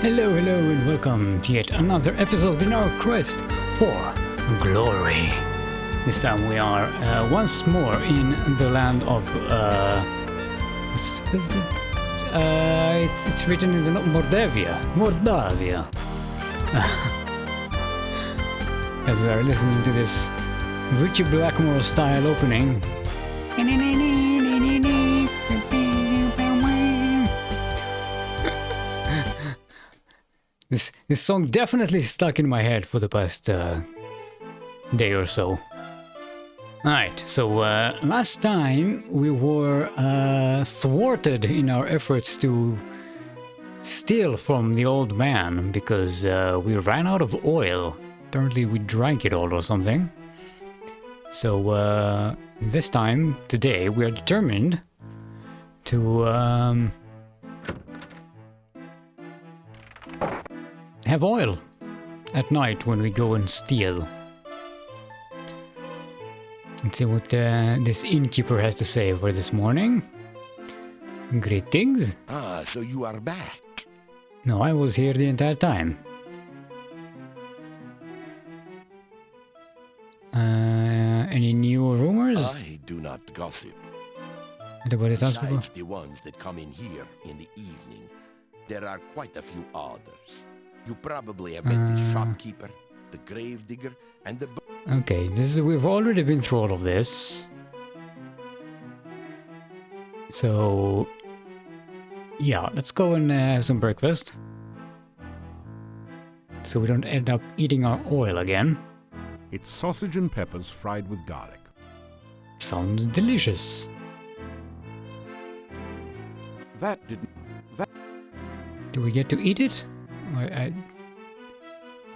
Hello, and welcome to yet another episode in our quest for glory. This time we are once more in the land of it's written in the Mordavia. As we are listening to this Richie Blackmore style opening. This song definitely stuck in my head for the past day or so. Alright, so last time we were thwarted in our efforts to steal from the old man because we ran out of oil. Apparently we drank it all or something. So this time, today, we are determined to have oil at night when we go and steal. Let's see what this innkeeper has to say for this morning. Greetings. Ah, so you are back. No, I was here the entire time. Any new rumors? I do not gossip. Besides Besides the ones that come in here in the evening, there are quite a few others. You probably have met the shopkeeper, the gravedigger, and the... Okay, we've already been through all of this. So... yeah, let's go and have some breakfast. So we don't end up eating our oil again. It's sausage and peppers fried with garlic. Sounds delicious. That didn't... Do we get to eat it? I'm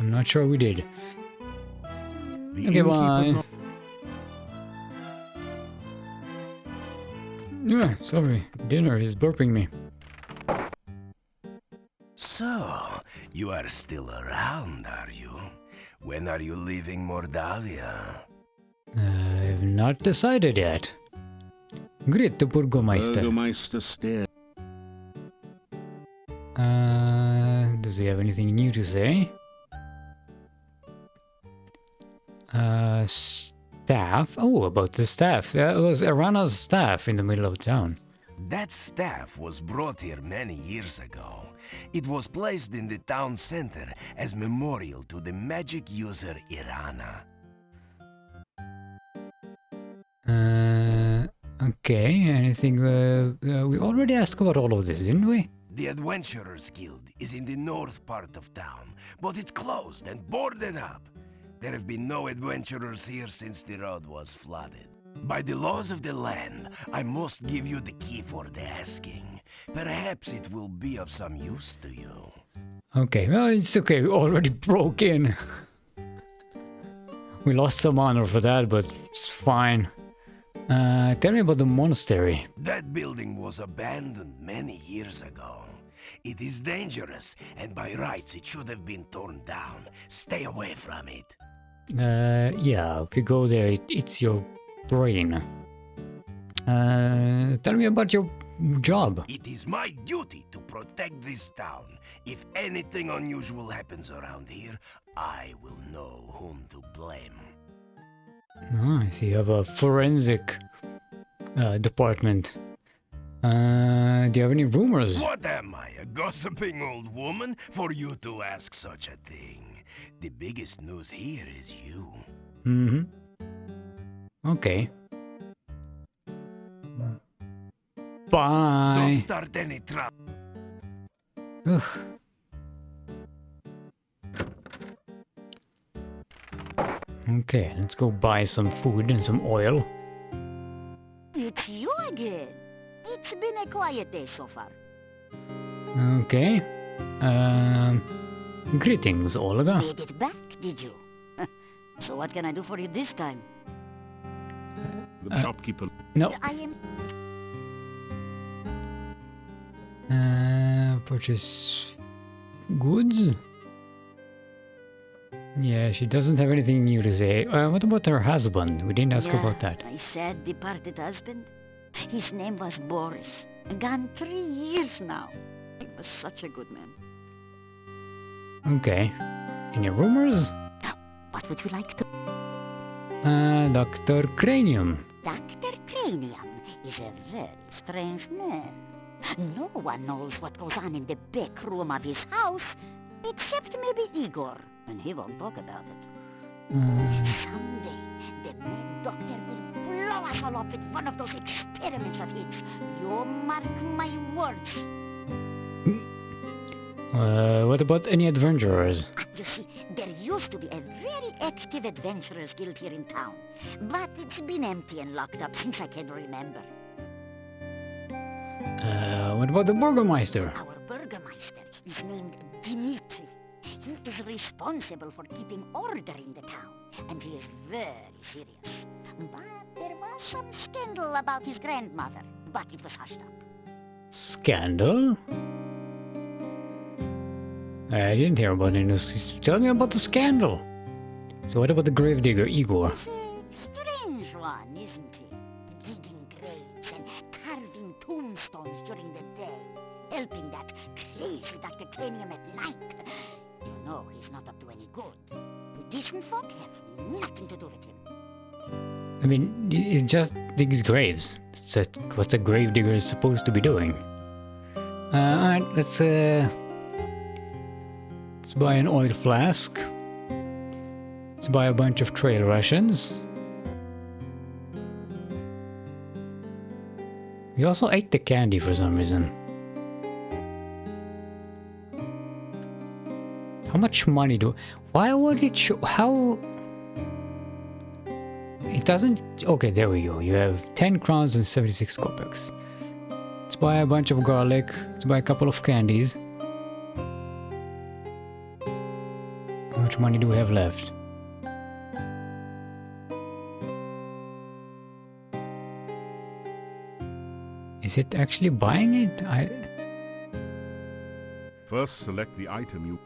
not sure we did. The Okay, bye. innkeeper Yeah, sorry. Dinner is burping me. So, you are still around, are you? When are you leaving Mordavia? I've not decided yet. Greet the Burgomeister. Burgomeister stared. Does he have anything new to say? Staff? Oh, about the staff. That was Arana's staff in the middle of town. That staff was brought here many years ago. It was placed in the town center as memorial to the magic user Irana. Okay, anything, we already asked about all of this, didn't we? The Adventurers Guild is in the north part of town, but it's closed and boarded up. There have been no adventurers here since the road was flooded. By the laws of the land, I must give you the key for the asking. Perhaps it will be of some use to you. Okay, well, it's okay, we already broke in. We lost some honor for that, but it's fine. Tell me about the monastery. That building was abandoned many years ago. It is dangerous, and by rights it should have been torn down. Stay away from it. Yeah, if you go there, it eats your brain. Tell me about your job. It is my duty to protect this town. If anything unusual happens around here, I will know whom to blame. Oh, I see you have a forensic department. Do you have any rumors? What am I, a gossiping old woman, for you to ask such a thing? The biggest news here is you. Mm-hmm. Okay. Bye. Don't start any trouble. Ugh. Okay, let's go buy some food and some oil. It's you again. It's been a quiet day so far. Okay. Greetings, Olga. Made it back, did you? So what can I do for you this time? The shopkeeper. No. I am... Purchase goods? Yeah, she doesn't have anything new to say. What about her husband? We didn't ask Yeah, about that. My sad departed husband? His name was Boris. Gone 3 years now. He was such a good man. Okay. Any rumors? What would you like to... Dr. Cranium. Dr. Cranium is a very strange man. No one knows what goes on in the back room of his house, except maybe Igor, and he won't talk about it. Someday, the mad doctor will blow us all up with one of those experiments of his. You mark my words. What about any adventurers? You see, there used to be a very active adventurers guild here in town, but it's been empty and locked up since I can remember. What about the Burgermeister? Our burgomaster is named Dimitri. He is responsible for keeping order in the town, and he is very serious. But there was some scandal about his grandmother, but it was hushed up. Scandal? I didn't hear about any news. Tell me about the scandal. So what about the gravedigger, Igor? It's a strange one, isn't it? Digging graves and carving tombstones during the day, helping that crazy Dr. Cranium at night. You know he's not up to any good. Decent folk have nothing to do with him. I mean, it just digs graves. That's what a gravedigger is supposed to be doing. Alright, let's buy an oil flask. Let's buy a bunch of trail rations. We also ate the candy for some reason. How much money do... Why would it show... How... It doesn't... Okay, there we go. You have 10 crowns and 76 kopecks. Let's buy a bunch of garlic. Let's buy a couple of candies. How much money do we have left? Is it actually buying it? First, select the item you...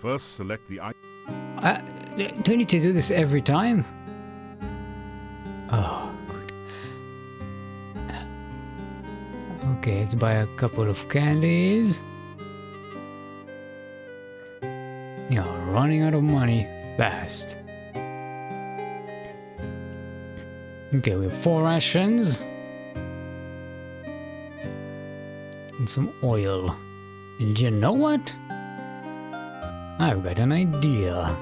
First, select the item... Do I need to do this every time? Oh, good. Okay, let's buy a couple of candies. Yeah, running out of money fast. Okay, we have 4 rations. And some oil. And you know what? I've got an idea.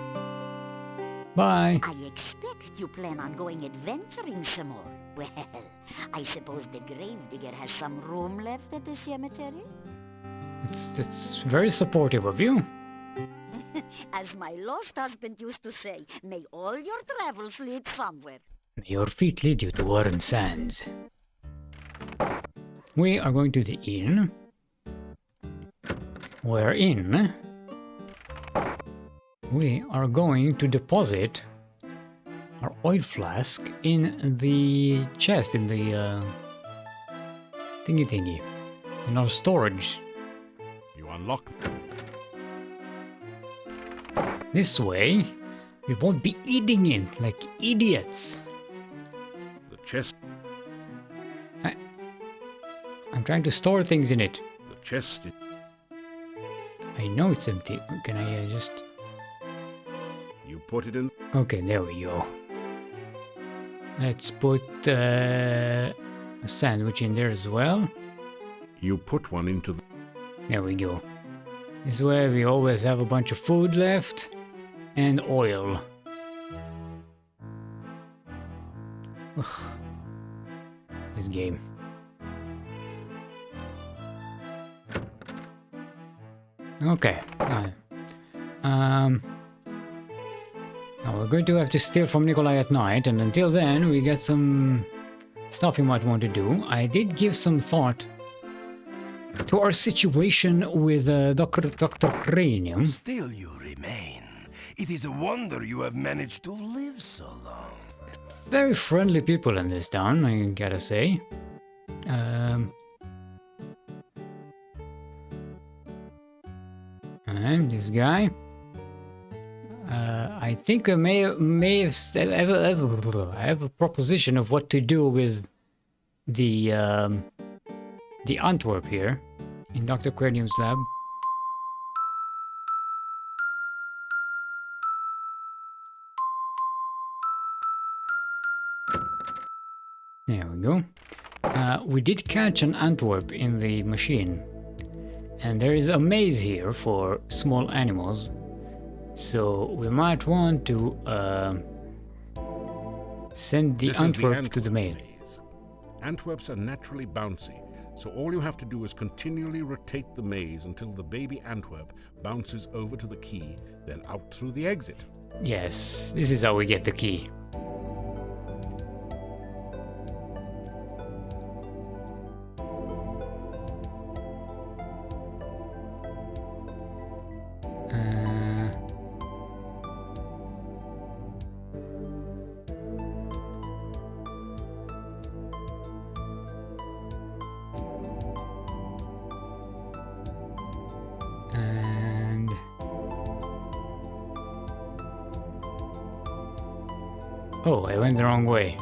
Bye. I expect you plan on going adventuring some more. Well, I suppose the gravedigger has some room left at the cemetery? It's very supportive of you. As my lost husband used to say, may all your travels lead somewhere. May your feet lead you to warm sands. We are going to the inn. Wherein we are going to deposit our oil flask in the chest, in the thingy, in our storage. You unlock... This way, we won't be eating it like idiots. The chest... I'm trying to store things in it. The chest... I know it's empty. Can I just... You put it in... Okay, there we go. Let's put a sandwich in there as well. You put one into the... There we go. This way we always have a bunch of food left. And oil. Ugh. This game. Okay. Now we're going to have to steal from Nikolai at night, and until then we got some stuff we might want to do. I did give some thought to our situation with Dr. Cranium. Still you remain. It is a wonder you have managed to live so long. Very friendly people in this town, I gotta say. And this guy. I think I I have a proposition of what to do with the Antwerp here in Dr. Cranium's lab. There we go. We did catch an Antwerp in the machine, and there is a maze here for small animals, so we might want to send the Antwerp to the maze. Antwerps are naturally bouncy, so all you have to do is continually rotate the maze until the baby Antwerp bounces over to the key, then out through the exit. Yes, this is how we get the key. And oh, I went the wrong way.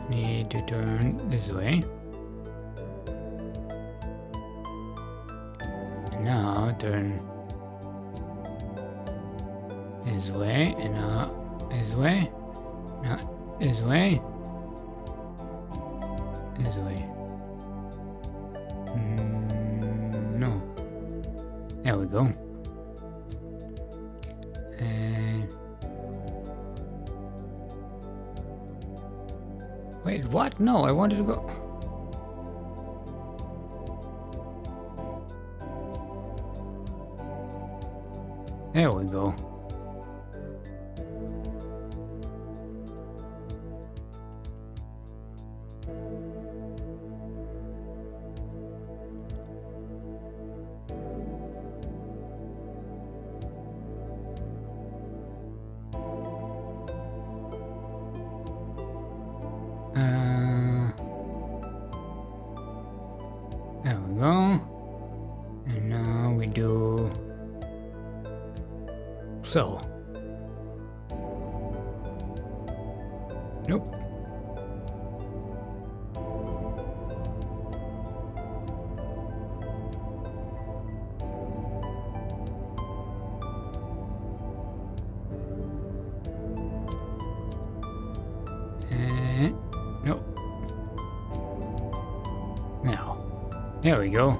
Need to turn this way. And now turn this way, and now this way. Now this way. This way. No. There we go. And wait, what? No, I wanted to go. There we go. There we go. And now we do so. Nope. And nope. Now, there we go.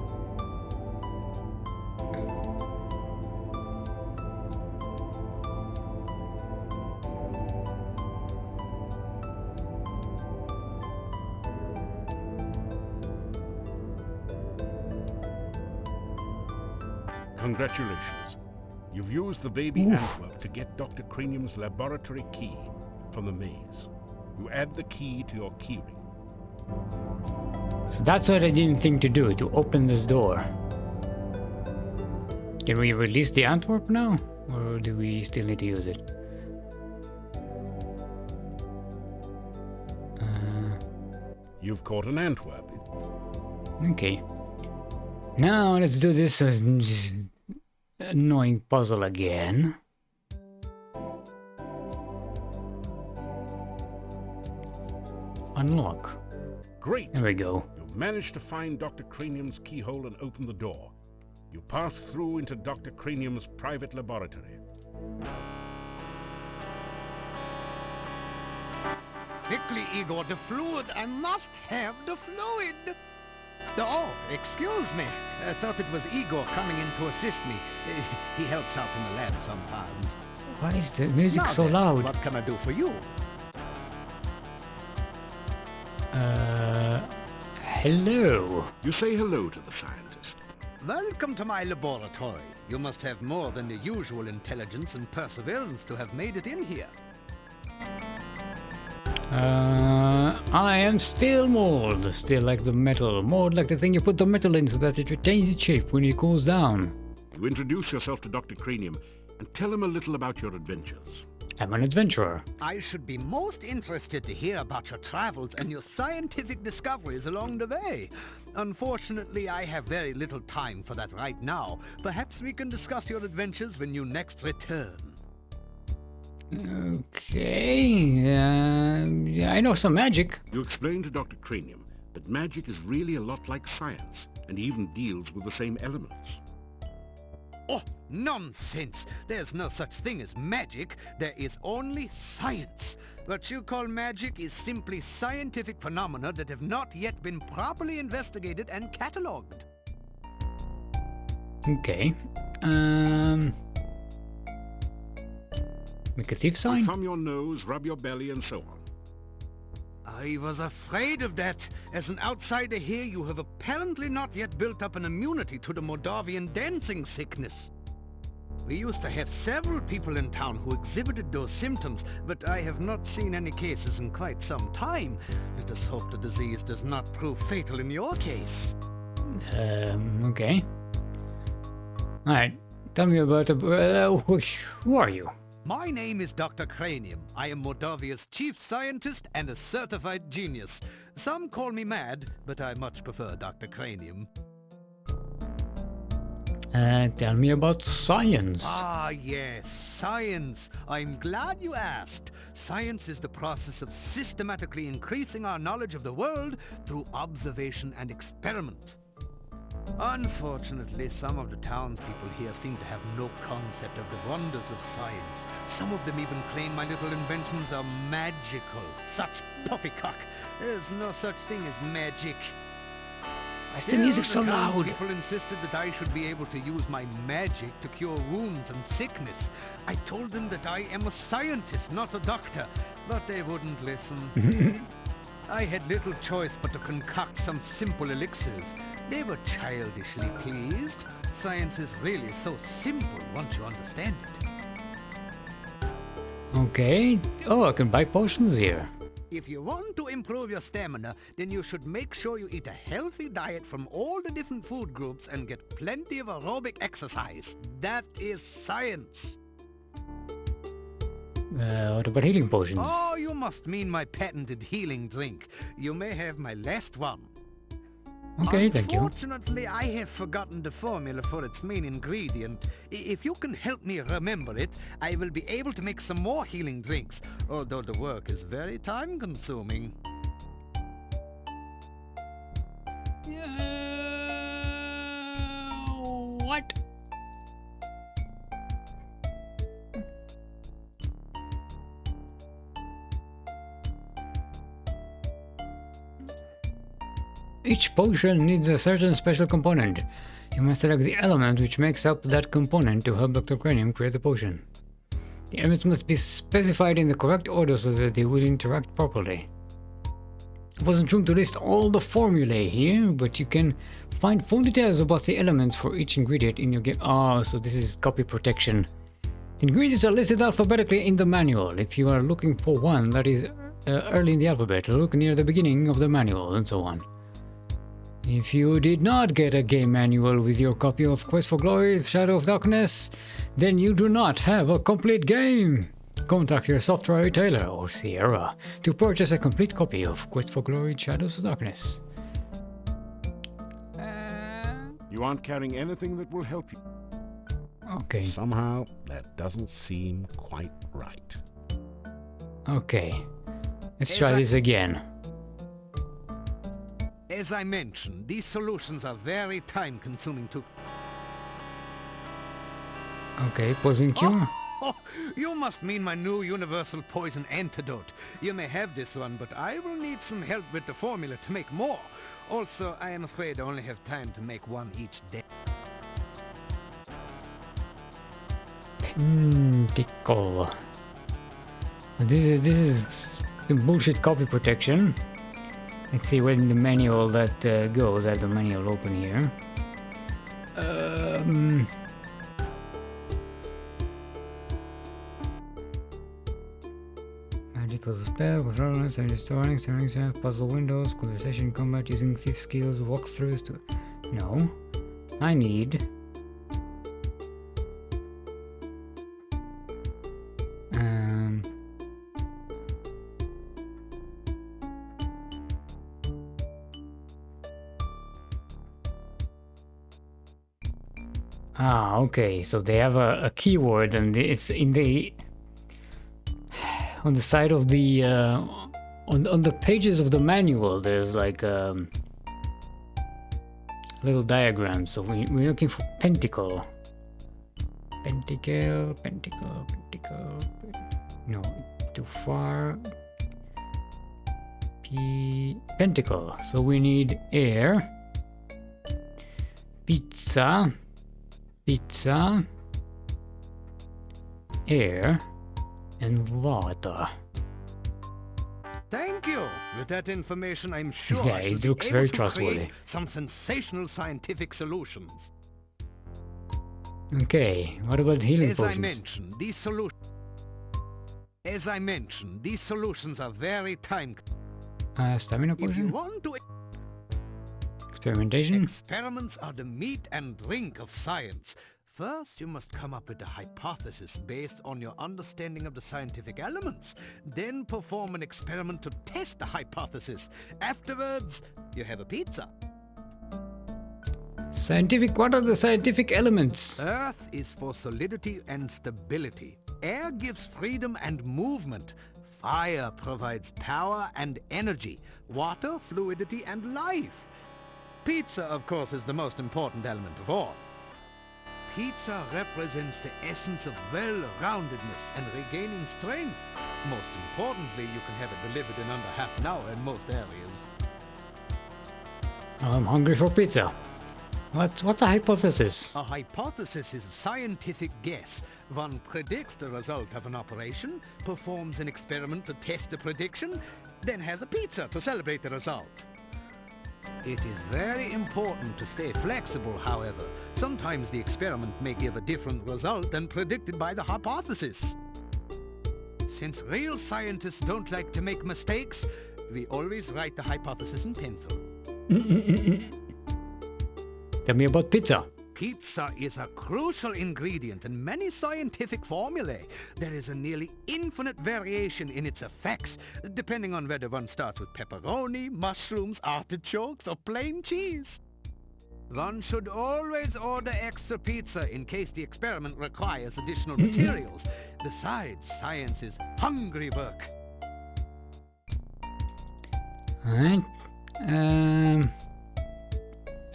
Congratulations. You've used the baby Antwerp to get Dr. Cranium's laboratory key from the maze. You add the key to your keyring. So that's what I didn't think to do, to open this door. Can we release the Antwerp now? Or do we still need to use it? You've caught an Antwerp. Okay. Now let's do this annoying puzzle again. Unlock. Great! There we go. You've managed to find Dr. Cranium's keyhole and open the door. You pass through into Dr. Cranium's private laboratory. Quickly, Igor, the fluid. I must have the fluid. Oh, excuse me. I thought it was Igor coming in to assist me. He helps out in the lab sometimes. Why is the music Now so then, loud? What can I do for you? Hello. You say hello to the scientist. Welcome to my laboratory. You must have more than the usual intelligence and perseverance to have made it in here. I am still mold. Still like the metal. Mold like the thing you put the metal in so that it retains its shape when it cools down. You introduce yourself to Dr. Cranium and tell him a little about your adventures. I'm an adventurer. I should be most interested to hear about your travels and your scientific discoveries along the way. Unfortunately, I have very little time for that right now. Perhaps we can discuss your adventures when you next return. Okay, yeah, I know some magic. You explained to Dr. Cranium that magic is really a lot like science, and even deals with the same elements. Oh, nonsense! There's no such thing as magic. There is only science. What you call magic is simply scientific phenomena that have not yet been properly investigated and catalogued. Okay. Make a thief sign? Thumb your nose, rub your belly, and so on. I was afraid of that. As an outsider here, you have apparently not yet built up an immunity to the Moldavian dancing sickness. We used to have several people in town who exhibited those symptoms, but I have not seen any cases in quite some time. Let us hope the disease does not prove fatal in your case. Okay. Alright, tell me about who are you? My name is Dr. Cranium. I am Moldavia's chief scientist and a certified genius. Some call me mad, but I much prefer Dr. Cranium. Tell me about science. Ah, yes, science. I'm glad you asked. Science is the process of systematically increasing our knowledge of the world through observation and experiment. Unfortunately, some of the townspeople here seem to have no concept of the wonders of science. Some of them even claim my little inventions are magical. Such poppycock. There's no such thing as magic. Why is the music so loud? People insisted that I should be able to use my magic to cure wounds and sickness. I told them that I am a scientist, not a doctor, but they wouldn't listen. I had little choice but to concoct some simple elixirs. They were childishly pleased. Science is really so simple once you understand it. Okay. Oh, I can buy potions here. If you want to improve your stamina, then you should make sure you eat a healthy diet from all the different food groups and get plenty of aerobic exercise. That is science. What about healing potions? Oh, you must mean my patented healing drink. You may have my last one. Okay, thank you. Unfortunately, I have forgotten the formula for its main ingredient. If you can help me remember it, I will be able to make some more healing drinks, although the work is very time-consuming. What? Each potion needs a certain special component. You must select the element which makes up that component to help Dr. Cranium create the potion. The elements must be specified in the correct order so that they will interact properly. It wasn't room to list all the formulae here, but you can find full details about the elements for each ingredient in your game. Oh, so this is copy protection. The ingredients are listed alphabetically in the manual. If you are looking for one that is early in the alphabet, look near the beginning of the manual and so on. If you did not get a game manual with your copy of Quest for Glory Shadow of Darkness, then you do not have a complete game. Contact your software retailer or Sierra to purchase a complete copy of Quest for Glory Shadows of Darkness. You aren't carrying anything that will help you. Okay. Somehow, that doesn't seem quite right. Okay. Let's try this again. As I mentioned, these solutions are very time-consuming to... Okay, poison cure. Oh, you must mean my new universal poison antidote. You may have this one, but I will need some help with the formula to make more. Also, I am afraid I only have time to make one each day. Pentacle. This is the bullshit copy protection. Let's see where in the manual that goes. I have the manual open here. Magical spell, controllers, and restoring, puzzle windows, conversation combat using thief skills, walkthroughs to... No. I need... Ah, okay. So they have a keyword, and it's in the on the side of the on the pages of the manual. There's like little diagram. So we're looking for pentacle. Pentacle. No, too far. Pentacle. So we need air, pizza, air, and water. Thank you. With that information, I'm sure Yeah, I it should be looks able very to trustworthy. create some sensational scientific solutions. Okay, what about healing As I potions? mentioned, these solutions are very time. Stamina If you potion? want to Experimentation? experiments are the meat and drink of science. First, you must come up with a hypothesis based on your understanding of the scientific elements. Then perform an experiment to test the hypothesis. Afterwards, you have a pizza. What are the scientific elements? Earth is for solidity and stability. Air gives freedom and movement. Fire provides power and energy. Water, fluidity, and life. Pizza, of course, is the most important element of all. Pizza represents the essence of well-roundedness and regaining strength. Most importantly, you can have it delivered in under half an hour in most areas. I'm hungry for pizza. What's a hypothesis? A hypothesis is a scientific guess. One predicts the result of an operation, performs an experiment to test the prediction, then has a pizza to celebrate the result. It is very important to stay flexible, however. Sometimes the experiment may give a different result than predicted by the hypothesis. Since real scientists don't like to make mistakes, we always write the hypothesis in pencil. Tell me about pizza. Pizza is a crucial ingredient in many scientific formulae. There is a nearly infinite variation in its effects, depending on whether one starts with pepperoni, mushrooms, artichokes, or plain cheese. One should always order extra pizza in case the experiment requires additional materials. Besides, science is hungry work. Alright.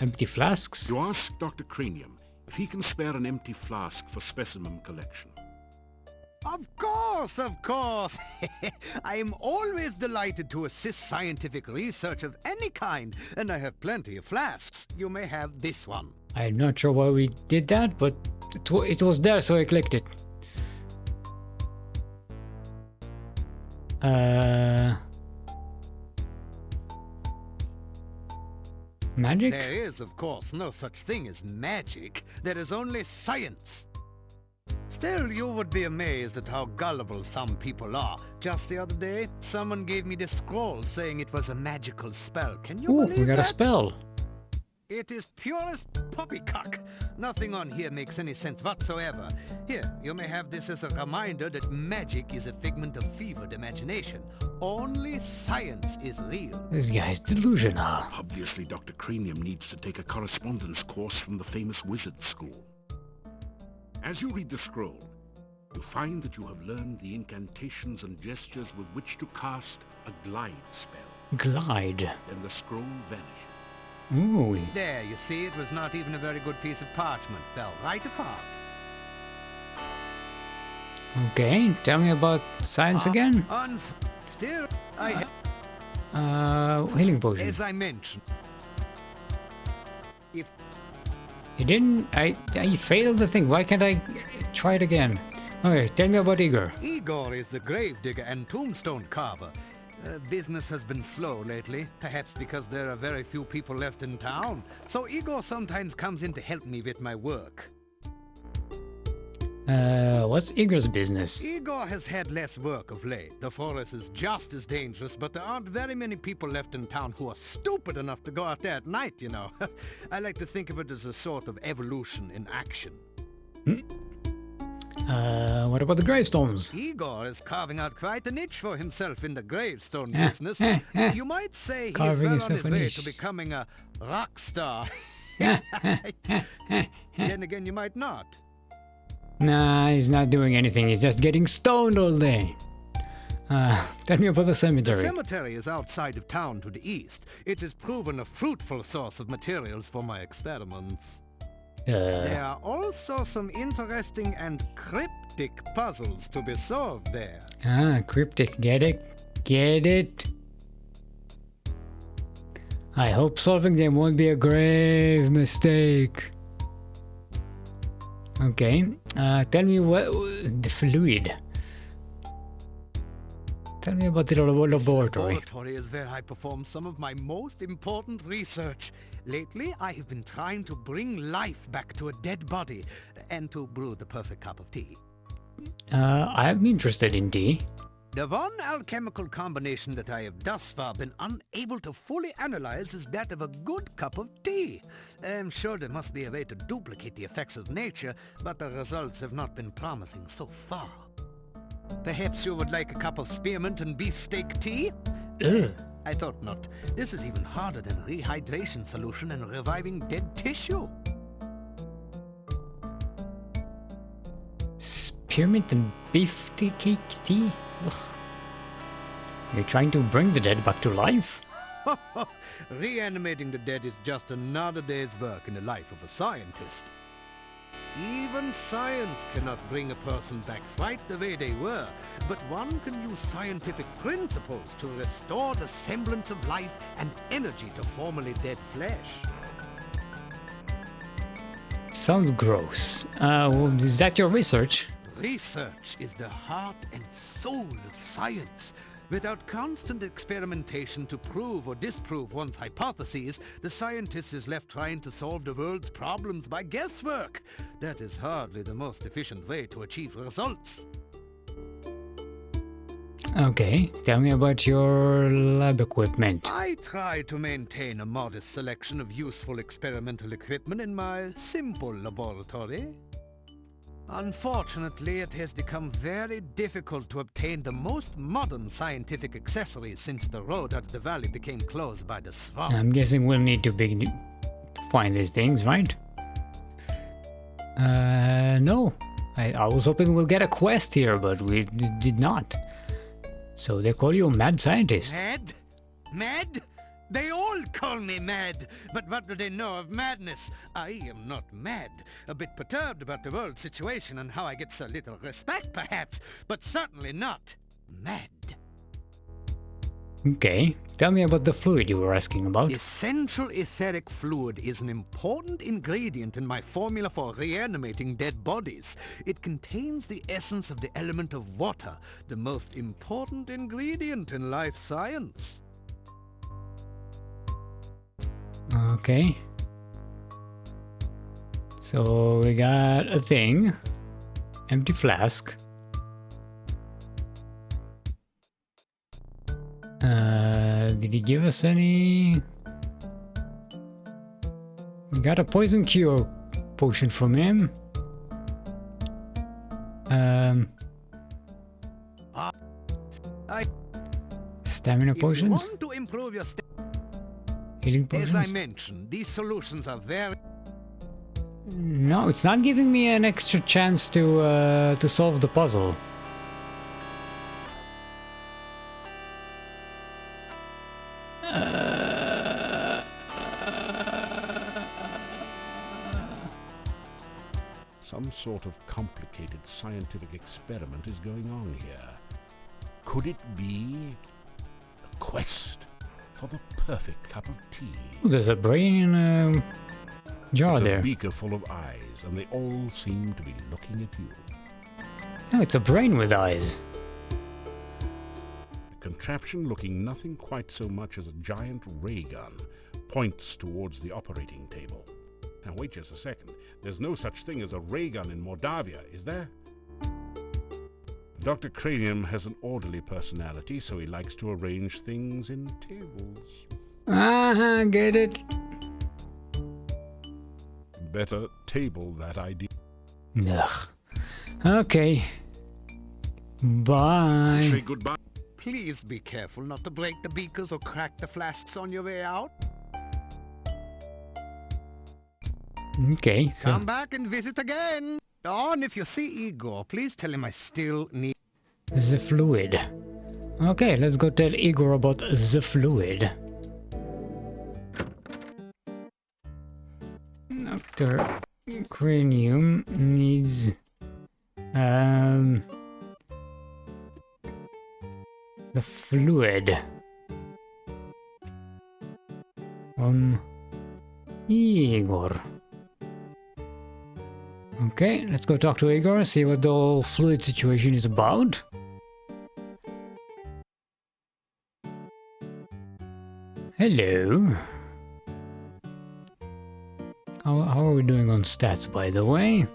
Empty flasks? You ask Dr. Cranium if he can spare an empty flask for specimen collection. Of course. I am always delighted to assist scientific research of any kind, and I have plenty of flasks. You may have this one. I'm not sure why we did that, but it was there, so I clicked it. Magic? There is, of course, no such thing as magic. There is only science. Still, you would be amazed at how gullible some people are. Just the other day, someone gave me this scroll saying it was a magical spell. Can you Ooh, believe we got that? a spell. It is purest poppycock. Nothing on here makes any sense whatsoever. Here, you may have this as a reminder that magic is a figment of fevered imagination. Only science is real. This guy's delusional. Obviously, Dr. Cranium needs to take a correspondence course from the famous wizard school. As you read the scroll, you find that you have learned the incantations and gestures with which to cast a glide spell. Glide. Then the scroll vanishes. Ooh. There, you see, it was not even a very good piece of parchment. Fell right apart. Okay, tell me about science again. Still, I Healing potion. as I mentioned, if He didn't. I failed the thing. Why can't I try it again? Okay, tell me about Igor. Igor is the gravedigger and tombstone carver. Business has been slow lately, perhaps because there are very few people left in town. So Igor sometimes comes in to help me with my work. What's Igor's business? Igor has had less work of late. The forest is just as dangerous, but there aren't very many people left in town who are stupid enough to go out there at night, you know. I like to think of it as a sort of evolution in action. What about the gravestones? Igor is carving out quite a niche for himself in the gravestone business. You might say he's Carving well on himself his a way niche. to becoming a rock star. Then again, you might not. Nah, he's not doing anything. He's just getting stoned all day. Tell me about the The cemetery. cemetery is outside of town to the east. It has proven a fruitful source of materials for my experiments. There are also some interesting and cryptic puzzles to be solved there. Cryptic. Get it? Get it? I hope solving them won't be a grave mistake. Okay. Tell me what the fluid. Tell me about the laboratory. Laboratory is where I perform some of my most important research. Lately, I have been trying to bring life back to a dead body and to brew the perfect cup of tea. I'm interested in tea. The one alchemical combination that I have thus far been unable to fully analyze is that of a good cup of tea. I'm sure there must be a way to duplicate the effects of nature, but the results have not been promising so far. Perhaps you would like a cup of spearmint and beefsteak tea? Ugh. I thought not. This is even harder than rehydration solution and reviving dead tissue. Spearmint and beef cake tea? Ugh. You're trying to bring the dead back to life? Reanimating the dead is just another day's work in the life of a scientist. Even science cannot bring a person back right the way they were, but one can use scientific principles to restore the semblance of life and energy to formerly dead flesh. Sounds gross. Is that your research? Research is the heart and soul of science. Without constant experimentation to prove or disprove one's hypotheses, the scientist is left trying to solve the world's problems by guesswork. That is hardly the most efficient way to achieve results. Okay, tell me about your lab equipment. I try to maintain a modest selection of useful experimental equipment in my simple laboratory. Unfortunately, it has become very difficult to obtain the most modern scientific accessories since the road out of the valley became closed by the swamp. I'm guessing we'll need to find these things, right? No. I was hoping we'll get a quest here, but we did not. So they call you a mad scientist. Mad? Mad? They all call me mad, but what do they know of madness? I am not mad. A bit perturbed about the world situation and how I get so little respect, perhaps, but certainly not mad. Okay, tell me about the fluid you were asking about. Essential etheric fluid is an important ingredient in my formula for reanimating dead bodies. It contains the essence of the element of water, the most important ingredient in life science. Okay. So we got a thing. Empty flask. Did he give us any? We got a poison cure potion from him. Stamina potions? If you want to improve your Healing as I potions? mentioned, these solutions are very... No, it's not giving me an extra chance to solve the puzzle. Some sort of complicated scientific experiment is going on here. Could it be the quest for the perfect cup of tea? There's a brain in a jar It's there. a beaker full of eyes, and they all seem to be looking at you. No, it's a brain with eyes. A contraption looking nothing quite so much as a giant ray gun points towards the operating table. Now wait just a second. There's no such thing as a ray gun in Mordavia, is there? Dr. Cranium has an orderly personality, so he likes to arrange things in tables. Get it? Better table that idea. Ugh. Okay. Bye. Say goodbye. Please be careful not to break the beakers or crack the flasks on your way out. Okay, so Come back and visit again. Oh, and if you see Igor, please tell him I still need... the fluid. Okay, let's go tell Igor about the fluid. Dr. Cranium needs the fluid. Igor. Okay, let's go talk to Igor, see what the whole fluid situation is about. Hello. How are we doing on stats, by the way?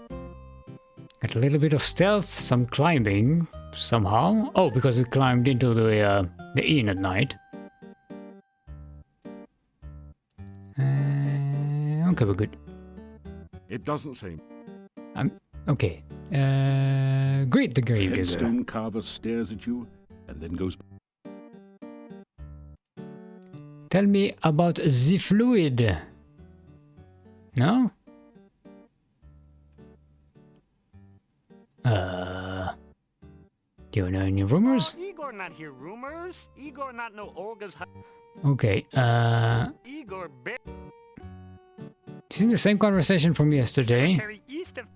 Got a little bit of stealth, some climbing, somehow. Oh, because we climbed into the inn at night. Okay, we're good. It doesn't say. Okay. Greet the The grave digger. headstone carver stares at you and then goes. Tell me about the fluid. No? Do you know any rumors? Igor not hear rumors. Igor not know Olga's... Okay, Igor Bear... this is the same conversation from yesterday. Cemetery east of...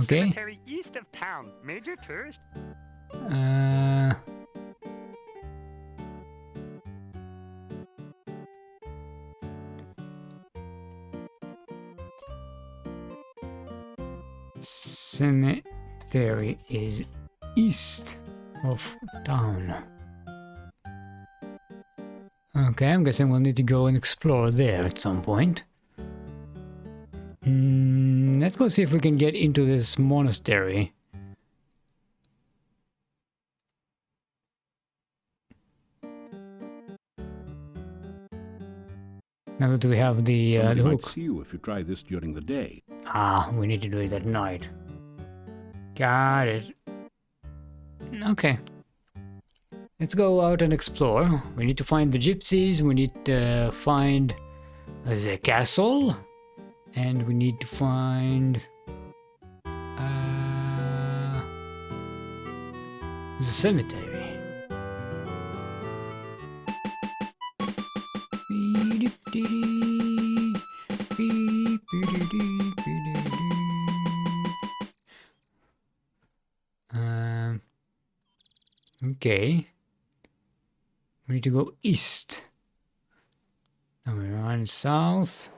Okay. Cemetery east of town. Major tourist... Cemetery is east of town. Okay, I'm guessing we'll need to go and explore there at some point. Let's go see if we can get into this monastery. Now that we have the Somebody might hook. see you if you try this during the day. Ah, we need to do it at night. Got it. Okay. Let's go out and explore. We need to find the gypsies, we need to find the castle, and we need to find the cemetery. Okay. We need to go east. Now we're on south.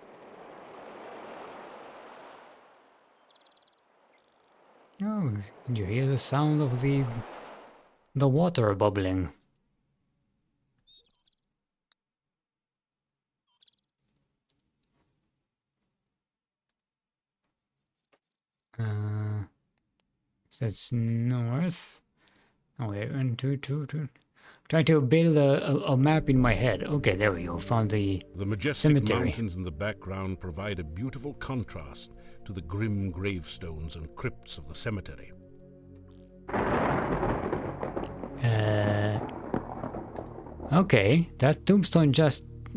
Oh, did you hear the sound of the water bubbling? That's north. Oh wait, 1, 2, 2, 2. Trying to build a map in my head. Okay, there we go. Found the The majestic cemetery. mountains in the background provide a beautiful contrast to the grim gravestones and crypts of the cemetery. Okay, that tombstone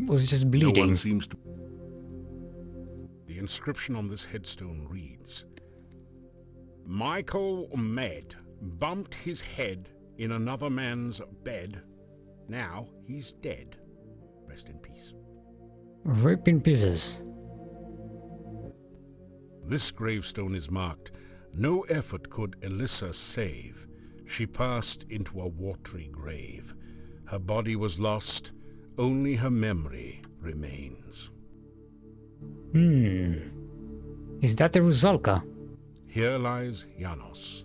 was just No bleeding. one seems to... The inscription on this headstone reads, Michael Med bumped his head in another man's bed. Now he's dead. Rest in peace. Rip in pieces. This gravestone is marked, no effort could Elissa save. She passed into a watery grave. Her body was lost, only her memory remains. Is that the Rusalka? Here lies Janos,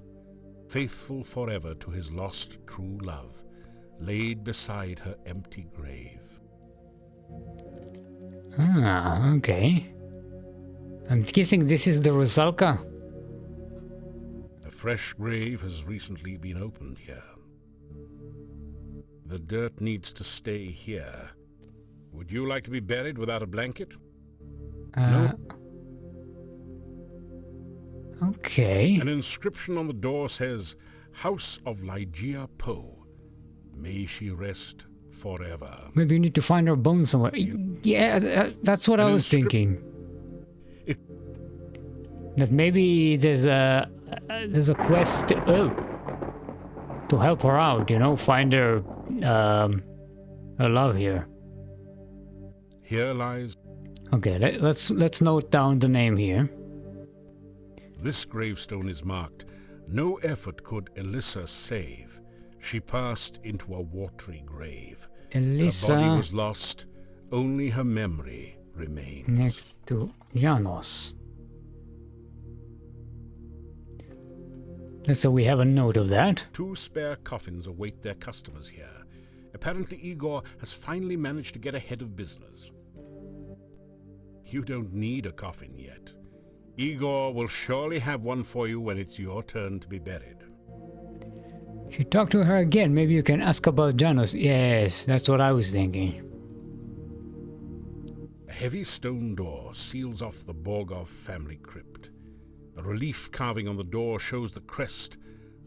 faithful forever to his lost true love, laid beside her empty grave. Ah, okay. I'm guessing this is the Rusalka. A fresh grave has recently been opened here. The dirt needs to stay here. Would you like to be buried without a blanket? No. Okay. An inscription on the door says, House of Ligeia Poe. May she rest forever. Maybe we need to find our bones somewhere. Yeah, that's what I was thinking. That maybe there's a quest to help her out, you know, find her love here. Here lies... Okay, let's note down the name here. This gravestone is marked, "No effort could Elissa save. She passed into a watery grave. Elissa. Her body was lost, only her memory remains." Next to Janos. So we have a note of that. 2 spare coffins await their customers here. Apparently Igor has finally managed to get ahead of business. You don't need a coffin yet. Igor will surely have one for you when it's your turn to be buried. Should talk to her again. Maybe you can ask about Janos. Yes, that's what I was thinking. A heavy stone door seals off the Borgov family crypt. A relief carving on the door shows the crest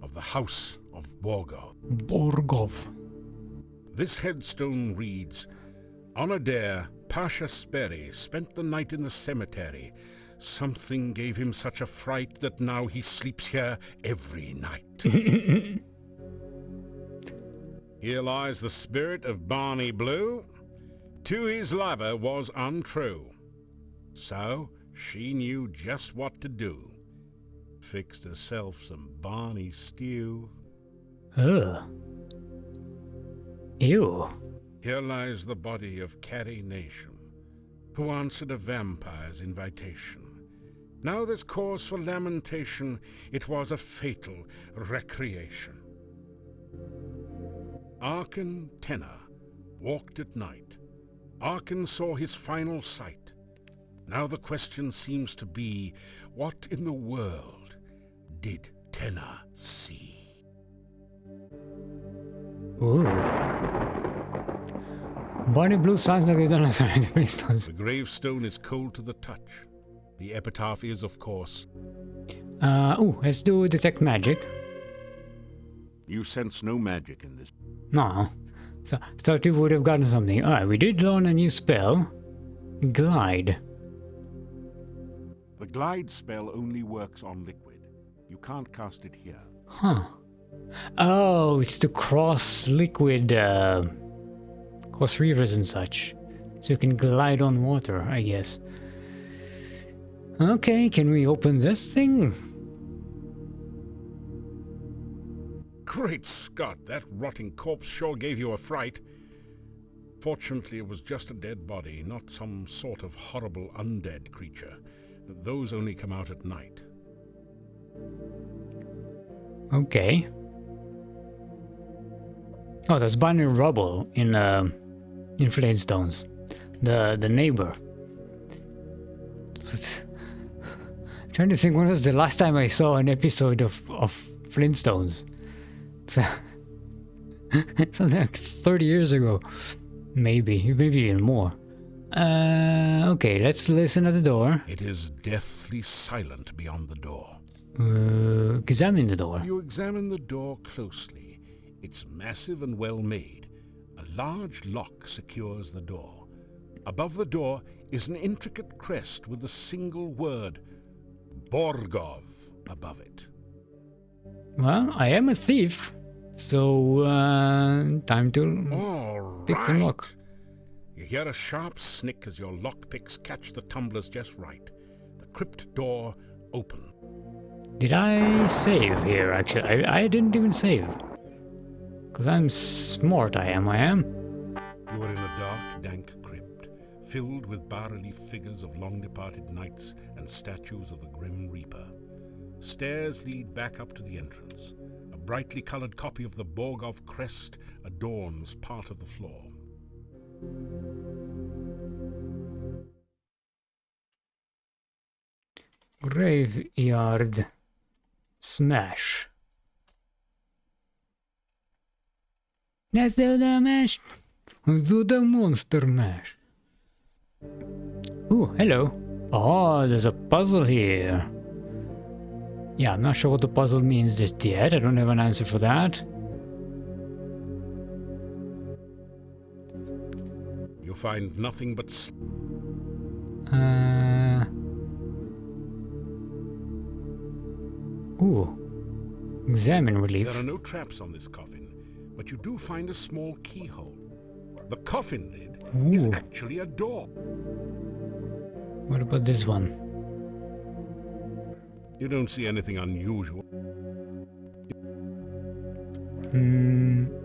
of the House of Borgov. Borgov. This headstone reads, "On a dare, Pasha Sperry spent the night in the cemetery. Something gave him such a fright that now he sleeps here every night." Here lies the spirit of Barney Blue. To his lover was untrue. So she knew just what to do. Fixed herself some Barney stew. Ugh. Ew. Here lies the body of Carrie Nation, who answered a vampire's invitation. Now there's cause for lamentation. It was a fatal recreation. Arkin Tenor walked at night. Arkin saw his final sight. Now the question seems to be, what in the world did Tenor see? Ooh. Barney Blue sounds like they don't have any Flintstones. The gravestone is cold to the touch. The epitaph is, of course, let's do detect magic. "You sense no magic in this." No. So thought we would have gotten something. Alright, we did learn a new spell. Glide. The glide spell only works on liquid. You can't cast it here. Huh. Oh, it's to cross liquid, cross rivers and such. So you can glide on water, I guess. Okay, can we open this thing? Great Scott, that rotting corpse sure gave you a fright. Fortunately, it was just a dead body, not some sort of horrible undead creature. But those only come out at night. Okay. Oh, that's Barney Rubble in Flintstones. The neighbor. I'm trying to think when was the last time I saw an episode of Flintstones. Something like 30 years ago. Maybe even more. Okay, let's listen at the door. It is deathly silent beyond the door. Examine the door. You examine the door closely. It's massive and well made. A large lock secures the door. Above the door is an intricate crest with a single word, Borgov, above it. Well, I am a thief, so time to pick some lock. You hear a sharp snick as your lockpicks catch the tumblers just right. The crypt door open. Did I save here, actually? I didn't even save. Because I'm smart, I am. You are in a dark, dank crypt, filled with bas-relief figures of long-departed knights and statues of the Grim Reaper. Stairs lead back up to the entrance. A brightly colored copy of the Borgov crest adorns part of the floor. Graveyard smash. Let's do the mash. Do the monster mash. Ooh, hello. Oh, there's a puzzle here. Yeah, I'm not sure what the puzzle means just yet. I don't have an answer for that. You find nothing but... Ooh. Examine relief. There are no traps on this coffin, but you do find a small keyhole. The coffin lid is Ooh. actually a door. What about this one? You don't see anything unusual.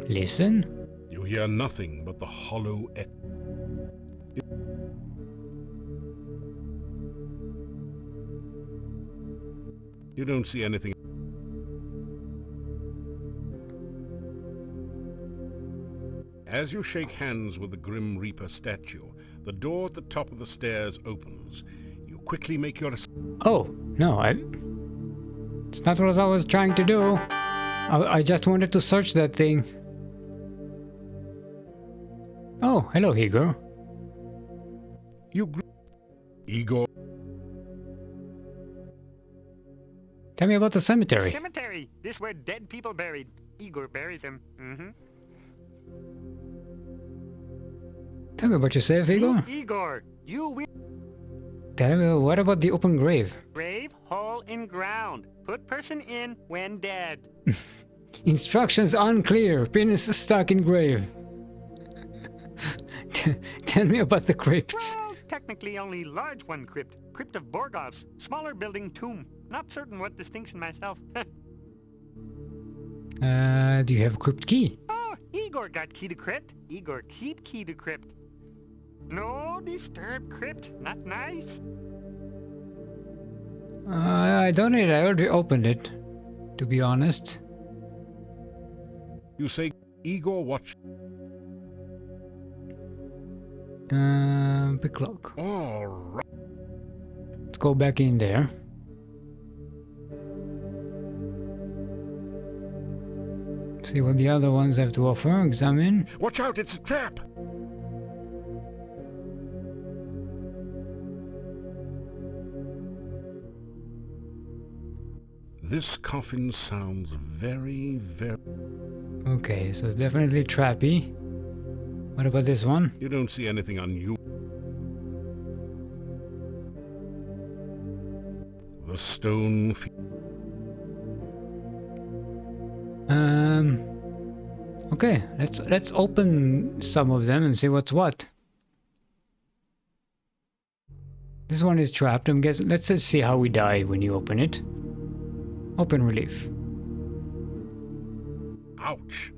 Listen? You hear nothing but the hollow echo. You don't see anything. As you shake hands with the Grim Reaper statue, the door at the top of the stairs opens. You quickly make your... Oh, no, it's not what I was trying to do. I just wanted to search that thing. Oh, hello, Igor. Igor. Tell me about the cemetery. Cemetery. This where dead people buried. Igor buried them. Tell me about yourself, Igor. Igor, you will... Tell me, what about the open grave? Grave, hole in ground. Put person in when dead. Instructions unclear. Penis stuck in grave. Tell me about the crypts. Well, technically only large one crypt. Crypt of Borgov's. Smaller building tomb. Not certain what distinction myself. Do you have crypt key? Oh, Igor got key to crypt. Igor keep key to crypt. No disturb crypt. Not nice. I don't need it. I already opened it, to be honest. You say Igor watch. Pick lock. All right. Let's go back in there. See what the other ones have to offer. Examine. Watch out, it's a trap. This coffin sounds very, very... Okay, so it's definitely trappy. What about this one? You don't see anything unusual. The stone... Okay, let's open some of them and see what's what. This one is trapped. I'm guessing. Let's just see how we die when you open it. Open relief. Ouch!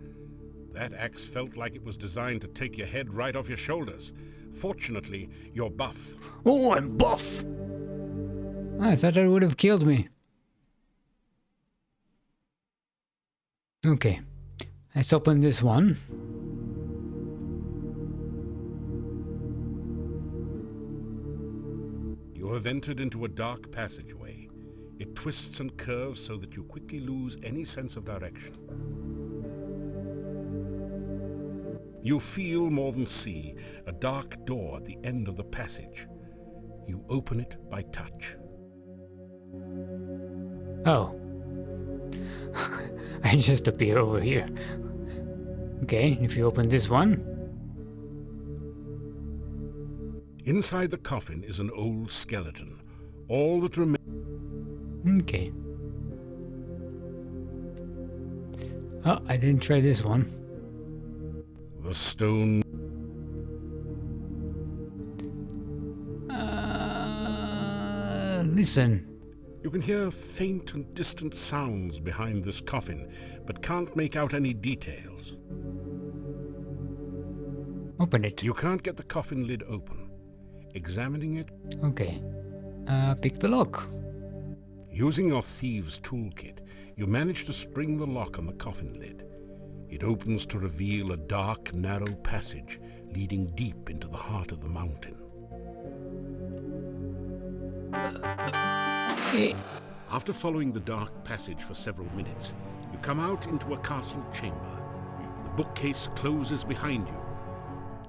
That axe felt like it was designed to take your head right off your shoulders. Fortunately, you're buff. Oh, I'm buff! I thought that would have killed me. Okay, let's open this one. You have entered into a dark passageway. It twists and curves so that you quickly lose any sense of direction. You feel more than see a dark door at the end of the passage. You open it by touch. Oh. I just appear over here. Okay, if you open this one. Inside the coffin is an old skeleton. All that remains... Okay. Oh, I didn't try this one. The stone... Listen. You can hear faint and distant sounds behind this coffin, but can't make out any details. Open it. You can't get the coffin lid open. Examining it... Okay. Pick the lock. Using your thieves' toolkit, you manage to spring the lock on the coffin lid. It opens to reveal a dark, narrow passage leading deep into the heart of the mountain. After following the dark passage for several minutes, you come out into a castle chamber. The bookcase closes behind you,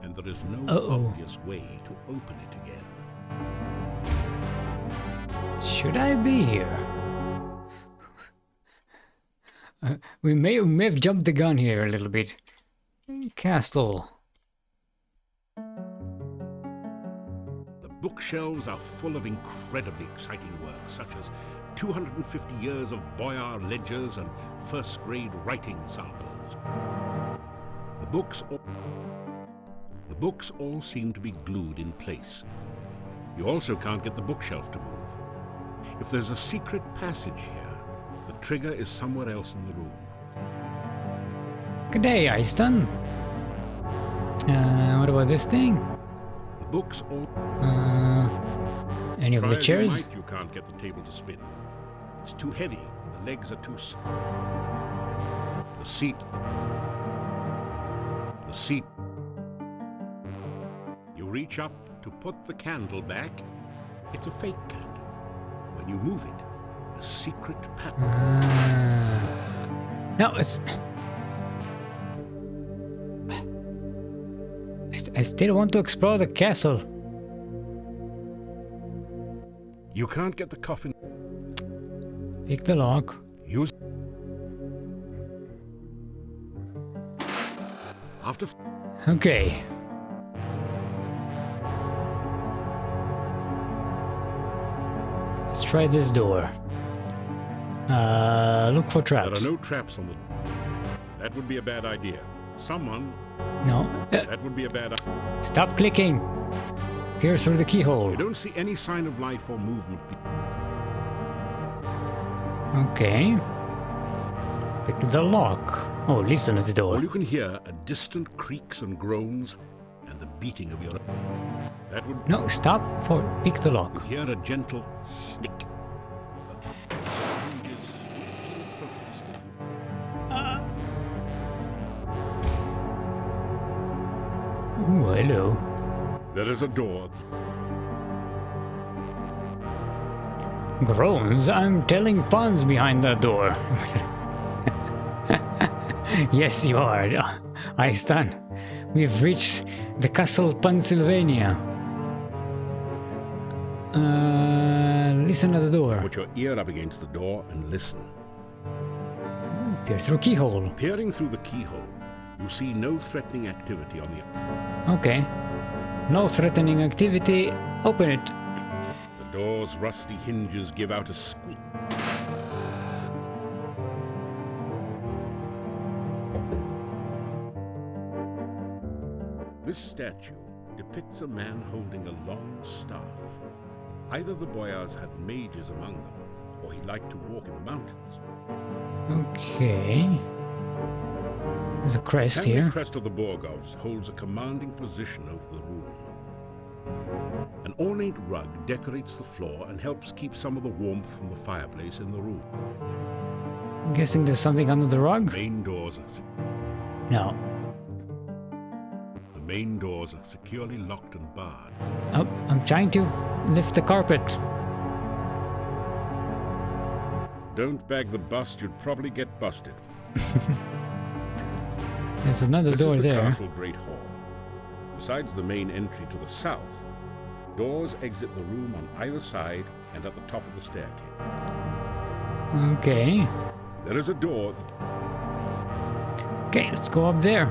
and there is no obvious way to open it again. Should I be here? We may have jumped the gun here a little bit. Castle. bookshelves are full of incredibly exciting works, such as 250 years of Boyar ledgers and first-grade writing samples. The books all seem to be glued in place. You also can't get the bookshelf to move. If there's a secret passage here, the trigger is somewhere else in the room. Good day, Easton. What about this thing? The books all... Any of the Try as chairs? you might, you can't get the table to spin. It's too heavy, and the legs are too... The seat... You reach up to put the candle back. It's a fake candle. When you move it, a secret pattern... No, it's... I still want to explore the castle. You can't get the coffin... Pick the lock. Use... After... Okay. Let's try this door. Look for traps. There are no traps on the... That would be a bad idea. Someone... No. That would be a bad idea. Stop clicking. Peer through the keyhole. You don't see any sign of life or movement. Okay. Pick the lock. Oh, listen at the door. All you can hear are distant creaks and groans and the beating of your... That would... No, stop for pick the lock. You hear a gentle snick. Ooh, hello. There is a door. Groans? I'm telling puns behind that door. Yes, you are. Easton. We've reached the Castle Pennsylvania. Listen at the door. Put your ear up against the door and listen. Peer through keyhole. Peering through the keyhole, you see no threatening activity on the... Okay. No threatening activity. Open it. The door's rusty hinges give out a squeak. This statue depicts a man holding a long staff. Either the boyars had mages among them, or he liked to walk in the mountains. Okay. There's a crest The here. crest of the Borgovs holds a commanding position over the room. An ornate rug decorates the floor and helps keep some of the warmth from the fireplace in the room. I'm guessing there's something under the rug? Main doors are No. The main doors are securely locked and barred. Oh, I'm trying to lift the carpet. Don't bag the bust, you'd probably get busted. There's another This door is the there. Castle Great Hall. Besides the main entry to the south, doors exit the room on either side and at the top of the staircase. Okay. There is a door. Okay, let's go up there.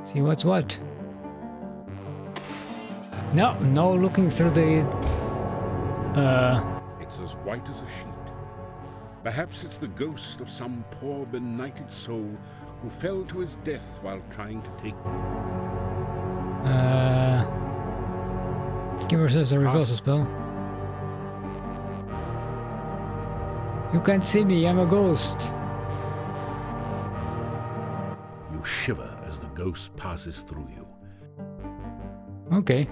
See what's what. No, no looking through the... It's as white as a sheet. Perhaps it's the ghost of some poor benighted soul who fell to his death while trying to take... Give ourselves a reversal spell. You can't see me, I'm a ghost. You shiver as the ghost passes through you. Okay.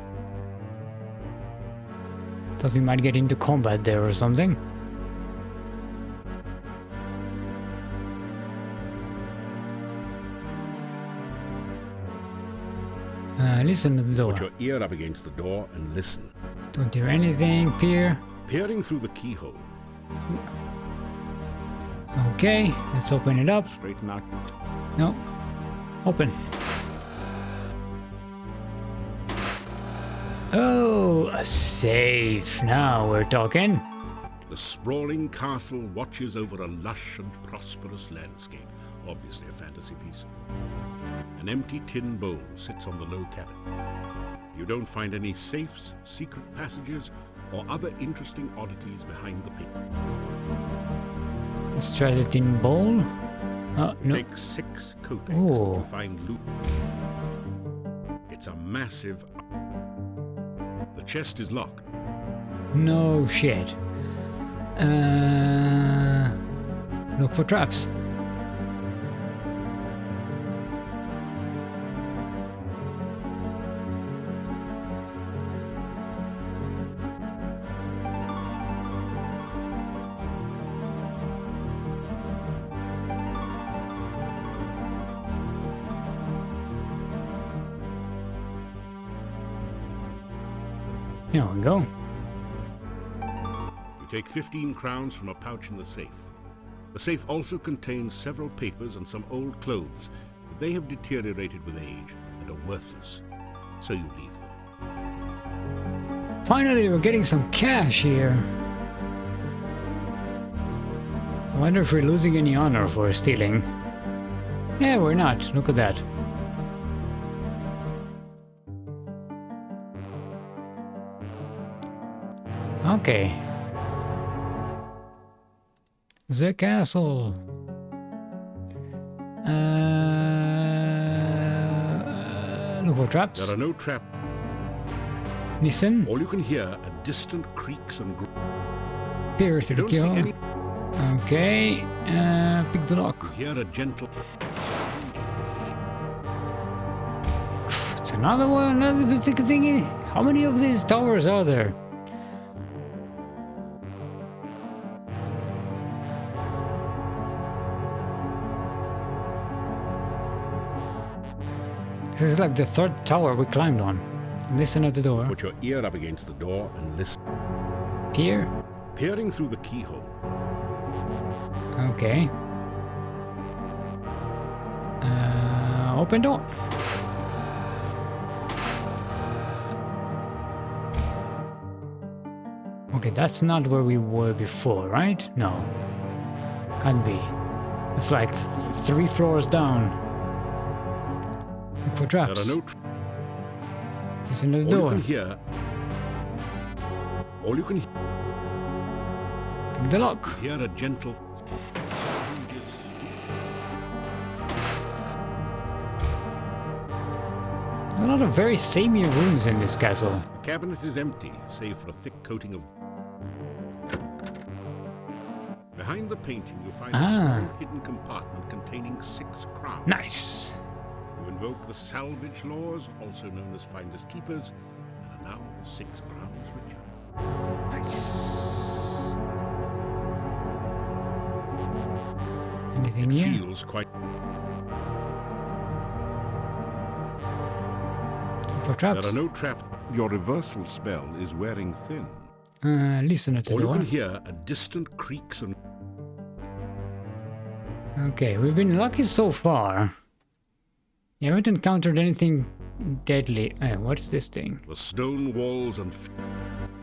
Thought we might get into combat there or something. Listen to the door. Put your ear up against the door and listen. Don't hear anything, peer. Peering through the keyhole. Okay, let's open it up. Straighten out. No. Open. Oh, a safe. Now we're talking. The sprawling castle watches over a lush and prosperous landscape. Obviously a fantasy piece. An empty tin bowl sits on the low cabinet. You don't find any safes, secret passages, or other interesting oddities behind the paper. Let's try the tin bowl. Oh, no. Take 6 kopecks Oh. and you find loot. It's a massive... The chest is locked. No shit. Look for traps. There we go. You take 15 crowns from a pouch in the safe. The safe also contains several papers and some old clothes, but they have deteriorated with age and are worthless. So you leave them. Finally, we're getting some cash here. I wonder if we're losing any honor for stealing. Yeah, we're not. Look at that. Okay. The castle. Look for traps. There are no traps. Listen. All you can hear are distant creaks and Pierce You the don't see kill. any... Okay. Pick the lock. You hear a gentle... It's another one. Another big thing. How many of these towers are there? This is like the third tower we climbed on. Listen at the door. Put your ear up against the door and listen. Here. Peering through the keyhole, Okay. Open door. Okay, that's not where we were before, right? No. Can't be. It's like 3 floors down. Look for there traps. are no... Listen at the All door. you can hear... All you can Pick the lock. hear a gentle... There's a lot of very samey rooms in this castle. The cabinet is empty, save for a thick coating of... Behind the painting, you'll find a small hidden compartment containing 6 crowns. Nice. You invoke the salvage laws, also known as finders keepers, and are now 6 crowns richer. Nice. Anything It here? feels quite... Look for traps. There are no traps. Your reversal spell is wearing thin. Listen at the All you door. can hear are distant creaks and... Okay, we've been lucky so far. You haven't encountered anything deadly. What's this thing? The stone walls and...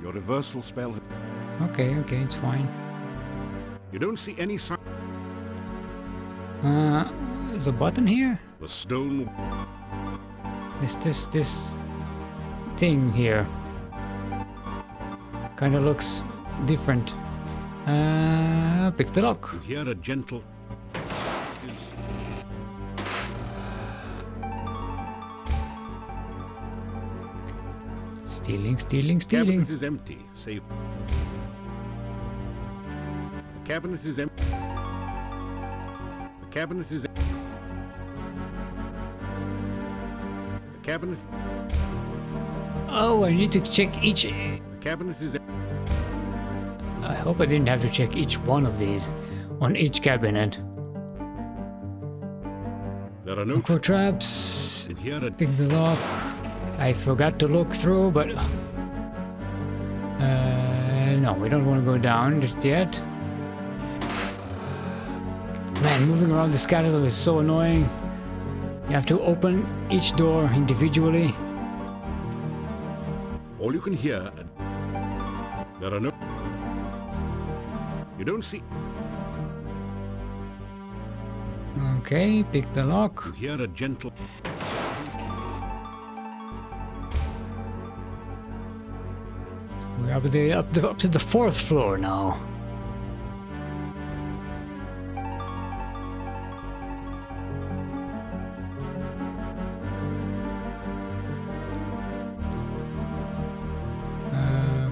Your reversal spell... Okay, it's fine. You don't see any sign... There's a button here? The stone... This thing here. Kinda looks different. Pick the lock. You hear a gentle... Stealing. Cabinet is empty, save... The cabinet is empty. The cabinet is... The cabinet... Oh, I need to check each... The cabinet is... I hope I didn't have to check each one of these on each cabinet. There are no... Look for traps. You hear a... Pick the lock. I forgot to look through, but... no, we don't want to go down just yet. Man, moving around this castle is so annoying. You have to open each door individually. All you can hear are... There are no... You don't see... Okay, pick the You lock. hear a gentle... We're up to the 4th floor now.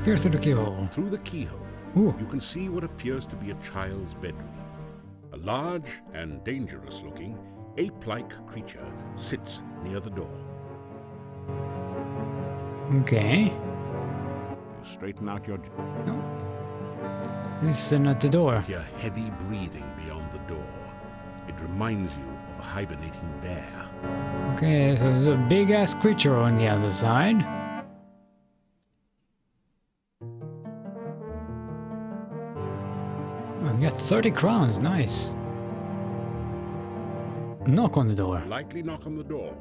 Peer through the keyhole. Through the keyhole, Ooh. you can see what appears to be a child's bedroom. A large and dangerous-looking, ape-like creature sits near the door. Okay. You straighten out your... No. Listen at the door. hear heavy breathing beyond the door. It reminds you of a hibernating bear. Okay, so there's a big-ass creature on the other side. Oh, we got 30 crowns, nice. Knock on the door. Lightly knock on the door.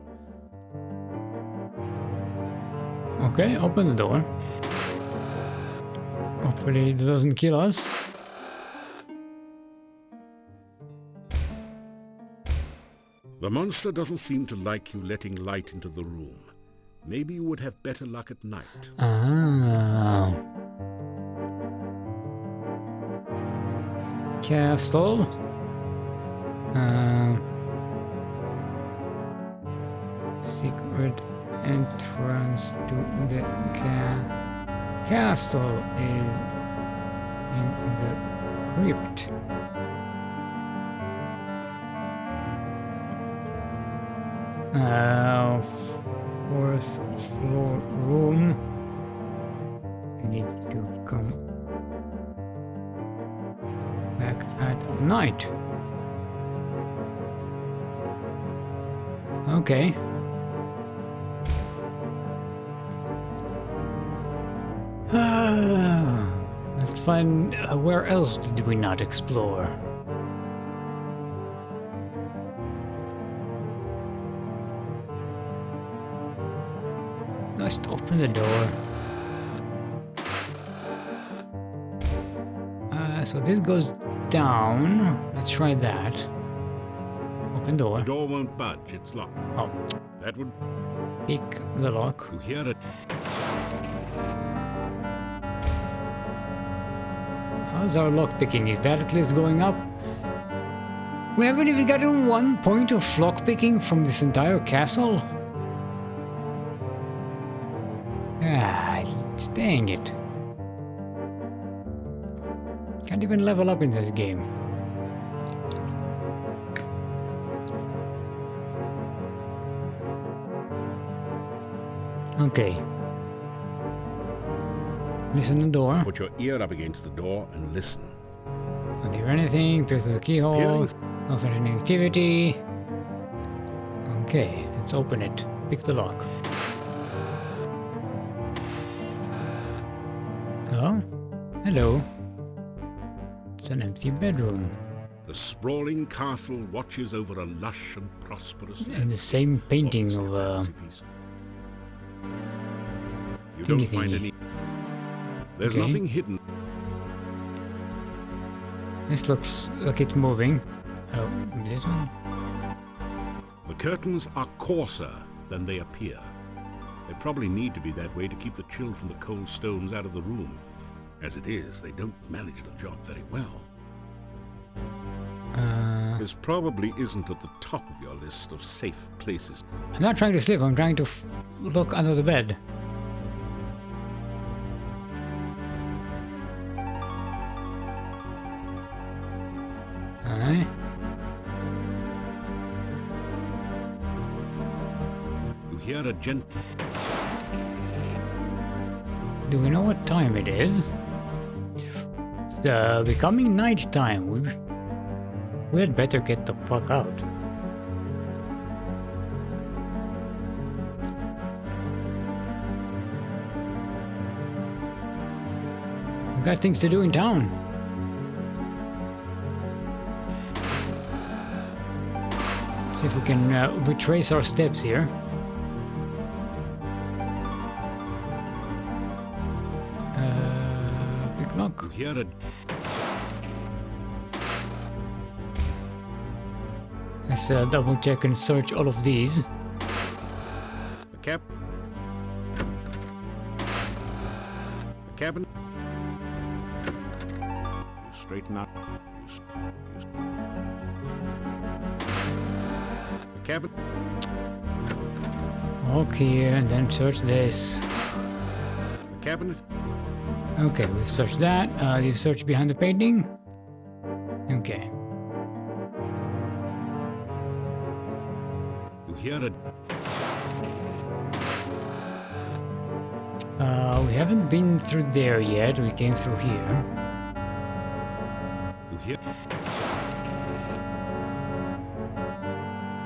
Okay, open the door. Hopefully it doesn't kill us. The monster doesn't seem to like you letting light into the room. Maybe you would have better luck at night. Ah. Castle. Secret entrance to the castle is in the crypt. Fourth floor room. Need to come back at night. Okay. Let's find where else did we not explore? Just open the door. So this goes down. Let's try that. Open door. The door won't budge, it's locked. Oh, That would... pick the lock. You hear it. How's our lock picking? Is that at least going up? We haven't even gotten 1 point of lock picking from this entire castle? Ah, dang it. Can't even level up in this game. Okay. Listen to the door. Put your ear up against the door and listen. Don't hear anything. Peer through the keyhole. No threatening activity. Okay, let's open it. Pick the lock. Hello? Hello. It's an empty bedroom. The sprawling castle watches over a lush and prosperous And the same painting of You don't thingy find thingy. any... There's Okay. nothing hidden. This looks like it's moving. Oh, this one? The curtains are coarser than they appear. They probably need to be that way to keep the chill from the cold stones out of the room. As it is, they don't manage the job very well. This probably isn't at the top of your list of safe places. I'm not trying to sleep, I'm trying to look under the bed. Alright. You hear a gent... Do we know what time it is? It's becoming night time. We had better get the fuck out. We've got things to do in town. See if we can retrace our steps here. Big lock. You hear a... Let's double check and search all of these. The cabin... Straighten out. The cabin. Walk here and then search this. The cabinet. Okay, we've searched that. You search behind the painting? Okay. You hear a... We haven't been through there yet. We came through here. You hear...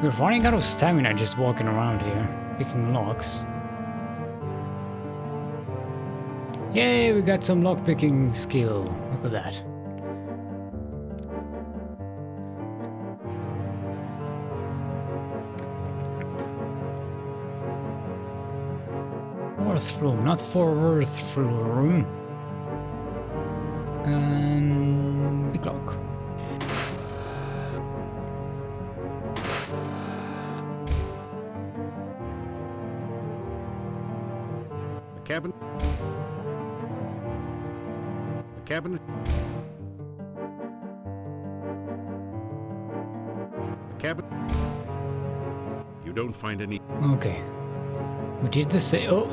We're running out of stamina just walking around here, picking locks. Yay, we got some lock picking skill. Look at that. Fourth room, not fourth room. Big lock. The cabin. The cabinet. The cabin. You don't find any... Okay. We did the same. Oh,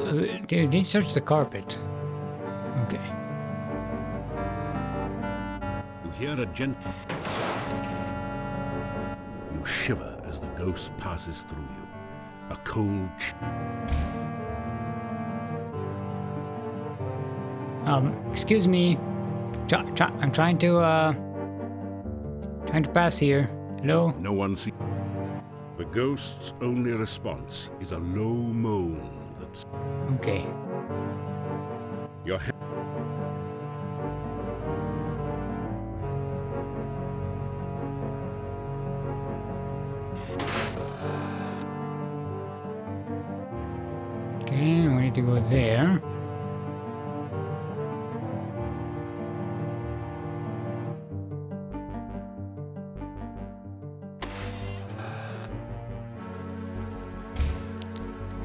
they didn't search the carpet. Okay. You hear a gent... You shiver as the ghost passes through you. A cold... Excuse me. I'm trying to pass here. Hello? No one sees... The ghost's only response is a low moan that's... Okay. Your head... Okay, we need to go there.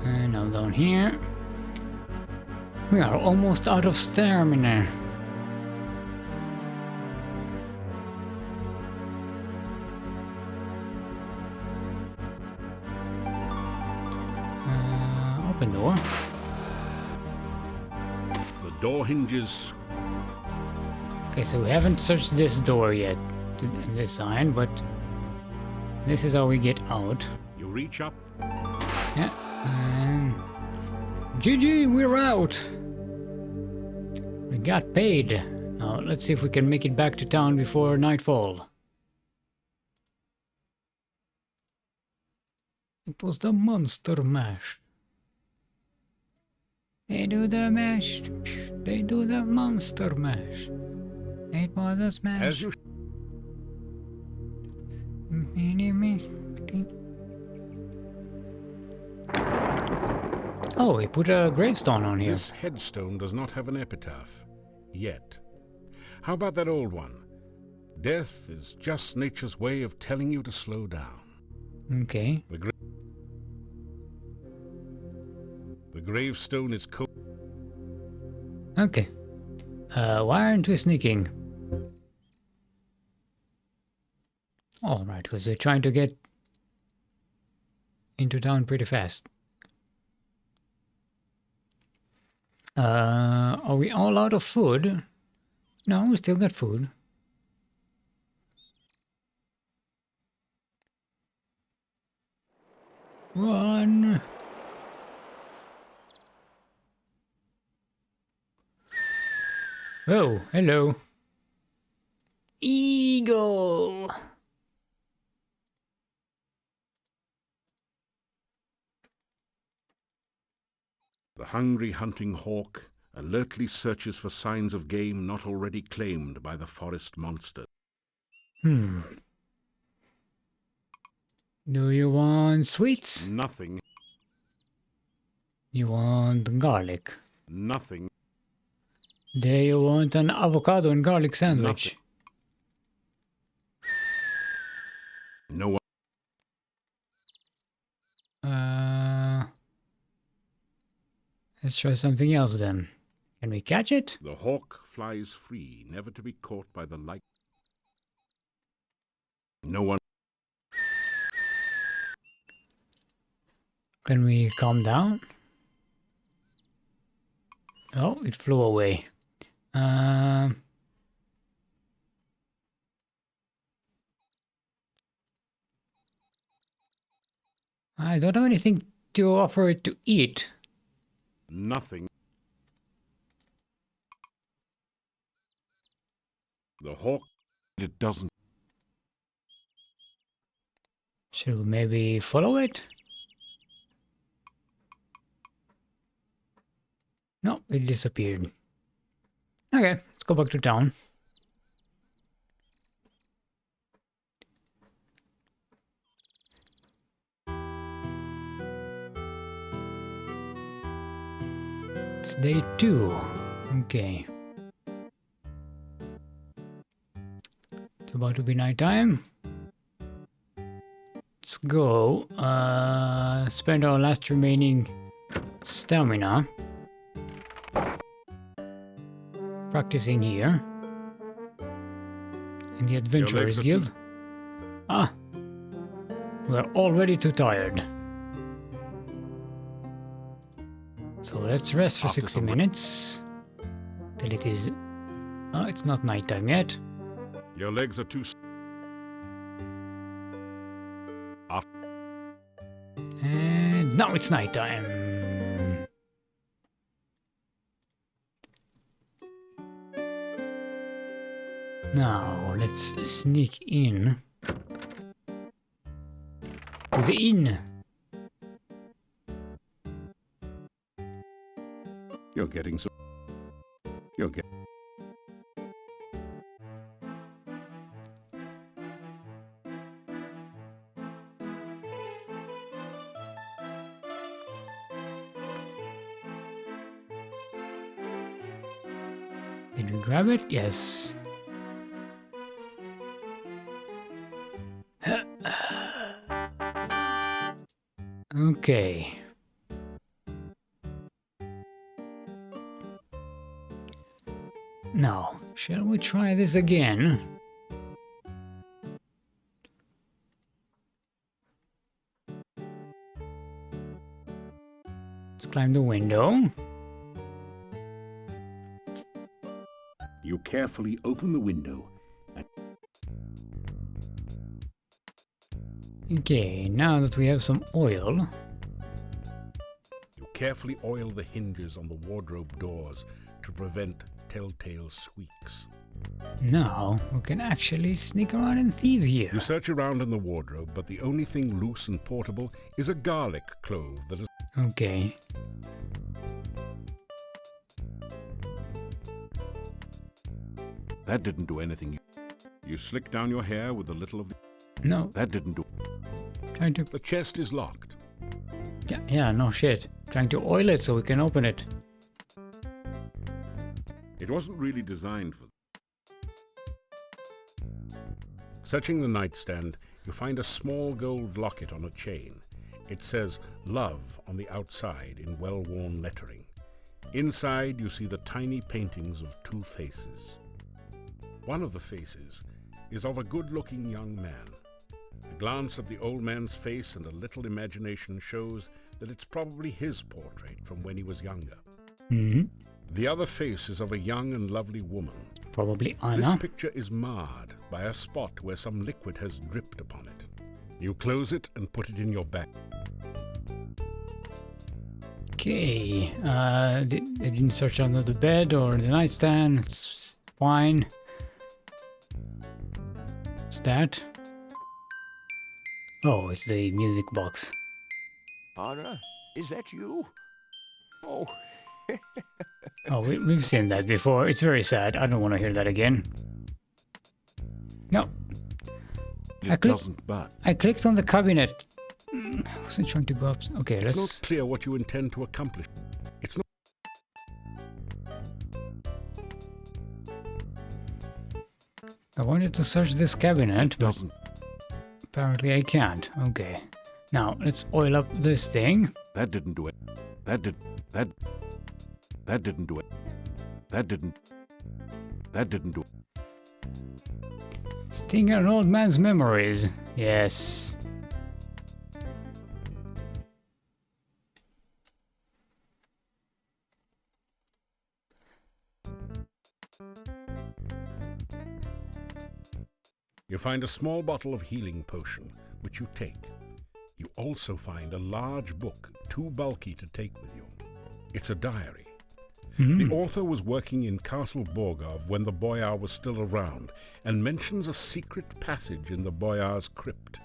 And now down here. We are almost out of stamina. Open door. The door hinges... Okay, so we haven't searched this door yet, this sign, but this is how we get out. You reach up... Yeah, and GG, we're out. We got paid. Now let's see if we can make it back to town before nightfall. It was the monster mash. They do the mash. They do the monster mash. It was a smash. As you... Oh, he put a gravestone on here. This headstone does not have an epitaph. Yet. How about that old one? Death is just nature's way of telling you to slow down. Okay. The gravestone is cold. Okay. Why aren't we sneaking? Alright, because we're trying to get into town pretty fast. Are we all out of food? No, we still got food. Run! Oh, hello. Eagle! The hungry hunting hawk alertly searches for signs of game not already claimed by the forest monster. Do you want sweets? Nothing. You want garlic? Nothing. Do you want an avocado and garlic sandwich? No one. Let's try something else then. Can we catch it? The hawk flies free, never to be caught by the light. No one. Can we calm down? Oh, it flew away. I don't have anything to offer it to eat. Nothing. The hawk, it doesn't. Should we maybe follow it? No, it disappeared. Okay, let's go back to town. It's day 2. Okay. It's about to be nighttime. Let's go spend our last remaining stamina practicing here in the Adventurers Guild. Ah, we're already too tired. So let's rest for 60 minutes till it is... Oh, it's not nighttime yet. Your legs are too. And now it's nighttime. Now let's sneak in to the inn. You're getting so. You're getting. Did we grab it? Yes. Okay. Now, shall we try this again? Let's climb the window. You carefully open the window. Okay, now that we have some oil, You carefully oil the hinges on the wardrobe doors to prevent telltale squeaks. now we can actually sneak around and thieve here. You search around in the wardrobe, but the only thing loose and portable is a garlic clove that is... Okay. That didn't do anything. You slick down your hair with a little of... No, That didn't do... trying to... The chest is locked. Yeah, no shit. Trying to oil it so we can open it. It wasn't really designed for... Searching the nightstand, you find a small gold locket on a chain. It says "Love" on the outside in well-worn lettering. Inside, you see the tiny paintings of 2 faces. One of the faces is of a good-looking young man. A glance at the old man's face and a little imagination shows that it's probably his portrait from when he was younger. The other face is of a young and lovely woman. Probably This Anna. picture is marred by a spot where some liquid has dripped upon it. You close it and put it in your bag. Okay, I didn't search under the bed or the nightstand. It's fine. What's that? Oh, it's the music box. Anna, is that you? Oh, Oh, we've seen that before. It's very sad. I don't want to hear that again. No. It doesn't budge. I clicked on the cabinet. I wasn't trying to go up. Okay, It's let's... not clear what you intend to accomplish. It's not... I wanted to search this cabinet, It but doesn't. apparently I can't. Okay. Now, let's oil up this thing. That didn't do it. That didn't do it. That didn't... That didn't do it. Sting an old man's memories. Yes. You find a small bottle of healing potion, which you take. You also find a large book, too bulky to take with you. It's a diary. The author was working in Castle Borgov when the Boyar was still around, and mentions a secret passage in the Boyar's crypt.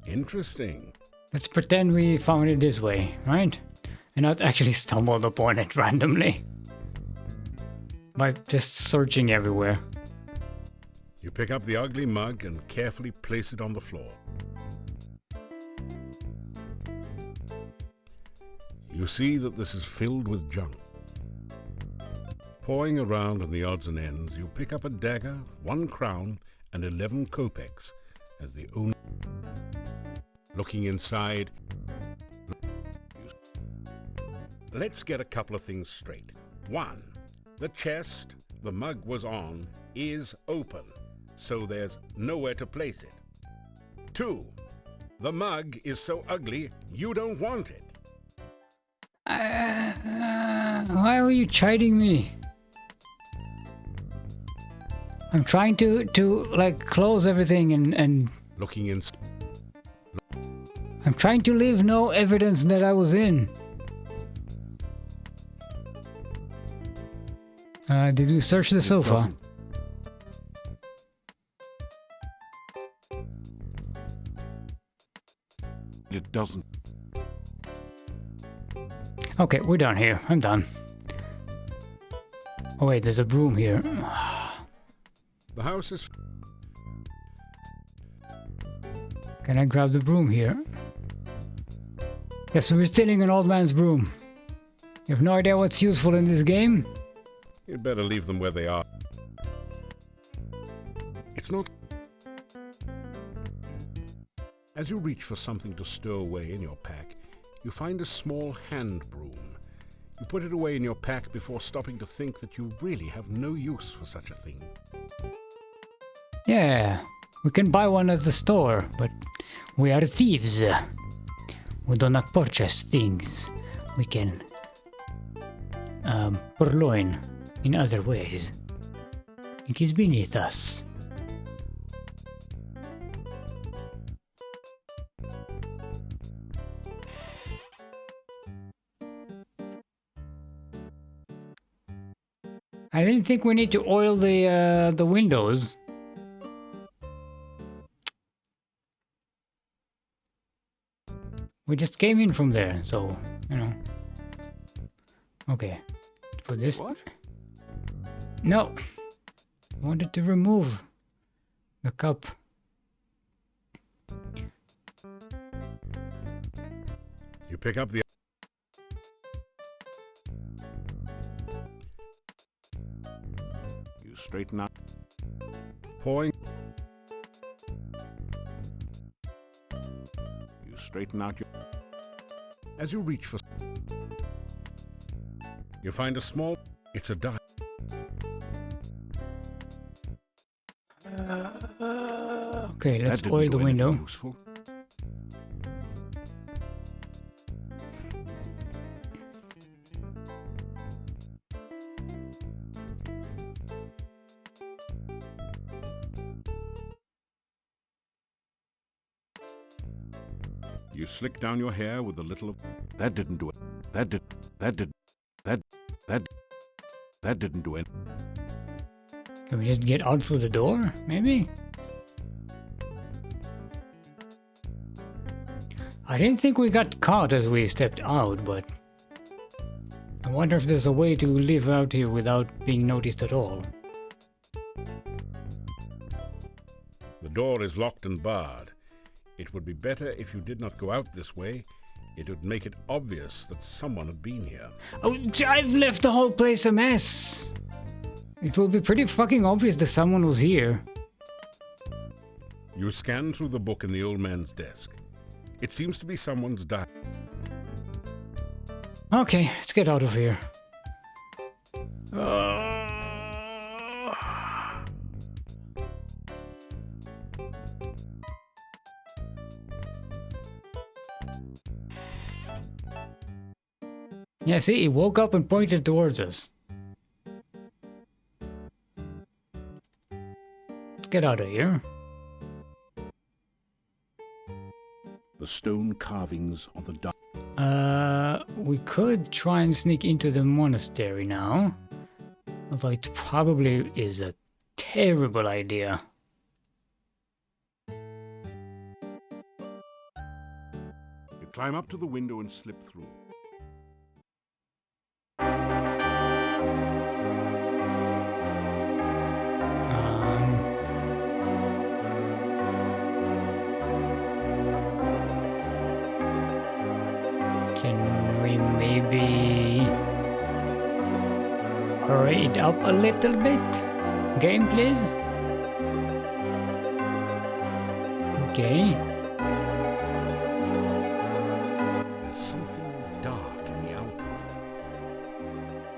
Interesting. Let's pretend we found it this way, right? And not actually stumbled upon it randomly. By just searching everywhere. You pick up the ugly mug and carefully place it on the floor. You see that this is filled with junk. Pawing around on the odds and ends, you pick up a dagger, 1 crown, and 11 kopecks as the owner. Looking inside, let's get a couple of things straight. 1, the chest the mug was on is open, so there's nowhere to place it. 2, the mug is so ugly you don't want it. Why are you chiding me? I'm trying to like close everything and Looking in. I'm trying to leave no evidence that I was in. Did we search the sofa? It doesn't. Okay, we're done here. I'm done. Oh wait, there's a broom here. The house is. Can I grab the broom here? Yes, we're stealing an old man's broom. You have no idea what's useful in this game? You'd better leave them where they are. It's not. As you reach for something to stow away in your pack, you find a small hand broom. You put it away in your pack before stopping to think that you really have no use for such a thing. Yeah, we can buy one at the store, but we are thieves. We do not purchase things. We can purloin in other ways. It is beneath us. I didn't think we need to oil the windows. We just came in from there, so you know. Okay, put this. What? No, I wanted to remove the cup. You pick up the. You straighten out. Pouring. You straighten out your. As you reach for. You find a small. It's a die. Okay, let's That didn't oil do the anything window. useful. You slick down your hair with a little of. That didn't do it. That didn't do it. Can we just get out through the door? Maybe? I didn't think we got caught as we stepped out, but I wonder if there's a way to live out here without being noticed at all. The door is locked and barred. It would be better if you did not go out this way. It would make it obvious that someone had been here. Oh, I've left the whole place a mess! It will be pretty fucking obvious that someone was here. You scan through the book in the old man's desk. It seems to be someone's diary. Okay, let's get out of here. Yeah, see, he woke up and pointed towards us. Let's get out of here. The stone carvings on the dark. We could try and sneak into the monastery now. Although it probably is a terrible idea. You climb up to the window and slip through. Can we maybe hurry it up a little bit? Game, please. Okay. There's something dark in the alcove.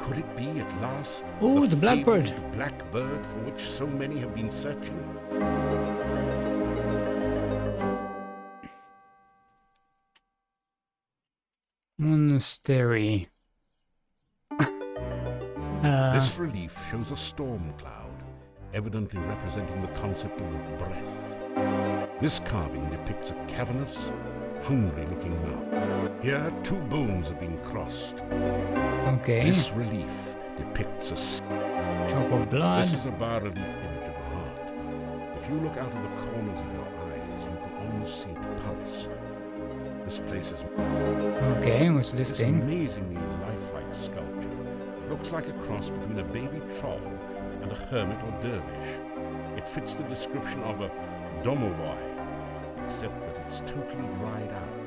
Could it be at last Ooh, the blackbird. fabled blackbird for which so many have been searching? Monastery. This relief shows a storm cloud, evidently representing the concept of breath. This carving depicts a cavernous, hungry-looking mouth. Here, two bones have been crossed. Okay. This relief depicts a... Drop of blood. This is a bas-relief image of a heart. If you look out of the corners of your eyes, you can almost see it pulse. This place is... Okay, what's this thing? Amazingly lifelike sculpture. It looks like a cross between a baby troll and a hermit or dervish. It fits the description of a domovoi, except that it's totally dried out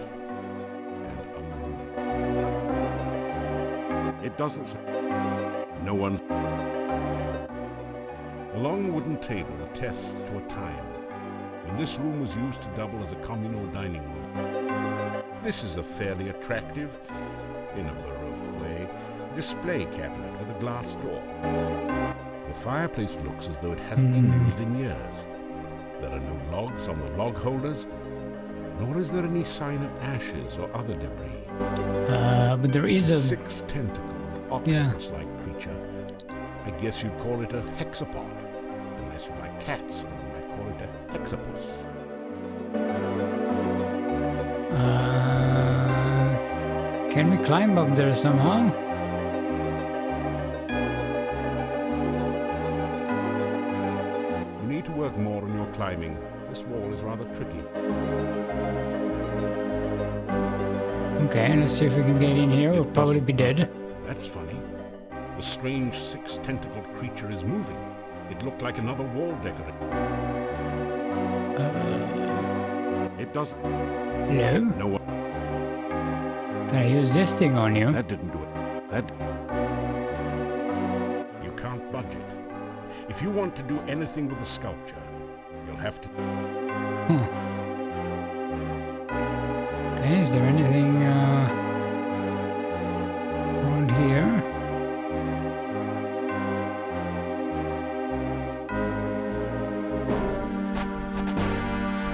and unmoving. It doesn't say... No one... A long wooden table attests to a time when this room was used to double as a communal dining room. This is a fairly attractive, in a baroque way, display cabinet with a glass door. The fireplace looks as though it hasn't been used in years. There are no logs on the log holders, nor is there any sign of ashes or other debris. But there is a... Six-tentacled, octopus-like creature. I guess you'd call it a hexapod. Unless you like cats, you might call it a hexapus. Can we climb up there somehow? You need to work more on your climbing. This wall is rather tricky. Okay, let's see if we can get in here. We'll probably be dead. That's funny. The strange six-tentacled creature is moving. It looked like another wall decorator. It doesn't... Hello? No one... Can I use this thing on you? That didn't do it. That... You can't budge it. If you want to do anything with the sculpture, you'll have to... Okay, is there anything around here?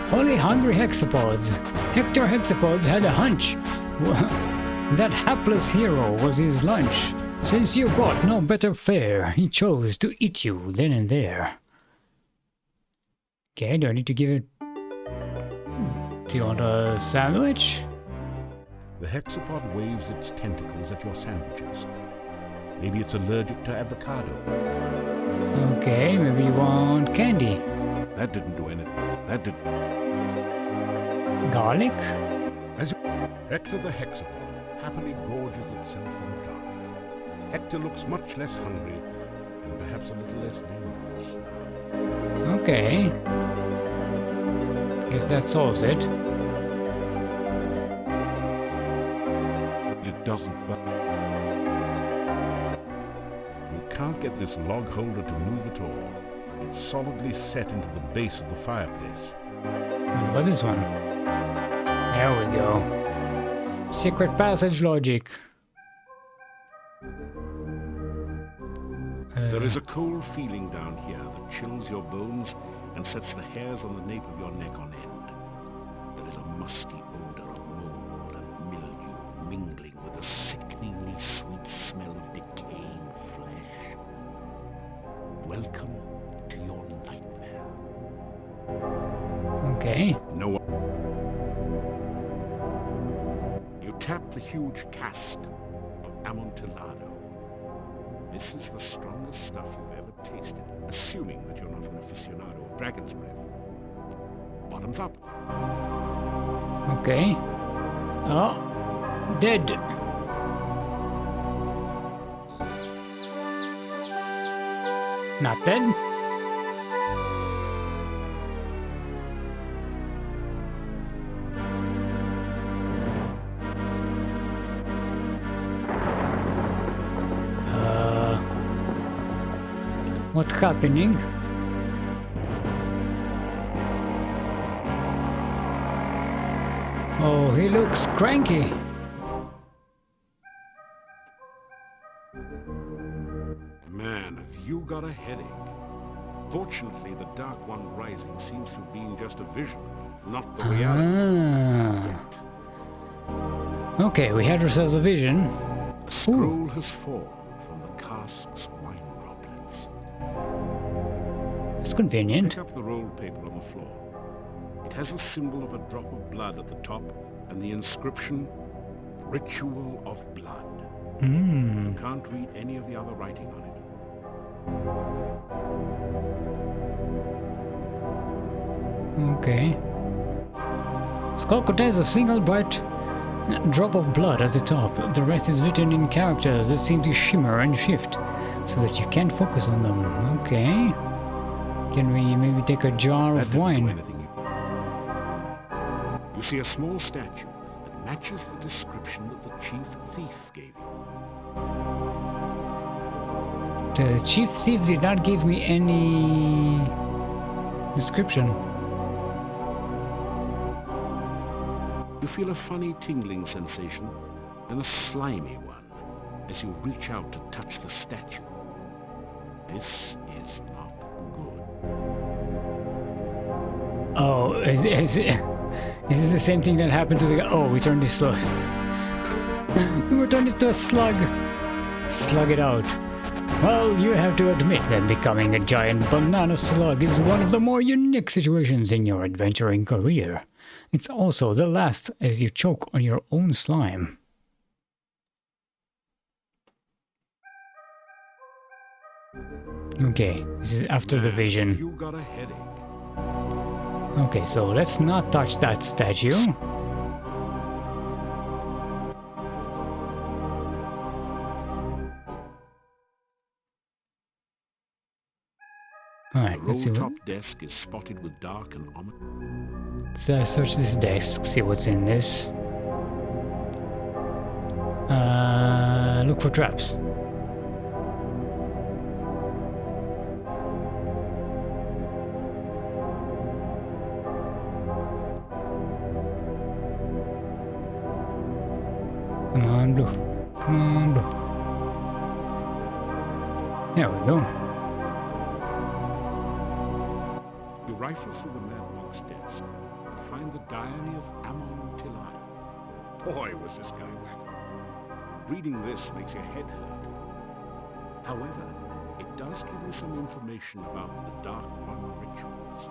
Holy hungry hexapods! Hector Hexapods had a hunch. That hapless hero was his lunch. Since you brought no better fare, he chose to eat you then and there. Okay, do I need to give it... Do you want a sandwich? The hexapod waves its tentacles at your sandwiches. Maybe it's allergic to avocado. Okay, maybe you want candy. That didn't do anything. That didn't... Garlic? As Hector the hexapod happily gorges itself in the dark. Hector looks much less hungry and perhaps a little less dangerous now. Okay. Guess that solves it. It doesn't, but... You can't get this log holder to move at all. It's solidly set into the base of the fireplace. What about this one? There we go. Secret passage logic. There is a cold feeling down here that chills your bones and sets the hairs on the nape of your neck on end. There is a musty odor of mold and mildew mingling with a sickening very sweet smell of decaying flesh. Welcome to your nightmare. Okay. No. You tap the huge cask of Amontillado. This is the strongest stuff you've ever tasted, assuming that you're not an aficionado of dragon's breath. Bottoms up. Okay. Oh, dead. Not dead. What's happening? Oh, he looks cranky. Man, have you got a headache? Fortunately, the Dark One rising seems to have been just a vision, not the reality. Ah. Okay, we had ourselves a vision. A scroll has formed from the cask's wine droplets. It's convenient. Pick up the rolled paper on the floor. It has a symbol of a drop of blood at the top and the inscription, Ritual of Blood. You can't read any of the other writing on it. Okay. Skull contains a single bright drop of blood at the top. The rest is written in characters that seem to shimmer and shift, so that you can't focus on them. Okay. Can we maybe take a jar of wine? You see a small statue that matches the description that the chief thief gave you. The chief thief did not give me any description. You feel a funny tingling sensation, then a slimy one, as you reach out to touch the statue. This is not good. Oh, is it the same thing that happened to the guy? Oh, we turned this slug. We turned it to a slug. Slug it out. Well, you have to admit that becoming a giant banana slug is one of the more unique situations in your adventuring career. It's also the last as you choke on your own slime. Okay, this is after the vision. You got a headache. Okay, so let's not touch that statue. Alright, let's see The what... roll-top desk is spotted with dark and ominous. Let's search this desk, see what's in this. Look for traps. Come on, Blue. Come on, Blue. There we go. You rifle through the Mad Monk's desk and find the diary of Amontillado. Boy, was this guy wacky. Reading this makes your head hurt. However, it does give you some information about the Dark One rituals.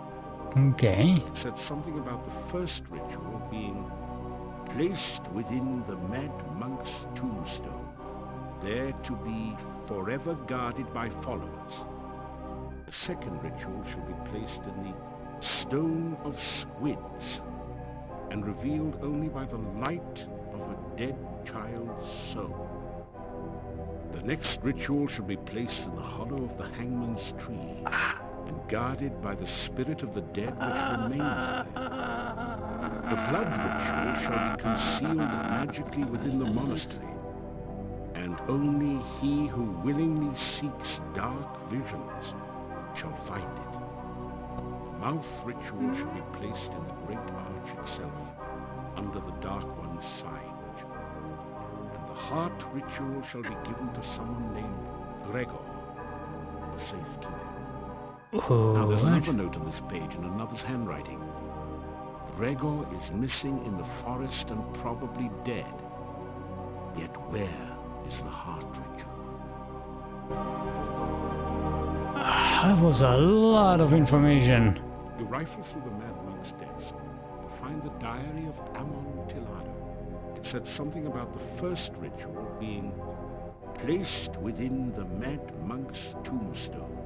Okay. It said something about the first ritual being placed within the Mad Monk's tombstone, there to be forever guarded by followers. The second ritual shall be placed in the Stone of Squids, and revealed only by the light of a dead child's soul. The next ritual shall be placed in the hollow of the hangman's tree, and guarded by the spirit of the dead which remains there. The blood ritual shall be concealed magically within the monastery, and only he who willingly seeks dark visions shall find it. The mouth ritual shall be placed in the great arch itself, under the Dark One's sign. And the heart ritual shall be given to someone named Gregor, for safekeeping. Now there's another note on this page in another's handwriting. Gregor is missing in the forest and probably dead. Yet where is the heart ritual. That was a lot of information. You rifle through the Mad Monk's desk to find the diary of Amontillado. It said something about the first ritual being placed within the Mad Monk's tombstone,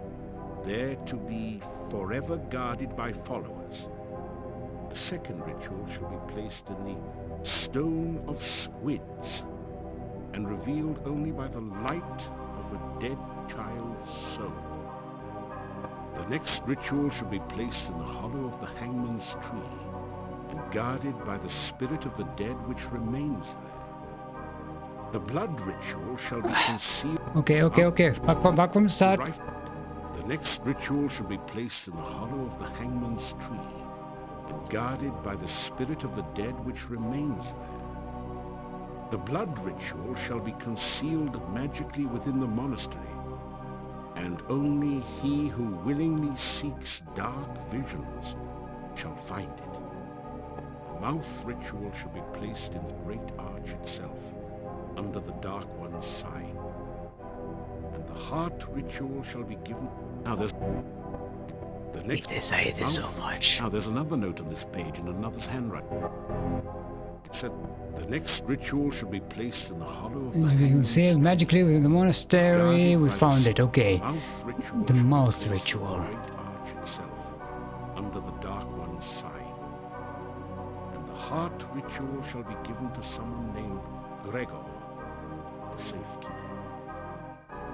there to be forever guarded by followers. The second ritual shall be placed in the Stone of Squids and revealed only by the light of a dead child's soul. The next ritual shall be placed in the hollow of the hangman's tree and guarded by the spirit of the dead which remains there. The blood ritual shall be concealed... Okay. Back from the start. The next ritual shall be placed in the hollow of the hangman's tree and guarded by the spirit of the dead which remains there. The blood ritual shall be concealed magically within the monastery, and only he who willingly seeks dark visions shall find it. The mouth ritual shall be placed in the great arch itself, under the Dark One's sign. And the heart ritual shall be given... Now there's... The next... They say this so much. Now there's another note on this page in another's handwriting. It said, the next ritual shall be placed in the hollow of the Concealed magically within the monastery. We found it, okay. The mouth ritual. Arch itself, under the Dark One's sign. And the heart ritual shall be given to someone named Gregor for safekeeping.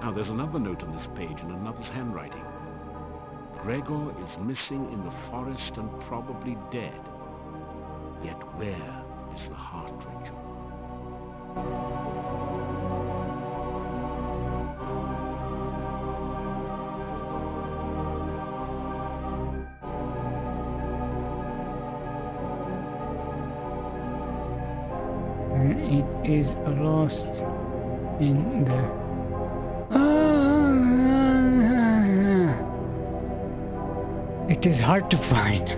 Now there's another note on this page in another's handwriting. Gregor is missing in the forest and probably dead. Yet where is the heart ritual? It is lost in the... It is hard to find.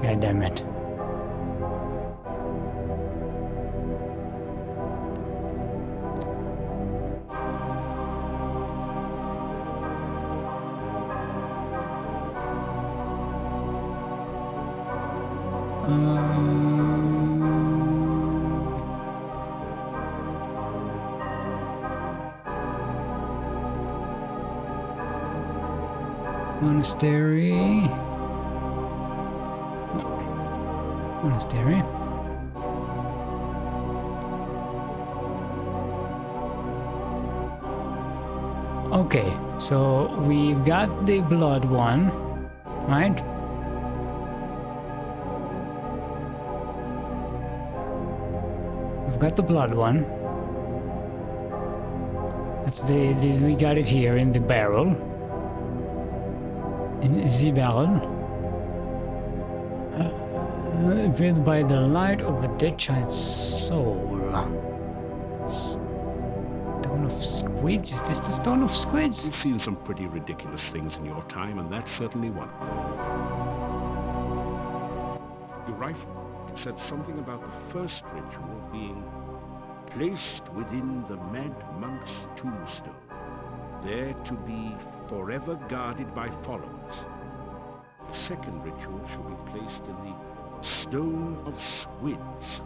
God damn it. Monastery. No. Monastery. Okay, so we've got the blood one, right? We've got the blood one. That's the we got it here in the barrel. In the barrel. Revealed by the light of a dead child's soul. Stone of Squids? Is this the Stone of Squids? You've seen some pretty ridiculous things in your time, and that's certainly one. Your rifle, it said something about the first ritual being placed within the Mad Monk's tombstone, there to be forever guarded by followers. The second ritual shall be placed in the Stone of Squids,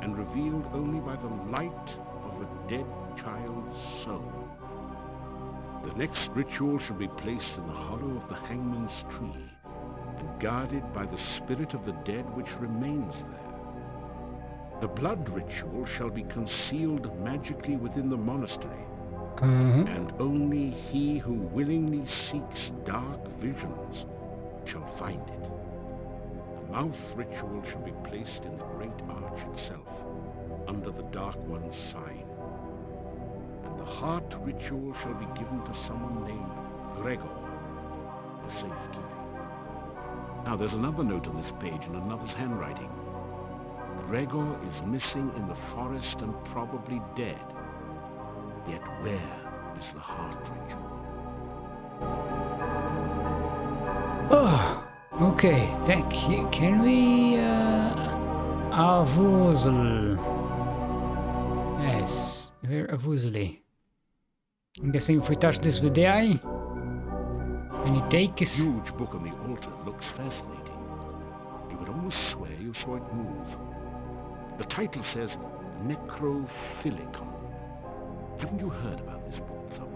and revealed only by the light of a dead child's soul. The next ritual shall be placed in the hollow of the hangman's tree, and guarded by the spirit of the dead which remains there. The blood ritual shall be concealed magically within the monastery, and only he who willingly seeks dark visions shall find it. The mouth ritual shall be placed in the great arch itself, under the Dark One's sign. And the heart ritual shall be given to someone named Gregor for safekeeping. Now there's another note on this page in another's handwriting. Gregor is missing in the forest and probably dead. Yet where is the heart ritual? Oh, okay, thank you. Can we, Avuzl? Nice. Very woozly. I'm guessing if we touch this with the eye, any takes. Huge book on the altar looks fascinating. You would almost swear you saw it move. The title says Necrophilicon. Haven't you heard about this book, Thumb?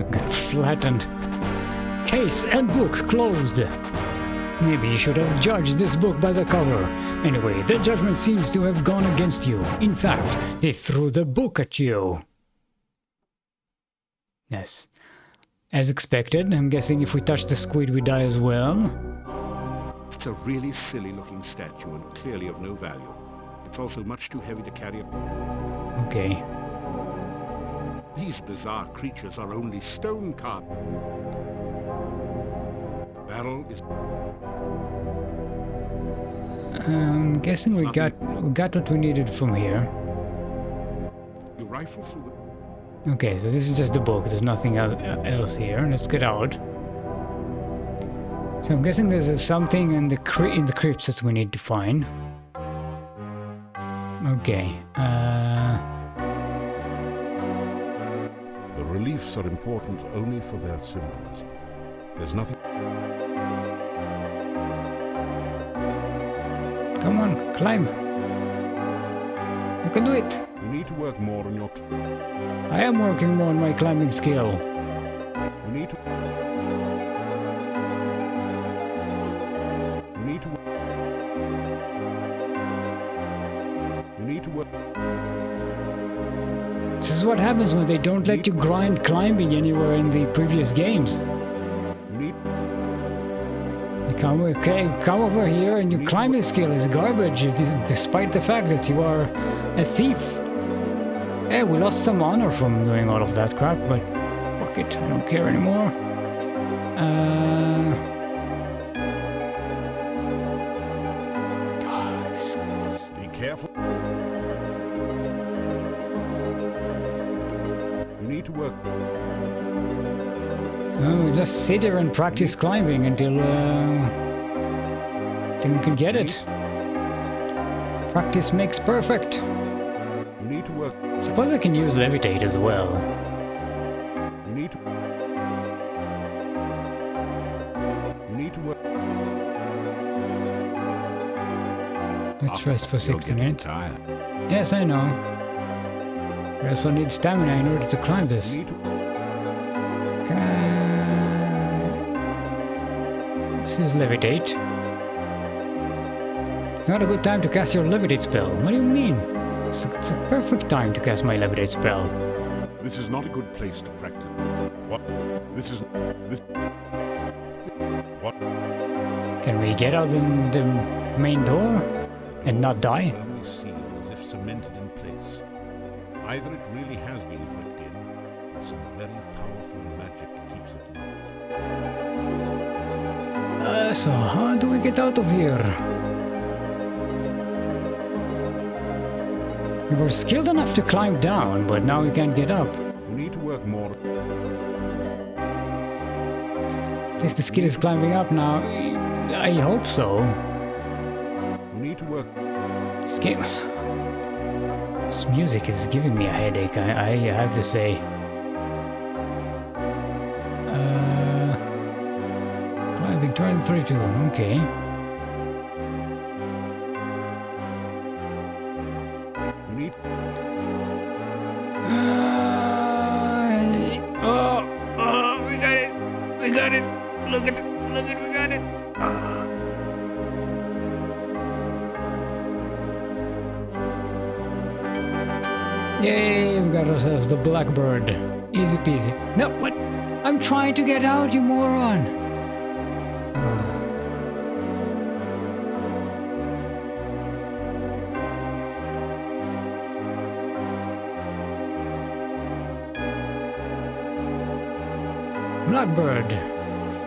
Got flattened. Case and book closed. Maybe you should have judged this book by the cover. Anyway, the judgment seems to have gone against you. In fact, they threw the book at you. Yes. As expected, I'm guessing if we touch the squid we die as well. It's a really silly looking statue and clearly of no value. It's also much too heavy to carry. Okay. These bizarre creatures are only stone carved. The barrel is... I'm guessing we got what we needed from here. You rifle through the... Okay, so this is just the book. There's nothing else here. Let's get out. So I'm guessing there's something in the crypts that we need to find. Okay. The reliefs are important only for their symbolism. There's nothing... Come on, climb. You can do it. You need to work more on your... I am working more on my climbing skill. You need to... You need to... You need to work... This is what happens when they don't let you grind climbing anywhere in the previous games. You need... You come over here and your climbing skill is garbage, despite the fact that you are a thief. Yeah, we lost some honor from doing all of that crap, but fuck it, I don't care anymore. Be careful. You need to work... We just sit here and practice climbing until we can get it. Practice makes perfect. You need to work... Suppose I can use levitate as well. You need to... You need to work... Let's rest for 60 minutes. Tired. Yes, I know. I also need stamina in order to climb this. You need to... Can I... This is levitate. It's not a good time to cast your levitate spell. What do you mean? It's a perfect time to cast my levitate spell. This is not a good place to practice. What? This is... This... What? Can we get out the main door and not die? Firmly sealed as if cemented in place. Either it really has been bricked in, or some very powerful magic keeps it locked. So how do we get out of here? We were skilled enough to climb down, but now we can't get up. You need to work more. At least the skill is climbing up now. I hope so. You need to work. This game... This music is giving me a headache, I have to say. Climbing 232, okay. You need... We got it! We got it! Look at it! We got it! Yay, we got ourselves the blackbird. Easy peasy. No, what? I'm trying to get out, you moron! Blackbird.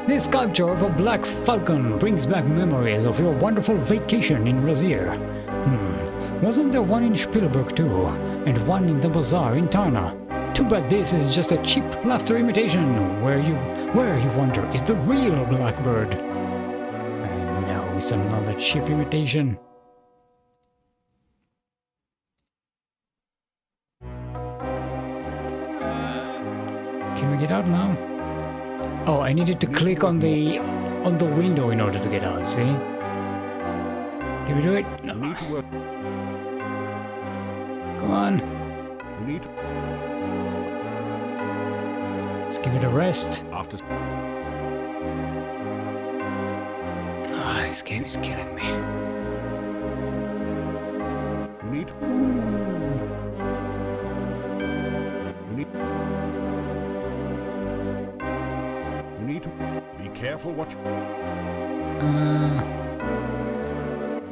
This sculpture of a black falcon brings back memories of your wonderful vacation in Razir. Wasn't there one in Spielberg too? And one in the bazaar in Tarna? Too bad this is just a cheap plaster imitation. Where you wonder is the real Blackbird. And now it's another cheap imitation. Can we get out now? Oh, I needed to click on the window in order to get out, see? Can we do it? You need to work. Come on. You need to... Let's give it a rest. After... Oh, this game is killing me. You need... You need... You need to... Be careful what you...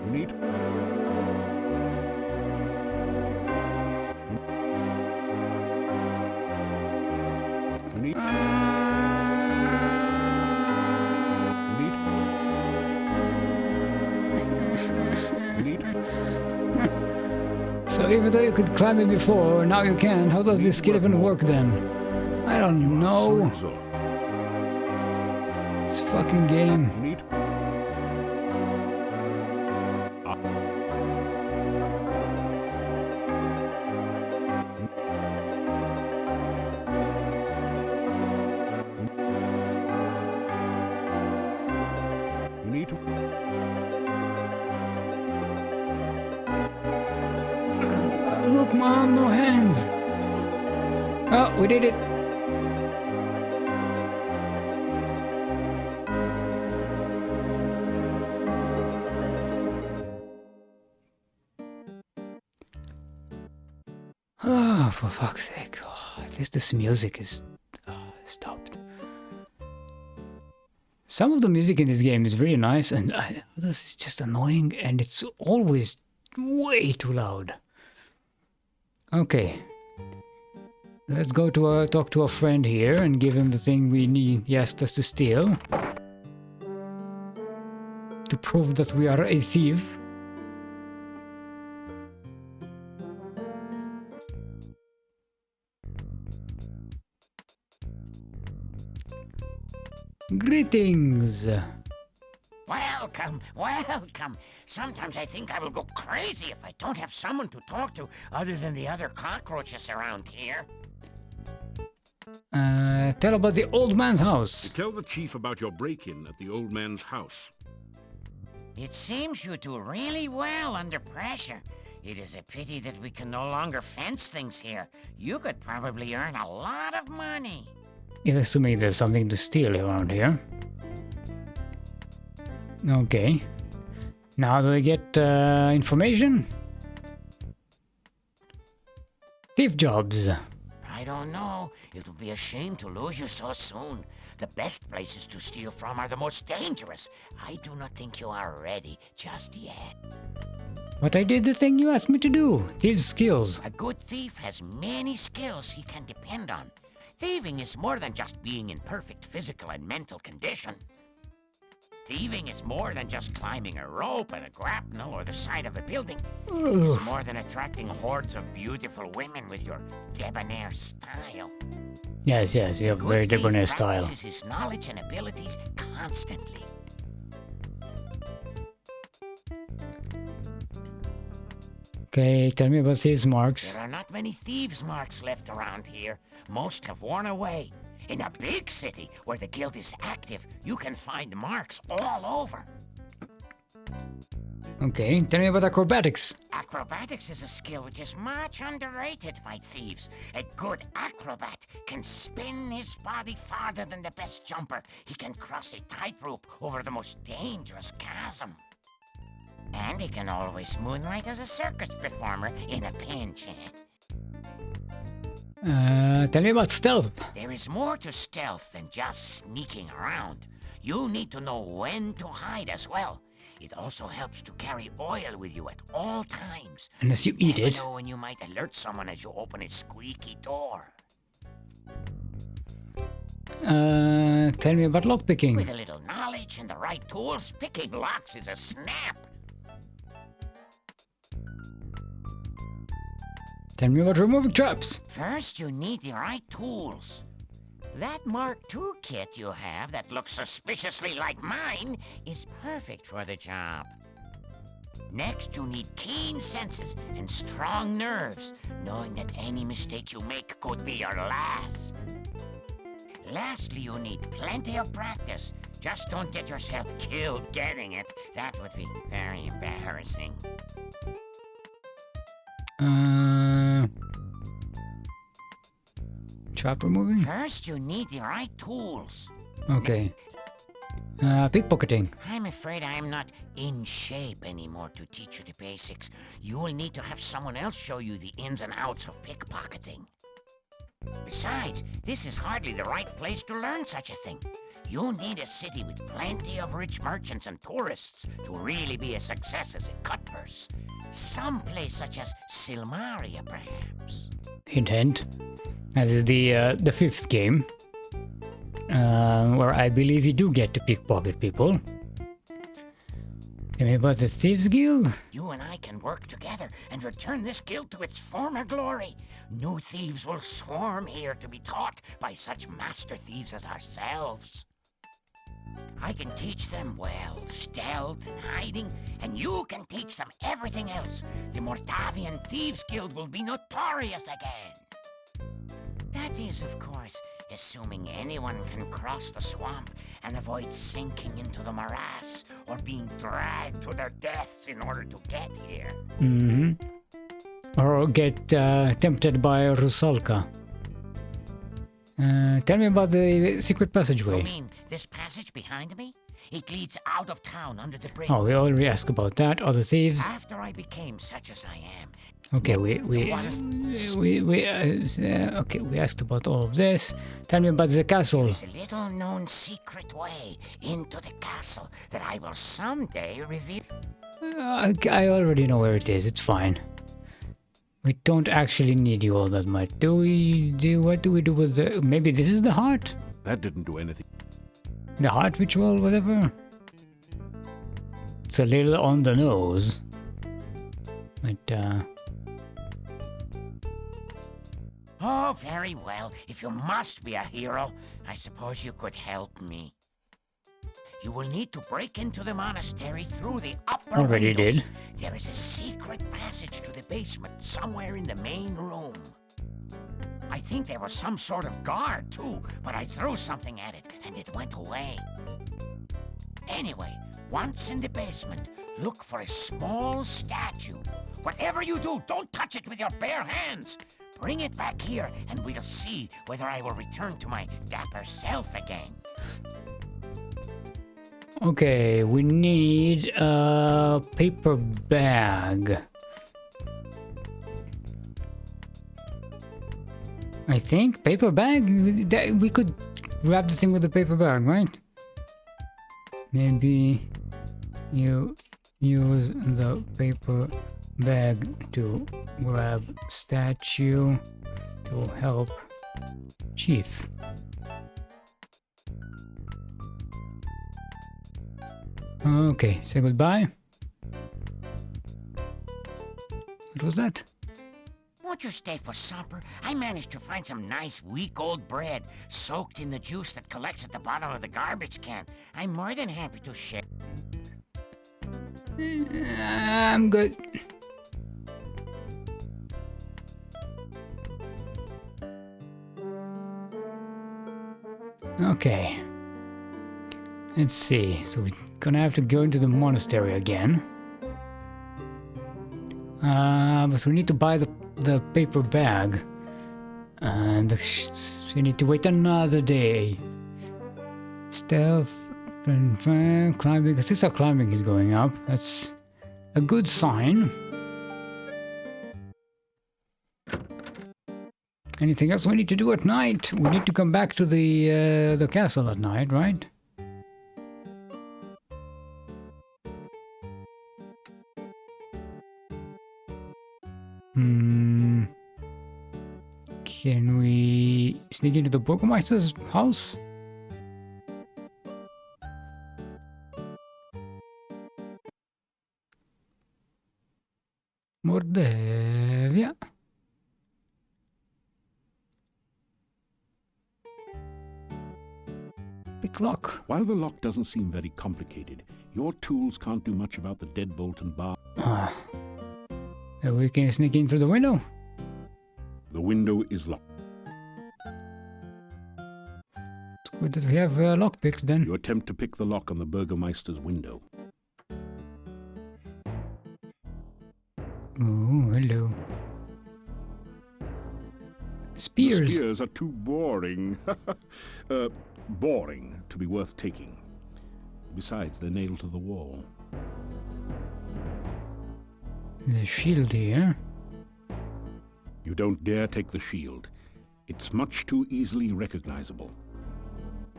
You need... You need... You need... So even though you could climb it before, now you can't. How does this skill even work then? I don't know. This fucking game. You need... You need to... Look, Mom, no hands. Oh, we did it. Oh, for fuck's sake. Oh, at least this music is stopped. Some of the music in this game is really nice, and others is just annoying, and it's always way too loud. Okay. Let's go to talk to a friend here and give him the thing he asked us to steal. To prove that we are a thief. Greetings! Welcome, welcome. Sometimes I think I will go crazy if I don't have someone to talk to other than the other cockroaches around here. Tell about the old man's house. Tell the chief about your break-in at the old man's house. It seems you do really well under pressure. It is a pity that we can no longer fence things here. You could probably earn a lot of money. Yeah, assuming there's something to steal around here. Okay. Now do I get information? Thief jobs. I don't know. It would be a shame to lose you so soon. The best places to steal from are the most dangerous. I do not think you are ready just yet. But I did the thing you asked me to do. Thieves' skills. A good thief has many skills he can depend on. Thieving is more than just being in perfect physical and mental condition. Thieving is more than just climbing a rope and a grapnel or the side of a building. It's more than attracting hordes of beautiful women with your debonair style. Yes, you have very debonair style. He practices his knowledge and abilities constantly. Okay, tell me about thieves' marks. There are not many thieves' marks left around here. Most have worn away. In a big city where the guild is active, you can find marks all over. Okay, tell me about acrobatics. Acrobatics is a skill which is much underrated by thieves. A good acrobat can spin his body farther than the best jumper. He can cross a tightrope over the most dangerous chasm. And he can always moonlight as a circus performer in a pinch. Tell me about stealth. There is more to stealth than just sneaking around. You need to know when to hide as well. It also helps to carry oil with you at all times. Unless you eat Never it. know when you might alert someone as you open a squeaky door. Tell me about lockpicking. With a little knowledge and the right tools, picking locks is a snap. Tell me about removing traps. First, you need the right tools. That Mark II kit you have that looks suspiciously like mine is perfect for the job. Next, you need keen senses and strong nerves, knowing that any mistake you make could be your last. lastly, you need plenty of practice. Just don't get yourself killed getting it. That would be very embarrassing. Trap removing? First, you need the right tools. Okay. Pickpocketing. I'm afraid I'm not in shape anymore to teach you the basics. You will need to have someone else show you the ins and outs of pickpocketing. Besides, this is hardly the right place to learn such a thing. You need a city with plenty of rich merchants and tourists to really be a success as a cutpurse. Some place such as Silmaria, perhaps. Hint, hint. This is the fifth game, where I believe you do get to pickpocket people. Tell me about the Thieves Guild? You and I can work together and return this guild to its former glory. New thieves will swarm here to be taught by such master thieves as ourselves. I can teach them well, stealth and hiding, and you can teach them everything else. The Mordavian Thieves Guild will be notorious again. That is, of course, assuming anyone can cross the swamp and avoid sinking into the morass or being dragged to their deaths in order to get here. Mm-hmm. Or get tempted by Rusalka. Tell me about the secret passageway. You mean this passage behind me? It leads out of town under the bridge. Oh, we already asked about that. Other thieves. After I became such as I am. Okay, we asked about all of this. Tell me about the castle. There's a little known secret way into the castle that I will someday reveal. I already know where it is. It's fine. We don't actually need you all that much. What do we do with the... Maybe this is the heart? That didn't do anything. The heart ritual, whatever? It's a little on the nose. But, Oh, very well. If you must be a hero, I suppose you could help me. You will need to break into the monastery through the upper already windows. did. There is a secret passage to the basement somewhere in the main room. I think there was some sort of guard, too, but I threw something at it, and it went away. Anyway, once in the basement, look for a small statue. Whatever you do, don't touch it with your bare hands. Bring it back here, and we'll see whether I will return to my dapper self again. Okay, we need a paper bag. I think paper bag. We could grab the thing with the paper bag, right? Maybe you use the paper bag to grab statue to help Chief. Okay, say goodbye. What was that? Won't you stay for supper? I managed to find some nice week-old bread soaked in the juice that collects at the bottom of the garbage can. I'm more than happy to share. I'm good. Okay. Let's see. So we're gonna have to go into the monastery again. But we need to buy the paper bag. And we need to wait another day. Stealth and climbing. Since our climbing is going up, that's a good sign. Anything else we need to do at night? We need to come back to the castle at night, right? Can we sneak into the Burgomeister's house? Mordevia. Big lock. While the lock doesn't seem very complicated, your tools can't do much about the deadbolt and bar. We can sneak in through the window. The window is locked. good that we have lockpicks then. You attempt to pick the lock on the Burgomeister's window. Oh, hello. Spears. The spears are too boring. Boring to be worth taking. Besides, they're nailed to the wall. The shield here. You don't dare take the shield. It's much too easily recognizable.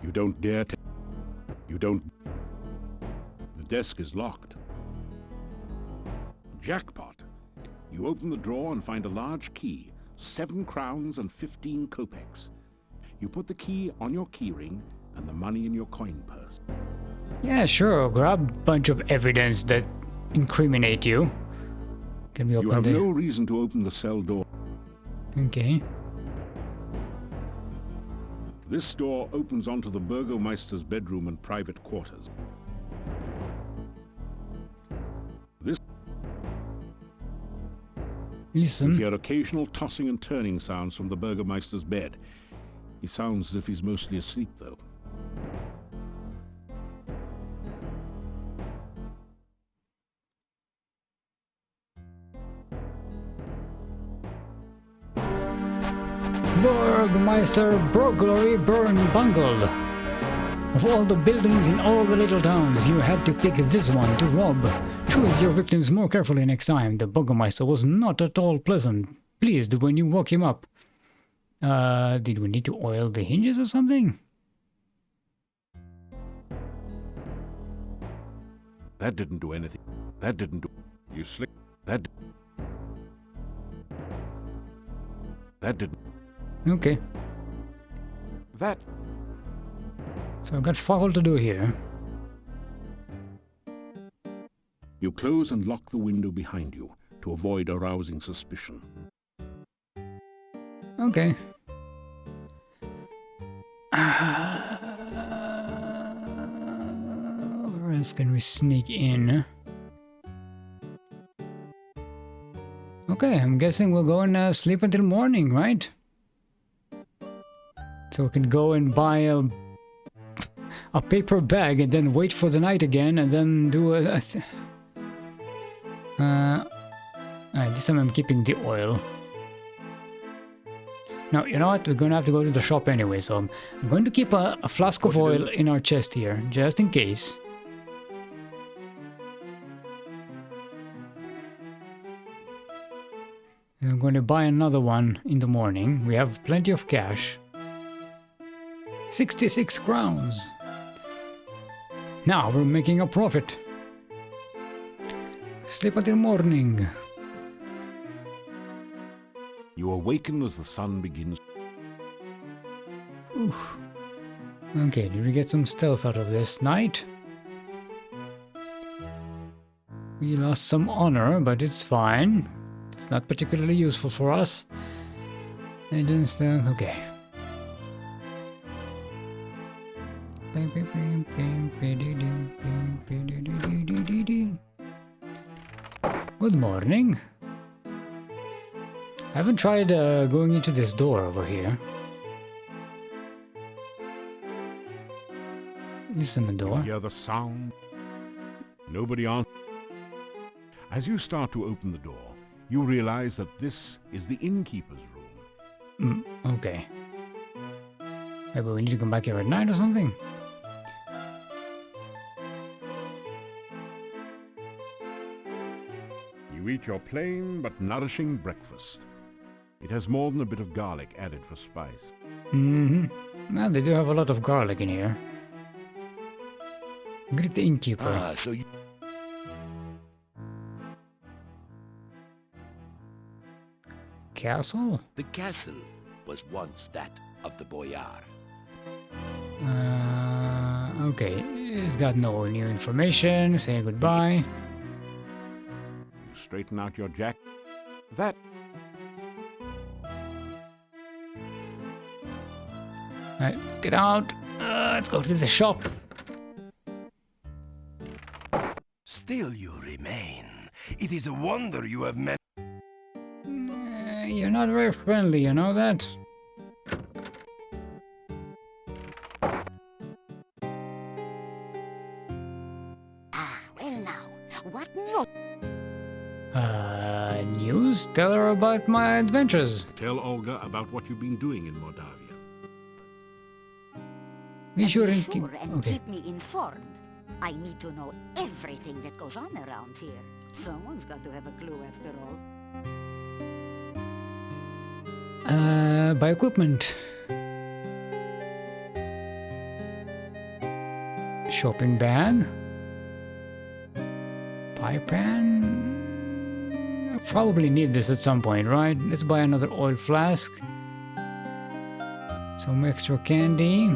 You don't dare take... You don't... The desk is locked. Jackpot! You open the drawer and find a large key, 7 crowns and 15 kopecks. You put the key on your keyring and the money in your coin purse. Yeah, sure. Grab a bunch of evidence that incriminate you. Can we open You have the... no reason to open the cell door. Okay. This door opens onto the Burgomeister's bedroom and private quarters. You Listen. hear occasional tossing and turning sounds from the Burgomeister's bed. He sounds as if he's mostly asleep, though. Burgomeister Burglary Burn Bungled. Of all the buildings in all the little towns, you had to pick this one to rob. Choose your victims more carefully next time. The Burgomeister was not at all pleased when you woke him up. Did we need to oil the hinges or something? That didn't do anything. That didn't do... You slick... That didn't... Okay. That... So I've got fuck all to do here. You close and lock the window behind you to avoid arousing suspicion. Okay. Where else can we sneak in? Okay, I'm guessing we'll go and sleep until morning, right? So we can go and buy a paper bag and then wait for the night again and then do alright, this time I'm keeping the oil. Now, you know what? We're gonna have to go to the shop anyway, so I'm going to keep a flask of oil in our chest here, just in case. And I'm going to buy another one in the morning. We have plenty of cash. 66 crowns. Now we're making a profit. Sleep until morning. You awaken as the sun begins. Oof. Okay, did we get some stealth out of this night? We lost some honor, but it's fine. It's not particularly useful for us. And then stealth, okay. Good morning. I haven't tried going into this door over here. Listen the door. You hear the sound. Nobody answers. As you start to open the door, you realize that this is the innkeeper's room. Okay. Maybe we need to come back here at night or something? You eat your plain but nourishing breakfast. It has more than a bit of garlic added for spice. Well, they do have a lot of garlic in here. Greet the innkeeper. So you... Castle? The castle was once that of the boyar. Okay. It's got no new information. Say goodbye. You straighten out your jacket. That... Alright, let's get out. Let's go to the shop. Still you remain. It is a wonder you have met... You're not very friendly, you know that? What news? News? Tell her about my adventures. Tell Olga about what you've been doing in Moldavia. Be sure Be and sure and okay. keep me informed. I need to know everything that goes on around here. Someone's got to have a clue after all. Buy equipment. Shopping bag. Pie pan. I'll probably need this at some point, right? Let's buy another oil flask. Some extra candy.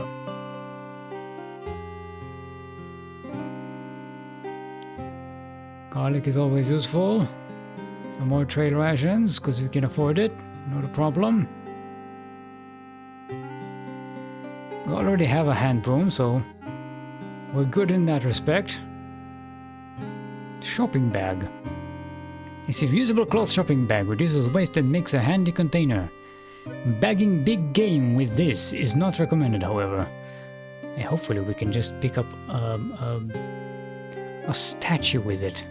Garlic is always useful. Some more trail rations, because we can afford it. Not a problem. We already have a hand broom, so we're good in that respect. Shopping bag. It's a reusable cloth shopping bag, reduces waste and makes a handy container. Bagging big game with this is not recommended, however. And hopefully we can just pick up a statue with it.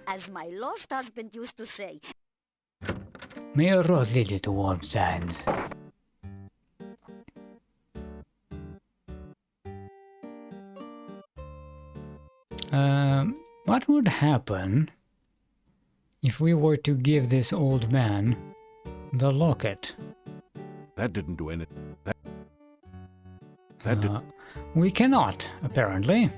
As my lost husband used to say, May a road lead you to warm sands. What would happen if we were to give this old man the locket? That didn't do anything. That didn't. We cannot, apparently.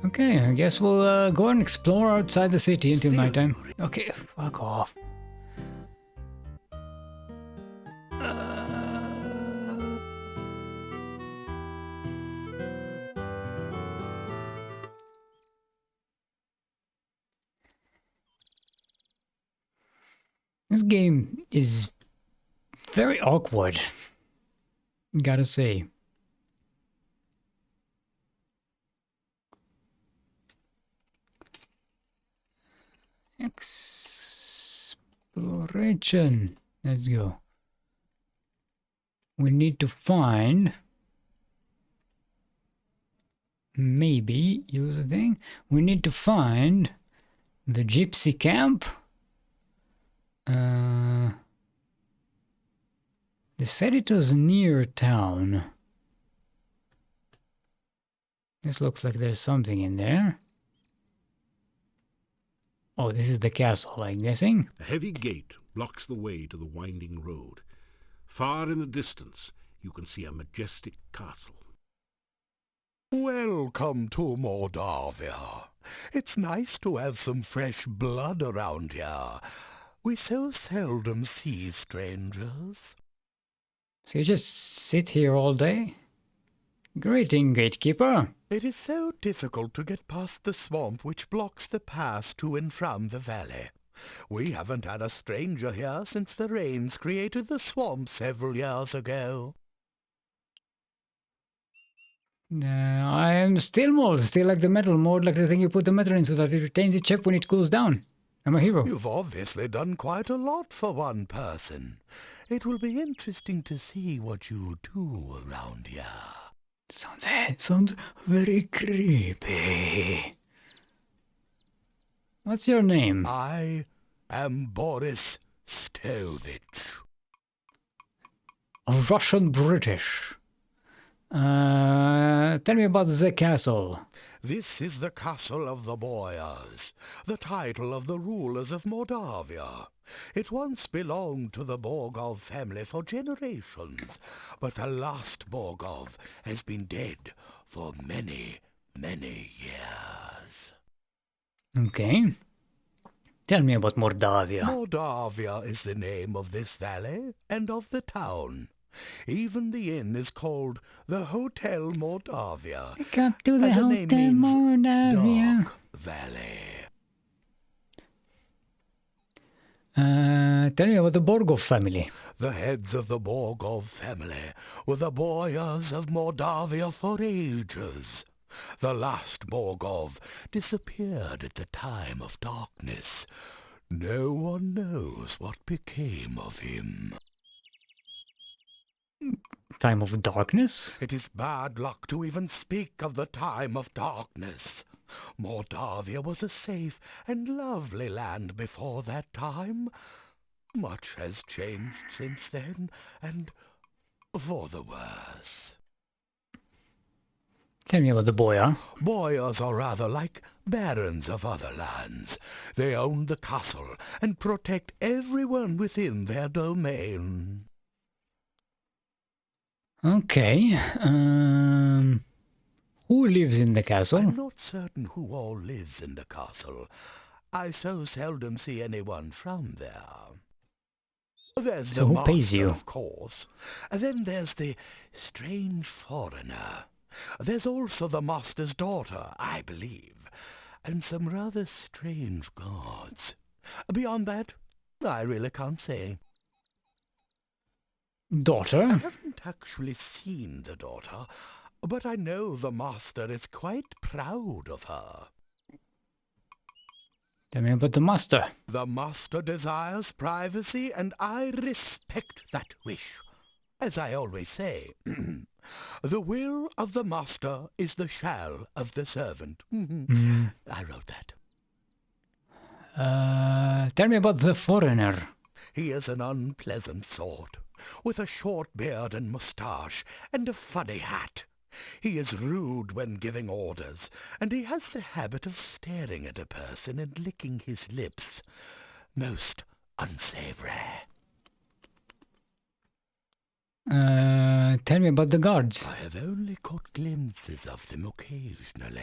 Okay, I guess we'll go and explore outside the city until nighttime. Okay, fuck off. This game is very awkward, gotta say. Exploration. Let's go. We need to find... Maybe use a thing. We need to find the gypsy camp. They said it was near town. This looks like there's something in there. Oh, this is the castle, I'm guessing. A heavy gate blocks the way to the winding road. Far in the distance, you can see a majestic castle. Welcome to Moldavia. It's nice to have some fresh blood around here. We so seldom see strangers. So you just sit here all day? Greeting, gatekeeper. It is so difficult to get past the swamp which blocks the pass to and from the valley. We haven't had a stranger here since the rains created the swamp several years ago. I am still mold, still like the metal mold, like the thing you put the metal in so that it retains its shape when it cools down. I'm a hero. You've obviously done quite a lot for one person. It will be interesting to see what you do around here. Sounds very creepy. What's your name? I am Boris Stovich. Russian British. Tell me about the castle. This is the castle of the Boyars, the title of the rulers of Moldavia. It once belonged to the Borgov family for generations, but the last Borgov has been dead for many, many years. Okay. Tell me about Moldavia. Moldavia is the name of this valley and of the town. Even the inn is called the Hotel Moldavia. Come to the Hotel Moldavia. Dark Valley. Tell me about the Borgov family. The heads of the Borgov family were the boyars of Moldavia for ages. The last Borgov disappeared at the time of darkness. No one knows what became of him. Time of darkness? It is bad luck to even speak of the time of darkness. Mordavia was a safe and lovely land before that time. Much has changed since then, and for the worse. Tell me about the boyar. Boyars are rather like barons of other lands. They own the castle and protect everyone within their domain. Okay. Who lives in the castle? I'm not certain who all lives in the castle. I so seldom see anyone from there. There's So the who master, pays you? of course. Then there's the strange foreigner. There's also the master's daughter, I believe, and some rather strange guards. Beyond that, I really can't say. I Daughter? haven't actually seen the daughter, but I know the master is quite proud of her. Tell me about the master. The master desires privacy, and I respect that wish. As I always say, the will of the master is the shall of the servant. I wrote that. Tell me about the foreigner. He is an unpleasant sort, with a short beard and moustache, and a funny hat. He is rude when giving orders, and he has the habit of staring at a person and licking his lips. Most unsavory. Tell me about the guards. I have only caught glimpses of them occasionally,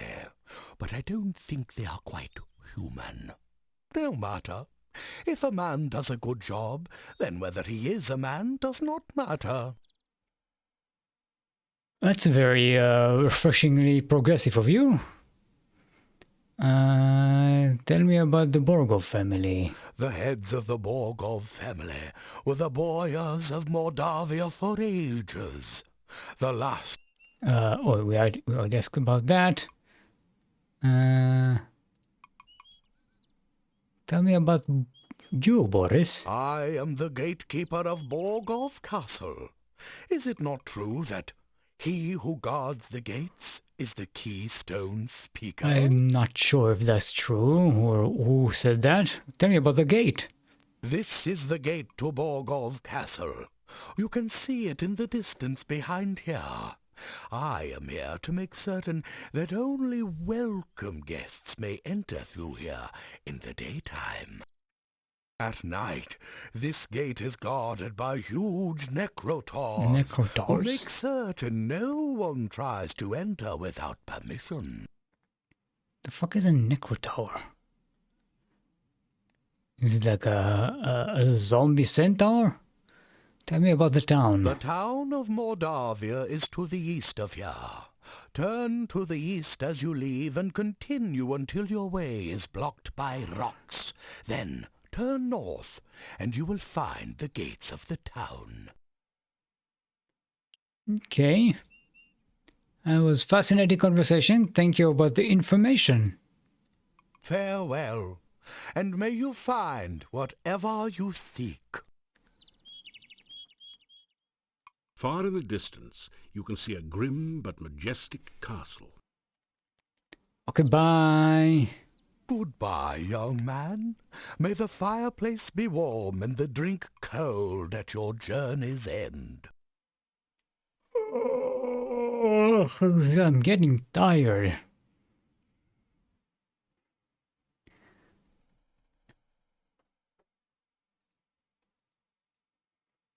but I don't think they are quite human. No matter. If a man does a good job, then whether he is a man does not matter. That's very refreshingly progressive of you. Tell me about the Borgov family. The heads of the Borgov family were the boyars of Moldavia for ages. The last... We already asked about that. Tell me about you, Boris. I am the gatekeeper of Borgov Castle. Is it not true that he who guards the gates is the keystone speaker? I'm not sure if that's true, or who said that. Tell me about the gate. This is the gate to Borgov Castle. You can see it in the distance behind here. I am here to make certain that only welcome guests may enter through here in the daytime. At night, this gate is guarded by huge necrotors who make certain no one tries to enter without permission. The fuck is a necrotower? Is it like a zombie centaur? Tell me about the town. The town of Mordavia is to the east of here. Turn to the east as you leave and continue until your way is blocked by rocks. Then turn north and you will find the gates of the town. Okay. That was fascinating conversation. Thank you about the information. Farewell, and may you find whatever you seek. Far in the distance, you can see a grim but majestic castle. Okay, bye. Goodbye, young man. May the fireplace be warm and the drink cold at your journey's end. Oh, I'm getting tired.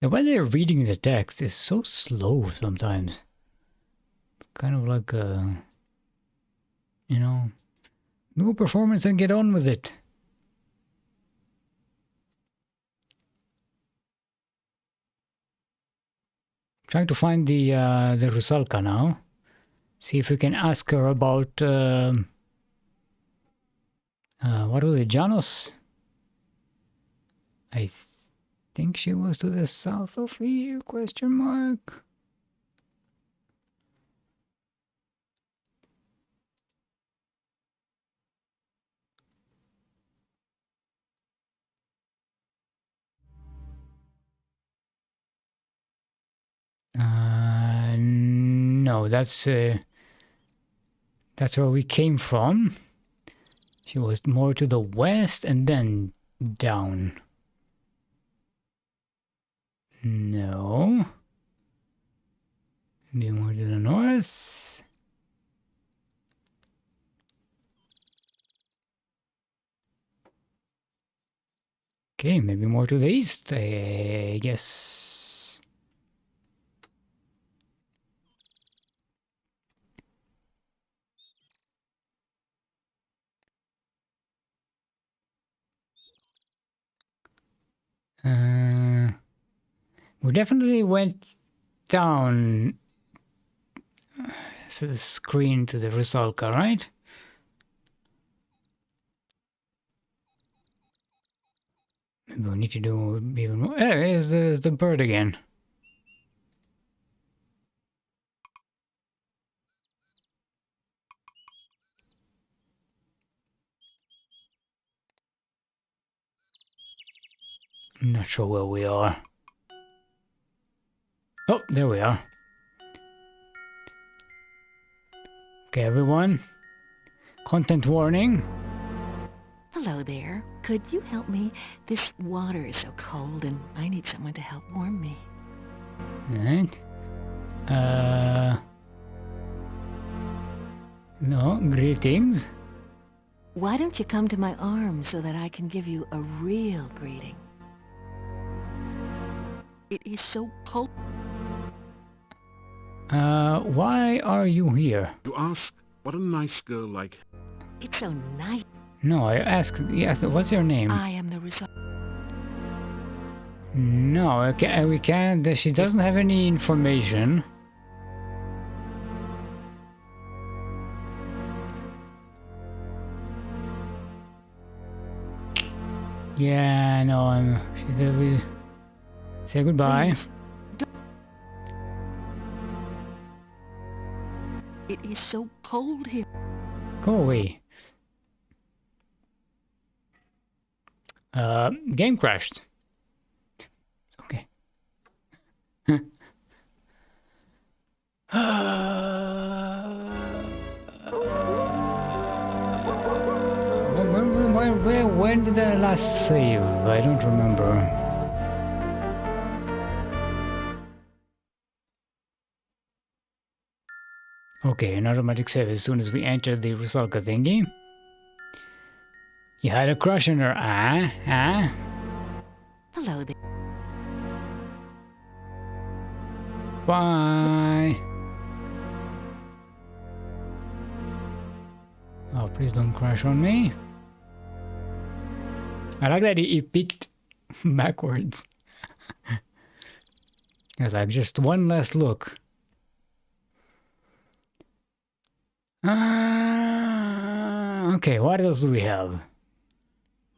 The way they're reading the text is so slow sometimes. It's kind of like no performance and get on with it. Trying to find the Rusalka now. See if we can ask her about what was it, Janos? I think she was to the south of here, question mark. No, that's where we came from. She was more to the west and then down. No. Maybe more to the north. Okay, maybe more to the east, I guess. We definitely went down through the screen to the Rusalka, right? Maybe we need to do even more. There's the bird again. I'm not sure where we are. Oh, there we are. Okay, everyone. Content warning. Hello there. Could you help me? This water is so cold and I need someone to help warm me. Alright. No, greetings. Why don't you come to my arms so that I can give you a real greeting? It is so cold. Why are you here? You ask what a nice girl like... It's so nice. No, I asked, yes, what's your name? I am the result. No, we can't, she doesn't have any information. Yeah, no, we say goodbye. Please, it is so cold here. Go away. Game crashed. Okay. When did I last save? I don't remember. Okay, an automatic save as soon as we enter the Rusalka thingy. You had a crush on her, huh? Hello there. Bye. Oh, please don't crash on me. I like that he peeked backwards. It's like just one last look. Okay, what else do we have?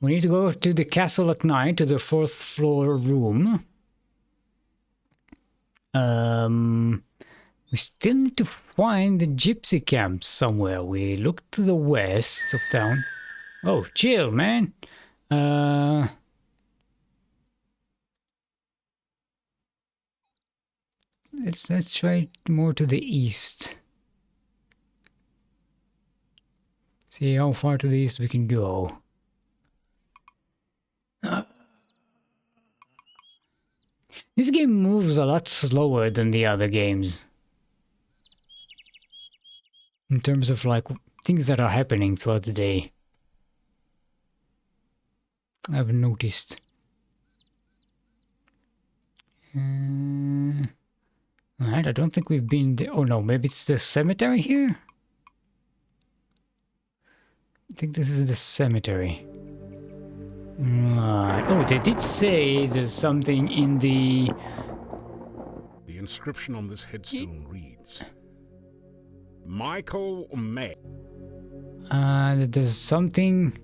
We need to go to the castle at night, to the 4th floor room. We still need to find the gypsy camp somewhere. We looked to the west of town. Oh, chill, man. Let's try more to the east. See how far to the east we can go. This game moves a lot slower than the other games. In terms of like things that are happening throughout the day. I've noticed. Alright, I don't think we've been there. Oh no, maybe it's the cemetery here? I think this is the cemetery. Right. Oh, they did say there's something in the... The inscription on this headstone reads... Michael May. There's something...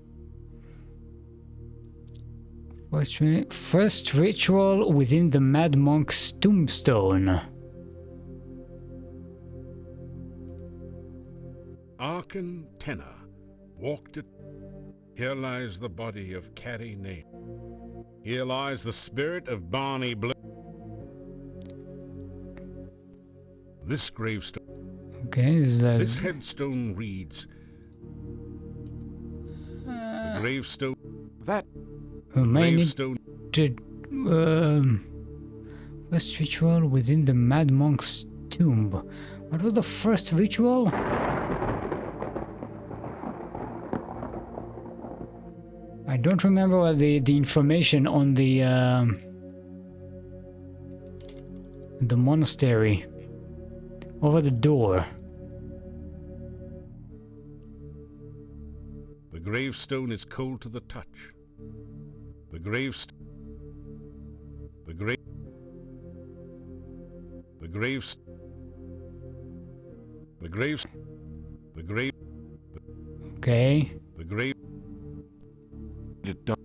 First ritual within the Mad Monk's tombstone. Arkan Tenor walked it. Here lies the body of Carrie Nate. Here lies the spirit of Barney Blue. This gravestone... Okay, is that... This headstone reads... The gravestone... That... gravestone... First ritual within the Mad Monk's tomb. What was the first ritual? I don't remember what the information on the monastery over the door. The gravestone is cold to the touch. The gravestone... The grave... The graves... The graves... The grave... Okay. The grave... It does...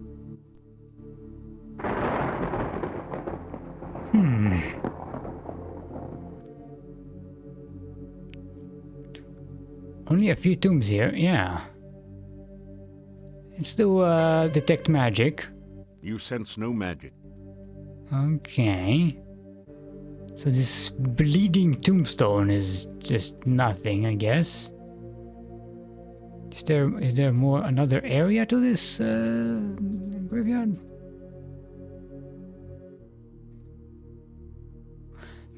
Only a few tombs here, yeah. Let's do detect magic. You sense no magic. Okay. So this bleeding tombstone is just nothing, I guess. Is there more another area to this graveyard?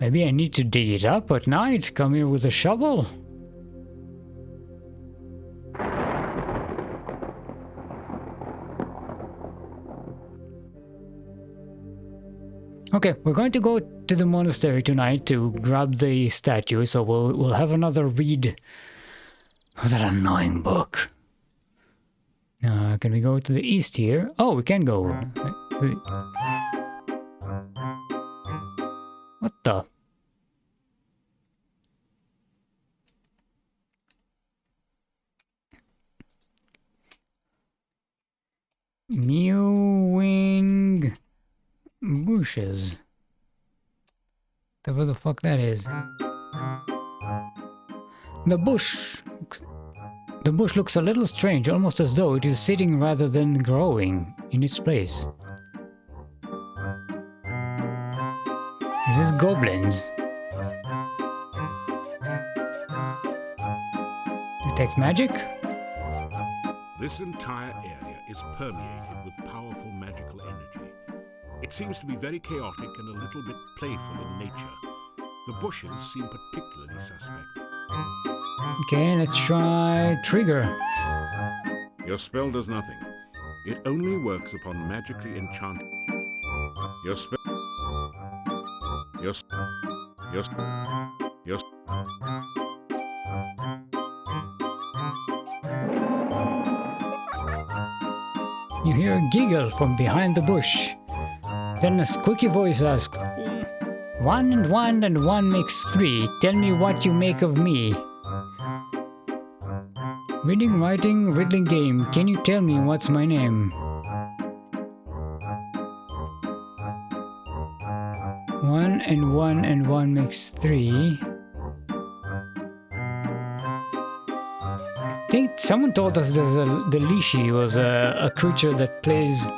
Maybe I need to dig it up at night. Come here with a shovel. Okay, we're going to go to the monastery tonight to grab the statue, so we'll have another read of that annoying book. Can we go to the east here? Oh, we can go. What the? Mewing bushes. Whatever the fuck that is. The bush looks a little strange, almost as though it is sitting rather than growing in its place. Is this goblins? Detect magic? This entire area is permeated with powerful magical energy. It seems to be very chaotic and a little bit playful in nature. The bushes seem particularly suspect. Okay, let's try trigger. Your spell does nothing. It only works upon magically enchanted... Your spell... You hear a giggle from behind the bush. Then a squeaky voice asks, 1 and 1 and 1 makes 3. Tell me what you make of me. Reading, writing, riddling game. Can you tell me what's my name? 1 and 1 and 1 makes 3. I think someone told us the Lishi was a creature that plays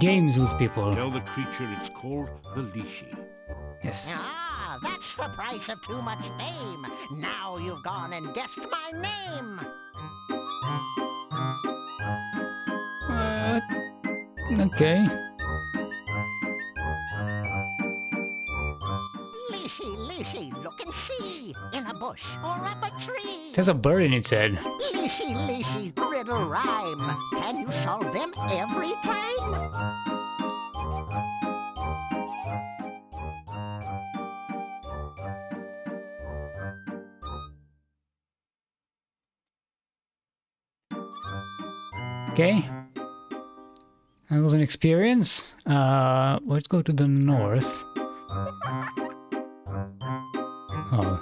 games with people. Tell the creature it's called the Lishi. Yes. Ah, that's the price of too much fame. Now you've gone and guessed my name. Okay. Lishi, look and see. In a bush or up a tree. There's a bird in its head. Lishi, riddle rhyme. Can you solve them every time? Okay. That was an experience. Let's go to the north. Oh.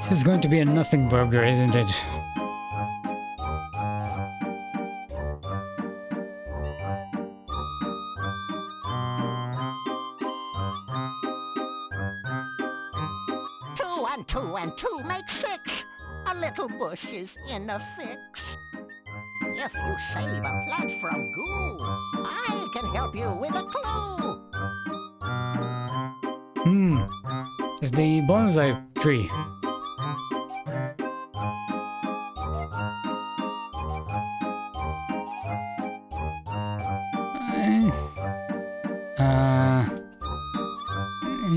This is going to be a nothing burger, isn't it? and 2 and 2 make 6. A little bush is in a fix. If you save a plant from goo, I can help you with a clue. It's the bonsai tree.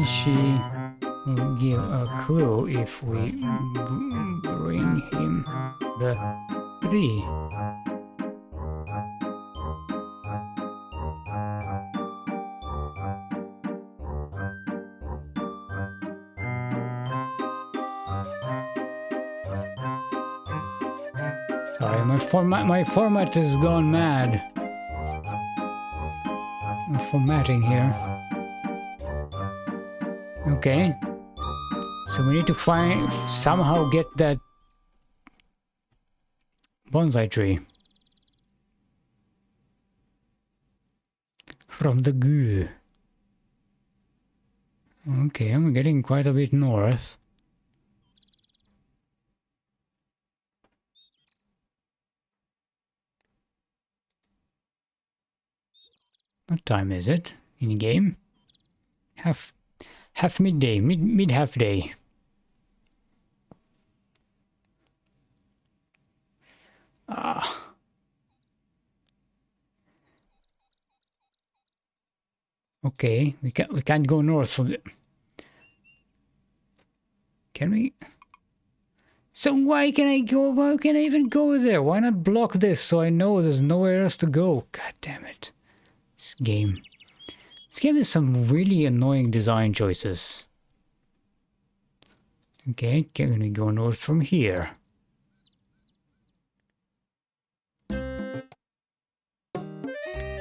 She will give a clue if we bring him the tree. Sorry, my format has gone mad. I'm formatting here. Okay. So we need to somehow get that bonsai tree from the goo. Okay, I'm getting quite a bit north. What time is it in game? Half midday, mid half day. Okay, we can't go north from the. Can we? So why can I go? Why can I even go there? Why not block this so I know there's nowhere else to go? God damn it! This game has some really annoying design choices. Okay, can we go north from here?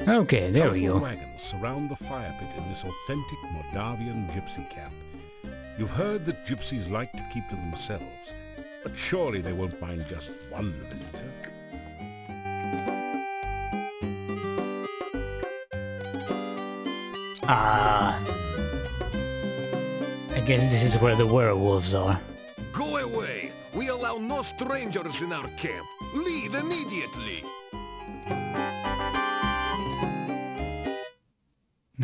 Okay, there we go. Wagons surround the fire pit in this authentic Moldavian gypsy camp. You've heard that gypsies like to keep to themselves, but surely they won't mind just one visitor. I guess this is where the werewolves are. Go away! We allow no strangers in our camp. Leave immediately!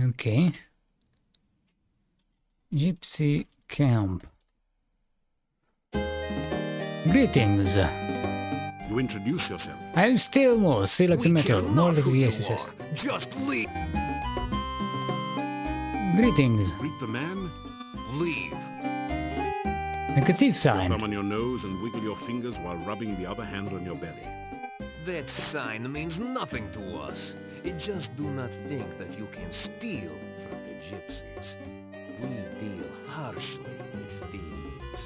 Okay. Gypsy camp. Greetings. You introduce yourself. I'm still like the metal, more like the SSS. Just leave! Greetings. Greet the man. Leave! Like a thief sign. Thumb on your nose and wiggle your fingers while rubbing the other hand on your belly. That sign means nothing to us. Just do not think that you can steal from the gypsies. We deal harshly with thieves.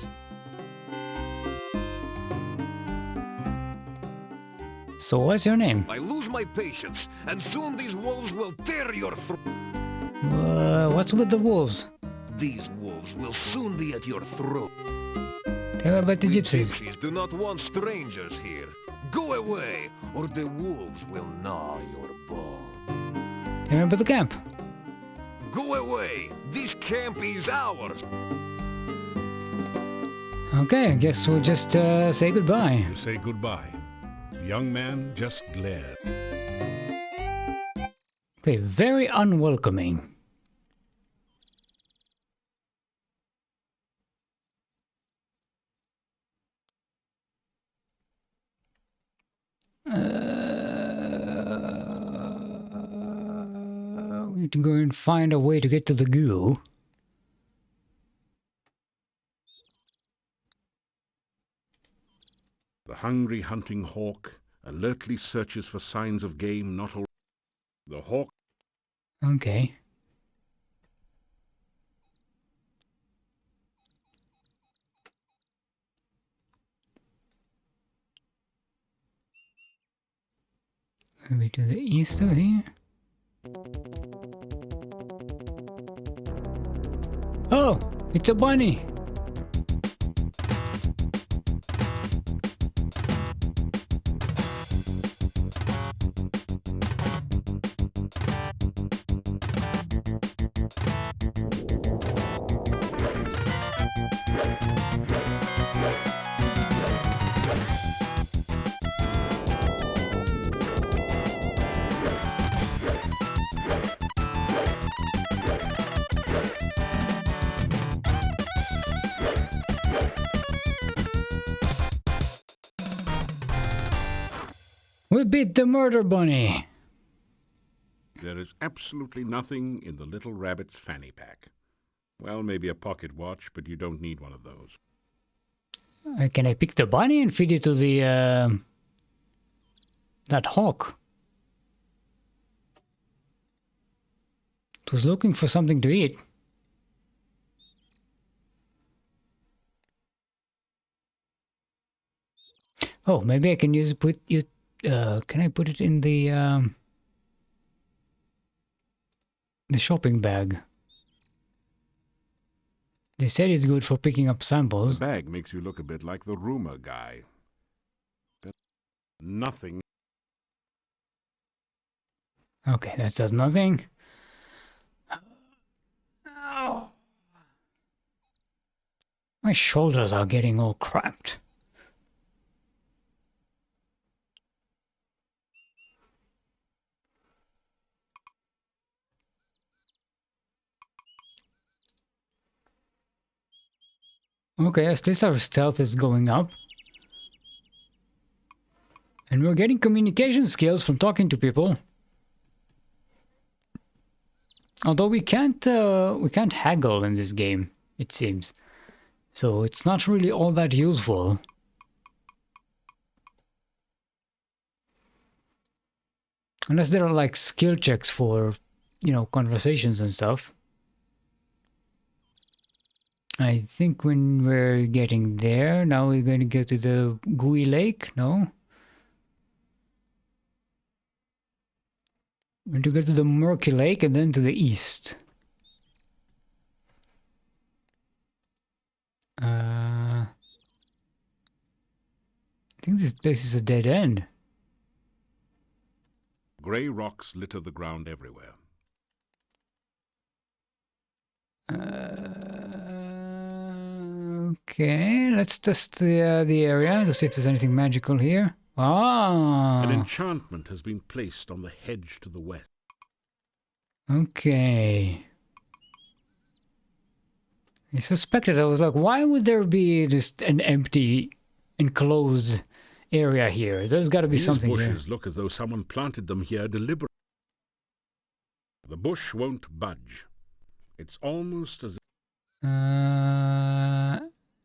So what's your name? I lose my patience, and soon these wolves will tear your throat. What's with the wolves? These wolves will soon be at your throat. Tell me about the gypsies. Gypsies do not want strangers here. Go away, or the wolves will gnaw your bone. Tell me about the camp. Go away! This camp is ours! Okay, I guess we'll just say goodbye. You say goodbye. The young man just glared. Okay, very unwelcoming. We need to go and find a way to get to the goo. The hungry hunting hawk alertly searches for signs of game not already. The hawk. Okay. Maybe to the east of here. Oh, it's a bunny. We beat the murder bunny. There is absolutely nothing in the little rabbit's fanny pack. Well, maybe a pocket watch, but you don't need one of those. Can I pick the bunny and feed it to the that hawk? It was looking for something to eat. Oh, maybe I can use put it. Can I put it in the shopping bag? They said it's good for picking up samples. The bag makes you look a bit like the rumor guy. But nothing. Okay, that does nothing. Ow. My shoulders are getting all cramped. Okay, at least our stealth is going up. And we're getting communication skills from talking to people. Although we can't haggle in this game, it seems. So it's not really all that useful. Unless there are like skill checks for, you know, conversations and stuff. I think when we're getting there, now we're going to go to the gooey lake, no? We're going to go to the murky lake and then to the east. I think this place is a dead end. Grey rocks litter the ground everywhere. Okay, let's test the area to see if there's anything magical here. Ah! An enchantment has been placed on the hedge to the west. Okay. I suspected, I was like, why would there be just an empty, enclosed area here? There's got to be something here. These bushes look as though someone planted them here deliberately. The bush won't budge. It's almost as...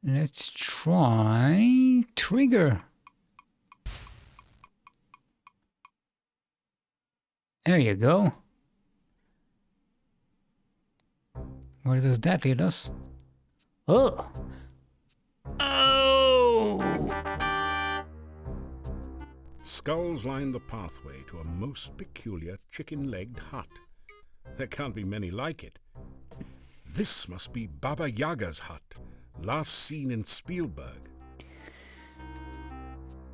Let's try trigger. There you go. Where does that lead us? Oh! Oh! Skulls line the pathway to a most peculiar chicken-legged hut. There can't be many like it. This must be Baba Yaga's hut, last seen in Spielberg.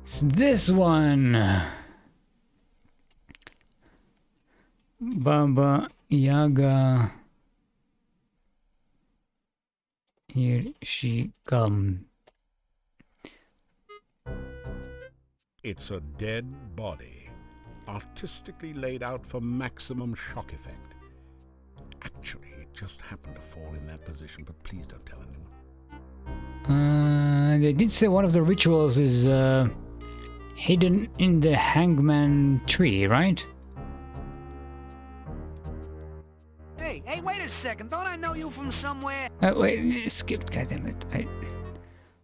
It's this one. Baba Yaga. Here she comes. It's a dead body, artistically laid out for maximum shock effect. Actually, it just happened to fall in that position, but please don't tell anyone. They did say one of the rituals is hidden in the hangman tree, right? Hey, wait a second. Don't I know you from somewhere? Wait, skipped, goddammit.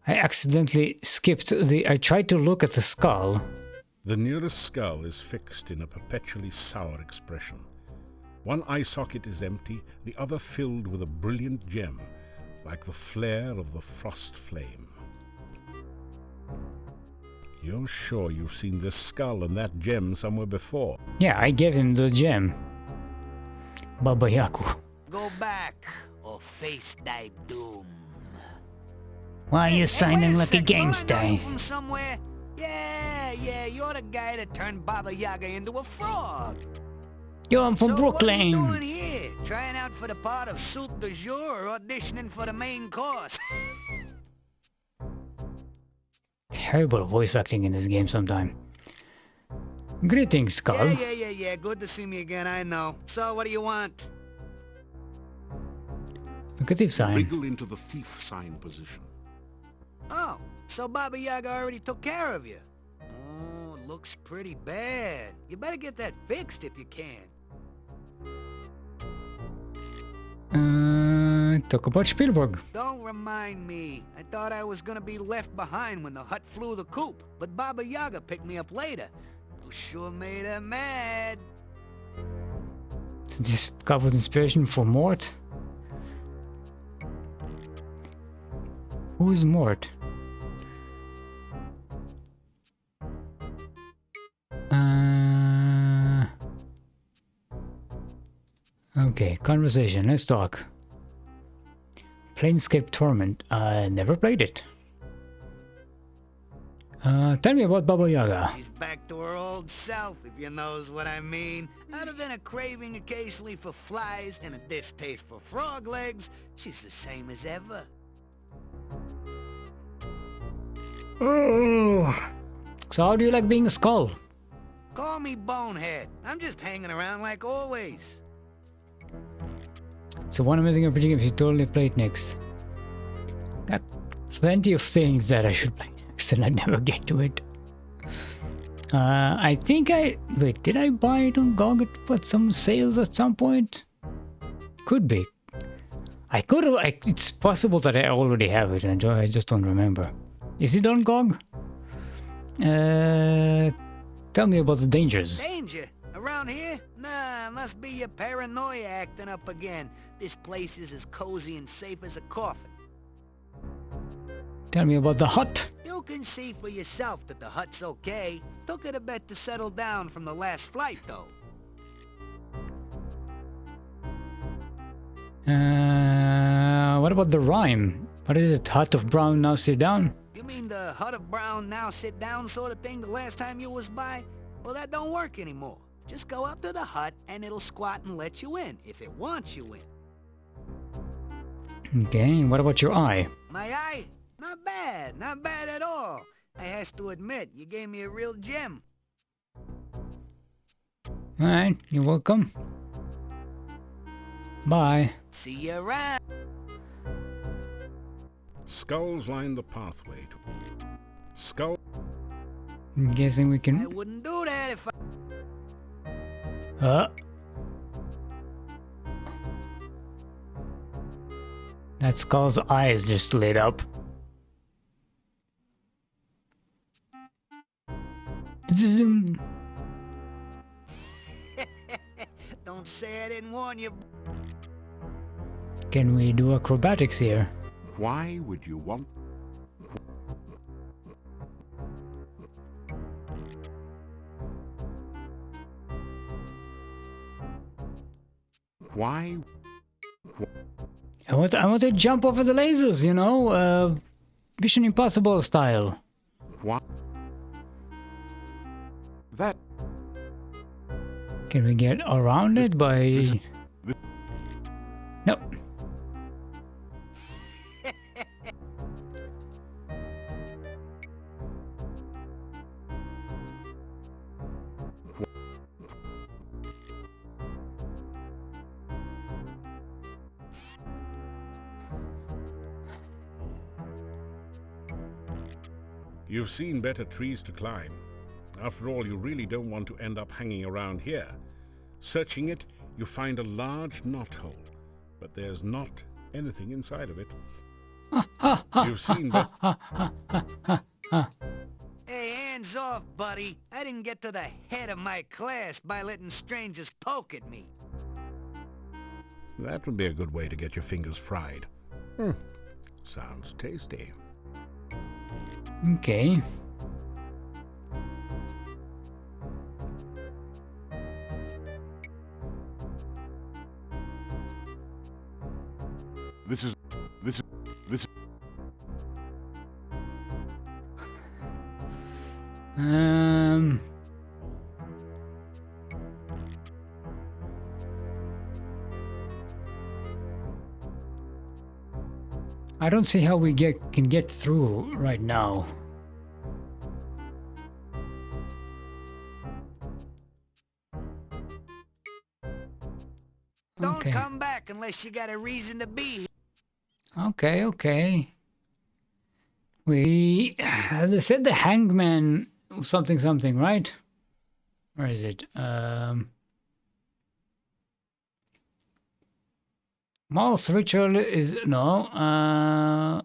I accidentally skipped the... I tried to look at the skull. The nearest skull is fixed in a perpetually sour expression. One eye socket is empty, the other filled with a brilliant gem, like the flare of the frost flame. You're sure you've seen this skull and that gem somewhere before? Yeah, I gave him the gem. Baba Yaku. Go back, or face thy doom. Why are you signing like a Don't I know gangster? you from somewhere? Yeah, you're the guy that turned Baba Yaga into a frog. Yo, I'm from So Brooklyn. what are you doing here? Trying out for the part of soup du jour or auditioning for the main course? Terrible voice acting in this game sometime. Greetings, skull. Yeah. Good to see me again, I know. So, what do you want? Look at the sign. Wriggle into the thief sign position. Oh, so Baba Yaga already took care of you. Oh, looks pretty bad. You better get that fixed if you can. Talk about Spielberg. Don't remind me. I thought I was gonna be left behind when the hut flew the coop, but Baba Yaga picked me up later. You sure made her mad. So this cup was inspiration for Mort? Who is Mort? Okay, conversation, let's talk. Planescape Torment, I never played it. Tell me about Baba Yaga. She's back to her old self, if you knows what I mean. Other than a craving occasionally for flies and a distaste for frog legs, she's the same as ever. Oh. So how do you like being a skull? Call me Bonehead. I'm just hanging around like always. So one amazing RPG game you totally played next. Got plenty of things that I should play next and I never get to it. I think wait, did I buy it on GOG at some sales at some point? Could be. I could have, it's possible that I already have it and I just don't remember. Is it on GOG? Tell me about the dangers. Danger? Around here? Nah, must be your paranoia acting up again. This place is as cozy and safe as a coffin. Tell me about the hut. You can see for yourself that the hut's okay. Took it a bit to settle down from the last flight, though. What about the rhyme? What is it? Hut of Brown, now sit down? You mean the hut of Brown, now sit down sort of thing the last time you was by? Well, that don't work anymore. Just go up to the hut and it'll squat and let you in, if it wants you in. Okay, what about your eye? My eye? Not bad at all. I has to admit, you gave me a real gem. Alright, you're welcome. Bye. See you around. Skulls line the pathway to... Skull... I'm guessing we I can... wouldn't do that if I... That skull's eyes just lit up. Zoom. Don't say I didn't warn you. Can we do acrobatics here? Why would you want... Why? I want to jump over the lasers, you know, Mission Impossible style. What? That... Can we get around it by... No. You've seen better trees to climb. After all, you really don't want to end up hanging around here. Searching it, you find a large knothole, but there's not anything inside of it. You've seen better... Hey, hands off, buddy. I didn't get to the head of my class by letting strangers poke at me. That would be a good way to get your fingers fried. Sounds tasty. Okay. This is... I don't see how we can get through right now. Don't come back unless you got a reason to be here. Okay. They said the hangman something something, right? Where is it? Mouth ritual is no.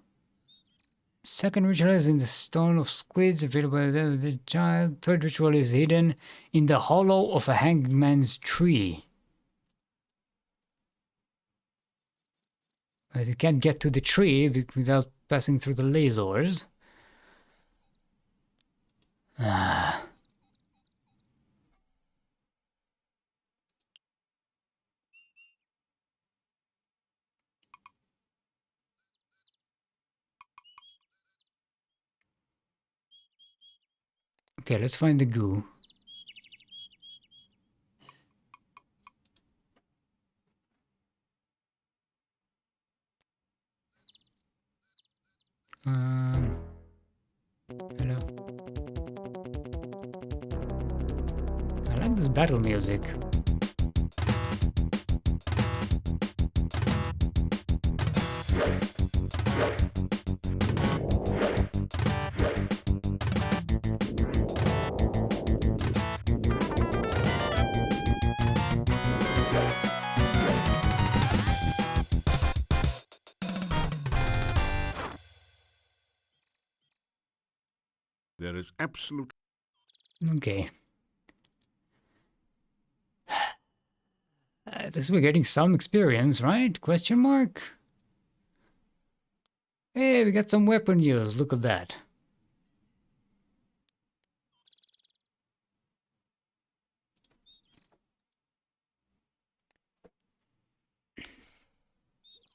Second ritual is in the stone of squids available to the child. Third ritual is hidden in the hollow of a hangman's tree. But you can't get to the tree without passing through the lasers. Okay, let's find the goo. Hello. I like this battle music. There is absolute... Okay. At least we're getting some experience, right? Question mark? Hey, we got some weapon use. Look at that.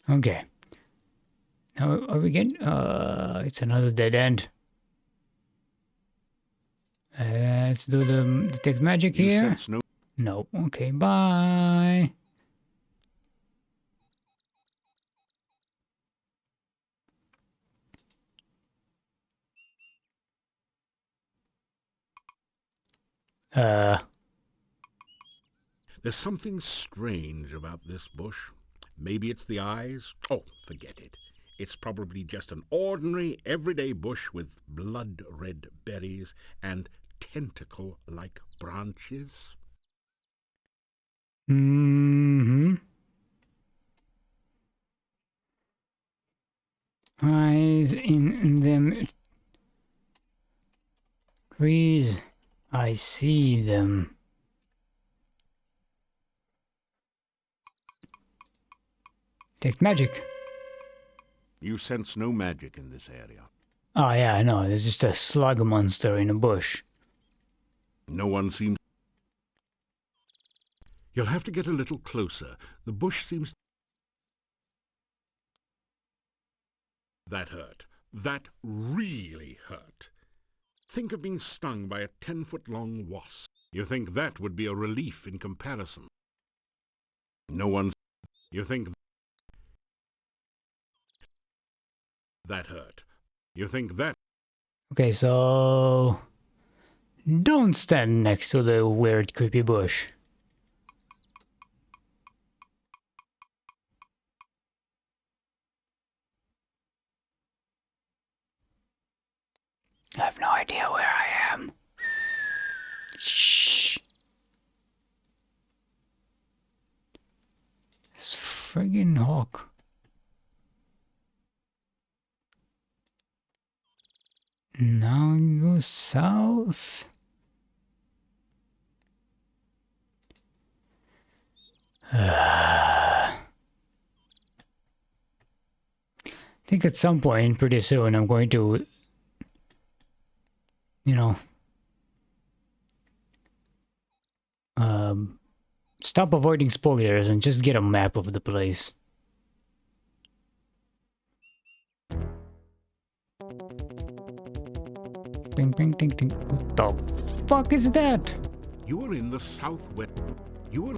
Okay. Now, are we getting... it's another dead end. Let's do the detect magic You here. sense no... No. Okay, bye. There's something strange about this bush. Maybe it's the eyes. Oh, forget it. It's probably just an ordinary, everyday bush with blood-red berries and tentacle-like branches. Mm-hmm. Eyes in them trees. I see them. Detect magic. You sense no magic in this area. Oh yeah, I know. There's just a slug monster in a bush. No one seems... You'll have to get a little closer. The bush seems... That hurt. That really hurt. Think of being stung by a 10-foot-long wasp. You think that would be a relief in comparison. No one... You think... That hurt. You think that... Okay, so... Don't stand next to the weird creepy bush. I have no idea where I am. Shh. This friggin' hawk. Now it goes south. I think at some point pretty soon I'm going to, you know, stop avoiding spoilers and just get a map of the place. Ding, ding, ding, ding. What the fuck is that? You are in the southwest. You are...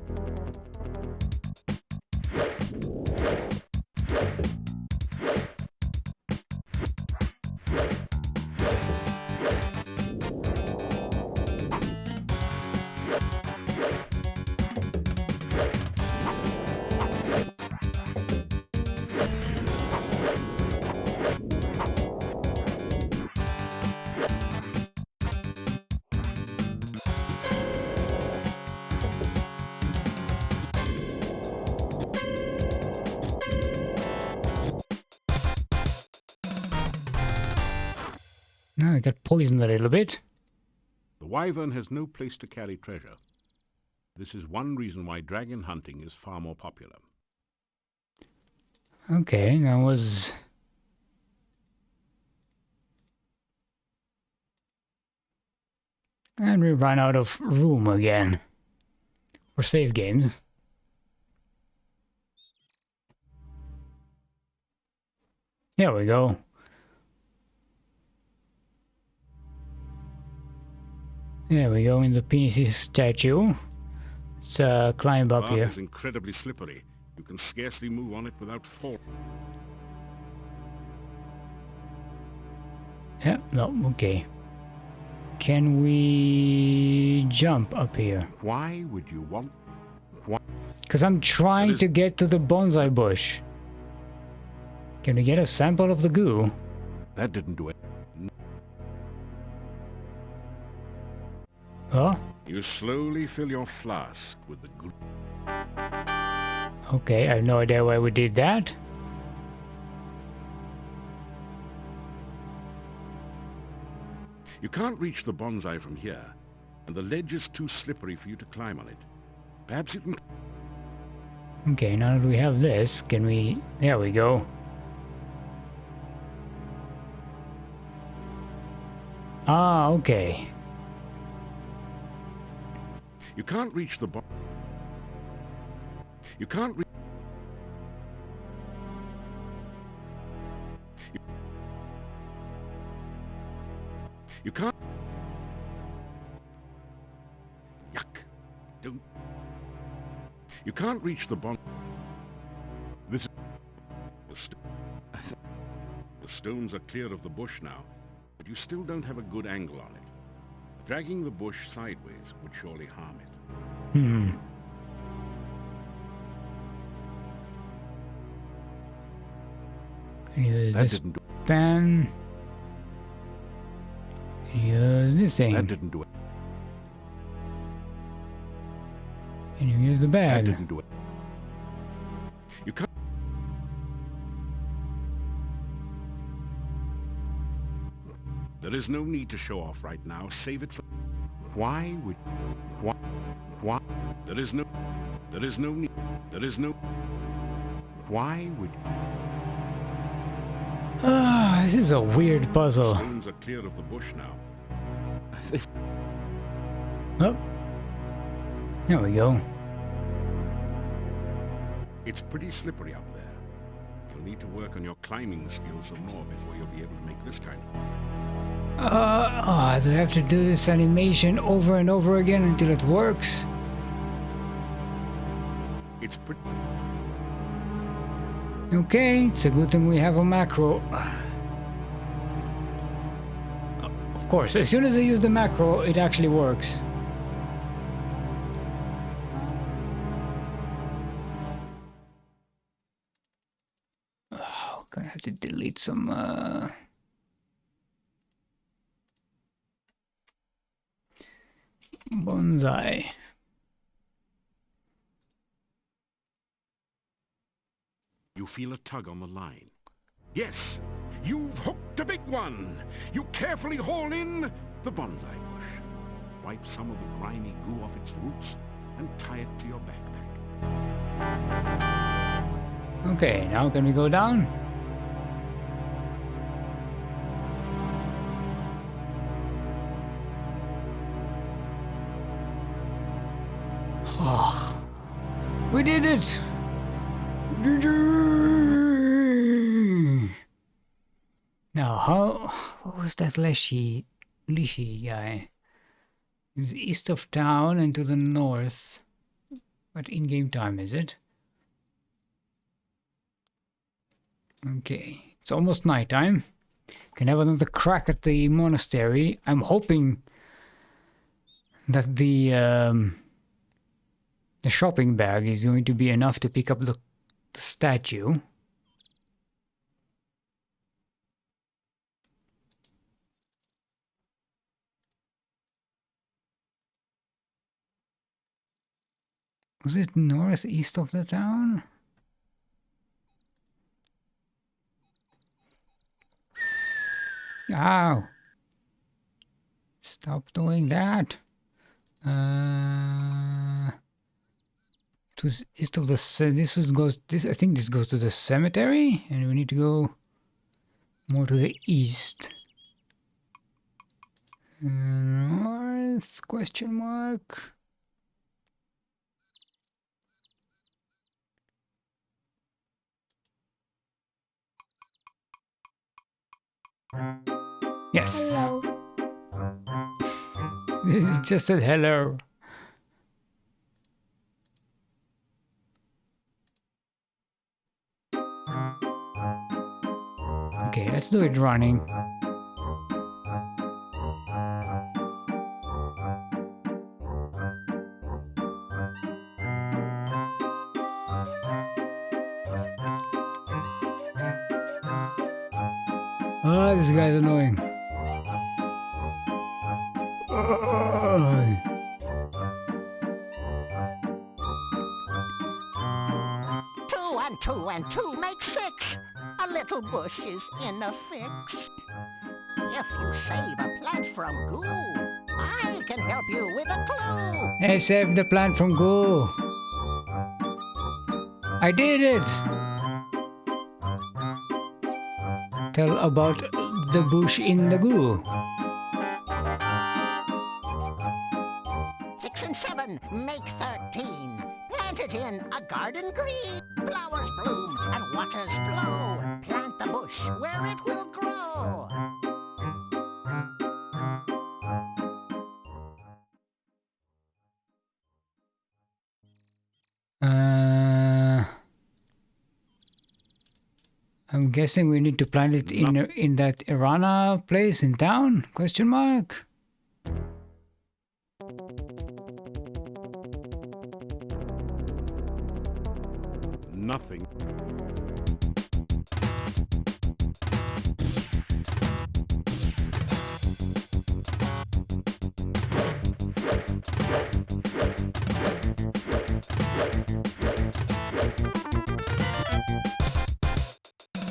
No, I got poisoned a little bit. The wyvern has no place to carry treasure. This is one reason why dragon hunting is far more popular. Okay, that was... And we ran out of room again. For save games. There we go. There we go, in the PNC statue. Let's climb up Path here. is incredibly slippery. You can scarcely move on it without falling. Yeah, no, okay. Can we jump up here? Why would you want... Because I'm trying to get to the bonsai bush. Can we get a sample of the goo? That didn't do it. Huh? You slowly fill your flask with the glue. Okay, I have no idea why we did that. You can't reach the bonsai from here, and the ledge is too slippery for you to climb on it. Perhaps you can... Okay, now that we have this, can we... There we go. Ah, okay. You can't reach the You can't reach... You can't... Yuck. Don't... You can't reach the This... The stones are clear of the bush now, but you still don't have a good angle on it. Dragging the bush sideways would surely harm it. Hmm. Use That this didn't do pan. Use this thing. That didn't do it. And you use the That bag. didn't do it. You can't... There is no need to show off right now. Save it for... Why would... Why? There is no need. There is no... Why would... Ah, this is a weird puzzle. Stones are clear of the bush now. Oh. There we go. It's pretty slippery up there. You'll need to work on your climbing skills some more before you'll be able to make this kind of... Do I have to do this animation over and over again until it works? It's pretty... Okay, it's a good thing we have a macro. Of course, as soon as I use the macro, it actually works. Oh, gonna have to delete some, bonsai. You feel a tug on the line. Yes, you've hooked a big one. You carefully haul in the bonsai bush. Wipe some of the grimy goo off its roots and tie it to your backpack. Okay, now can we go down? Oh, we did it! Now, what was that Leshi guy? It's east of town and to the north. What in-game time is it? Okay, it's almost nighttime. Can have another crack at the monastery. I'm hoping that the shopping bag is going to be enough to pick up the statue. Was it northeast of the town? Ow! Stop doing that. To east of the this I think this goes to the cemetery, and we need to go more to the east. North question mark. Yes. Hello. It just said hello. Okay, let's do it running. Oh, this guy's annoying. Two and two and two make six. A little bush is in a fix. If you save a plant from goo, I can help you with a clue. Hey, save the plant from goo. I did it. Tell about the bush in the goo. 6 and 7 make 13. Plant it in a garden green. Flowers bloom and waters flow. Plant the bush where it will grow. I'm guessing we need to plant it in that Irana place in town? Question mark. Nothing.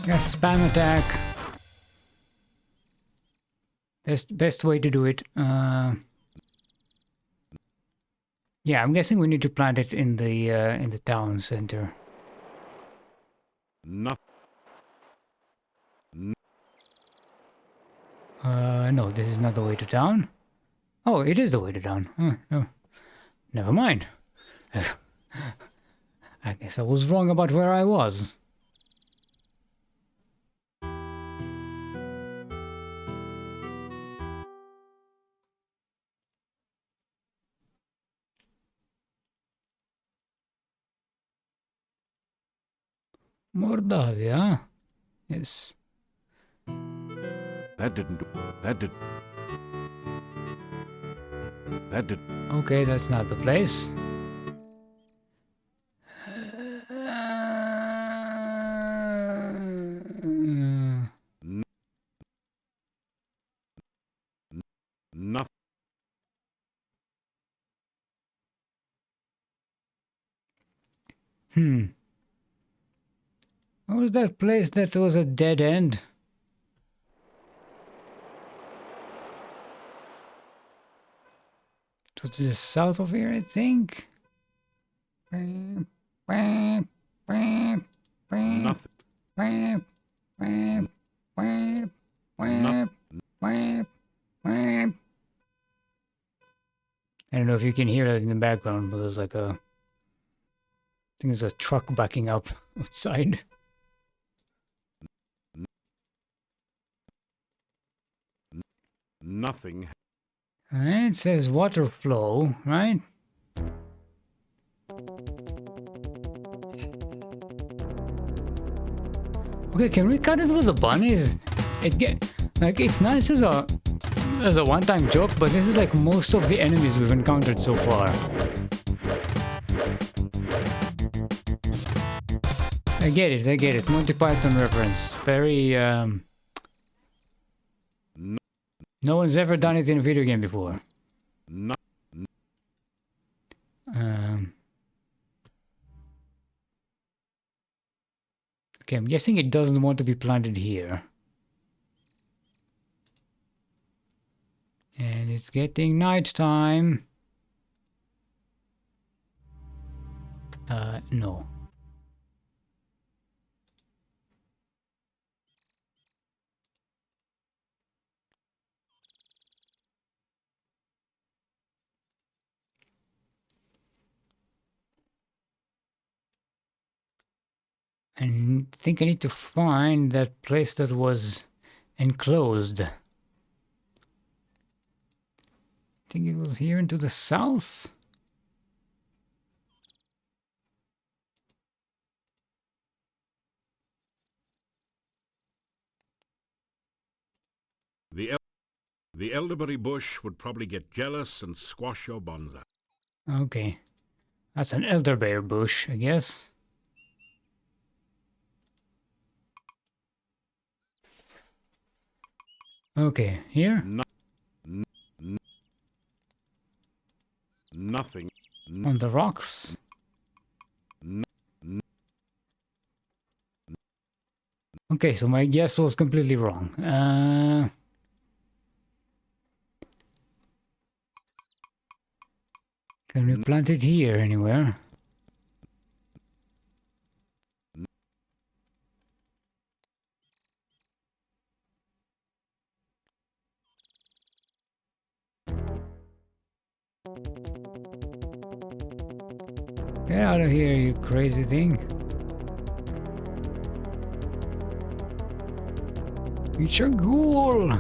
Yes, spam attack. Best way to do it. Yeah, I'm guessing we need to plant it in the town center. No. No, this is not the way to town. Oh, it is the way to town. No. Never mind. I guess I was wrong about where I was. Moldavia. Yes. That didn't do. That did. That did. Okay, that's not the place. Nothing. What was that place that was a dead end? It was to the south of here, I think. Nothing. I don't know if you can hear that in the background, but there's like a... I think there's a truck backing up outside. Nothing. It says water flow, right? Okay, can we cut it with the bunnies? It's nice as a one-time joke, but this is like most of the enemies we've encountered so far. I get it. Monty Python reference. Very, no one's ever done it in a video game before. Okay, I'm guessing it doesn't want to be planted here. And it's getting nighttime. No. I think I need to find that place that was enclosed. I think it was here into the south. The elderberry bush would probably get jealous and squash your bonsai. Okay. That's an elderberry bush, I guess. Okay, here? Nothing. On the rocks? Okay, so my guess was completely wrong. Can we plant it here anywhere? Get out of here, you crazy thing. It's a ghoul!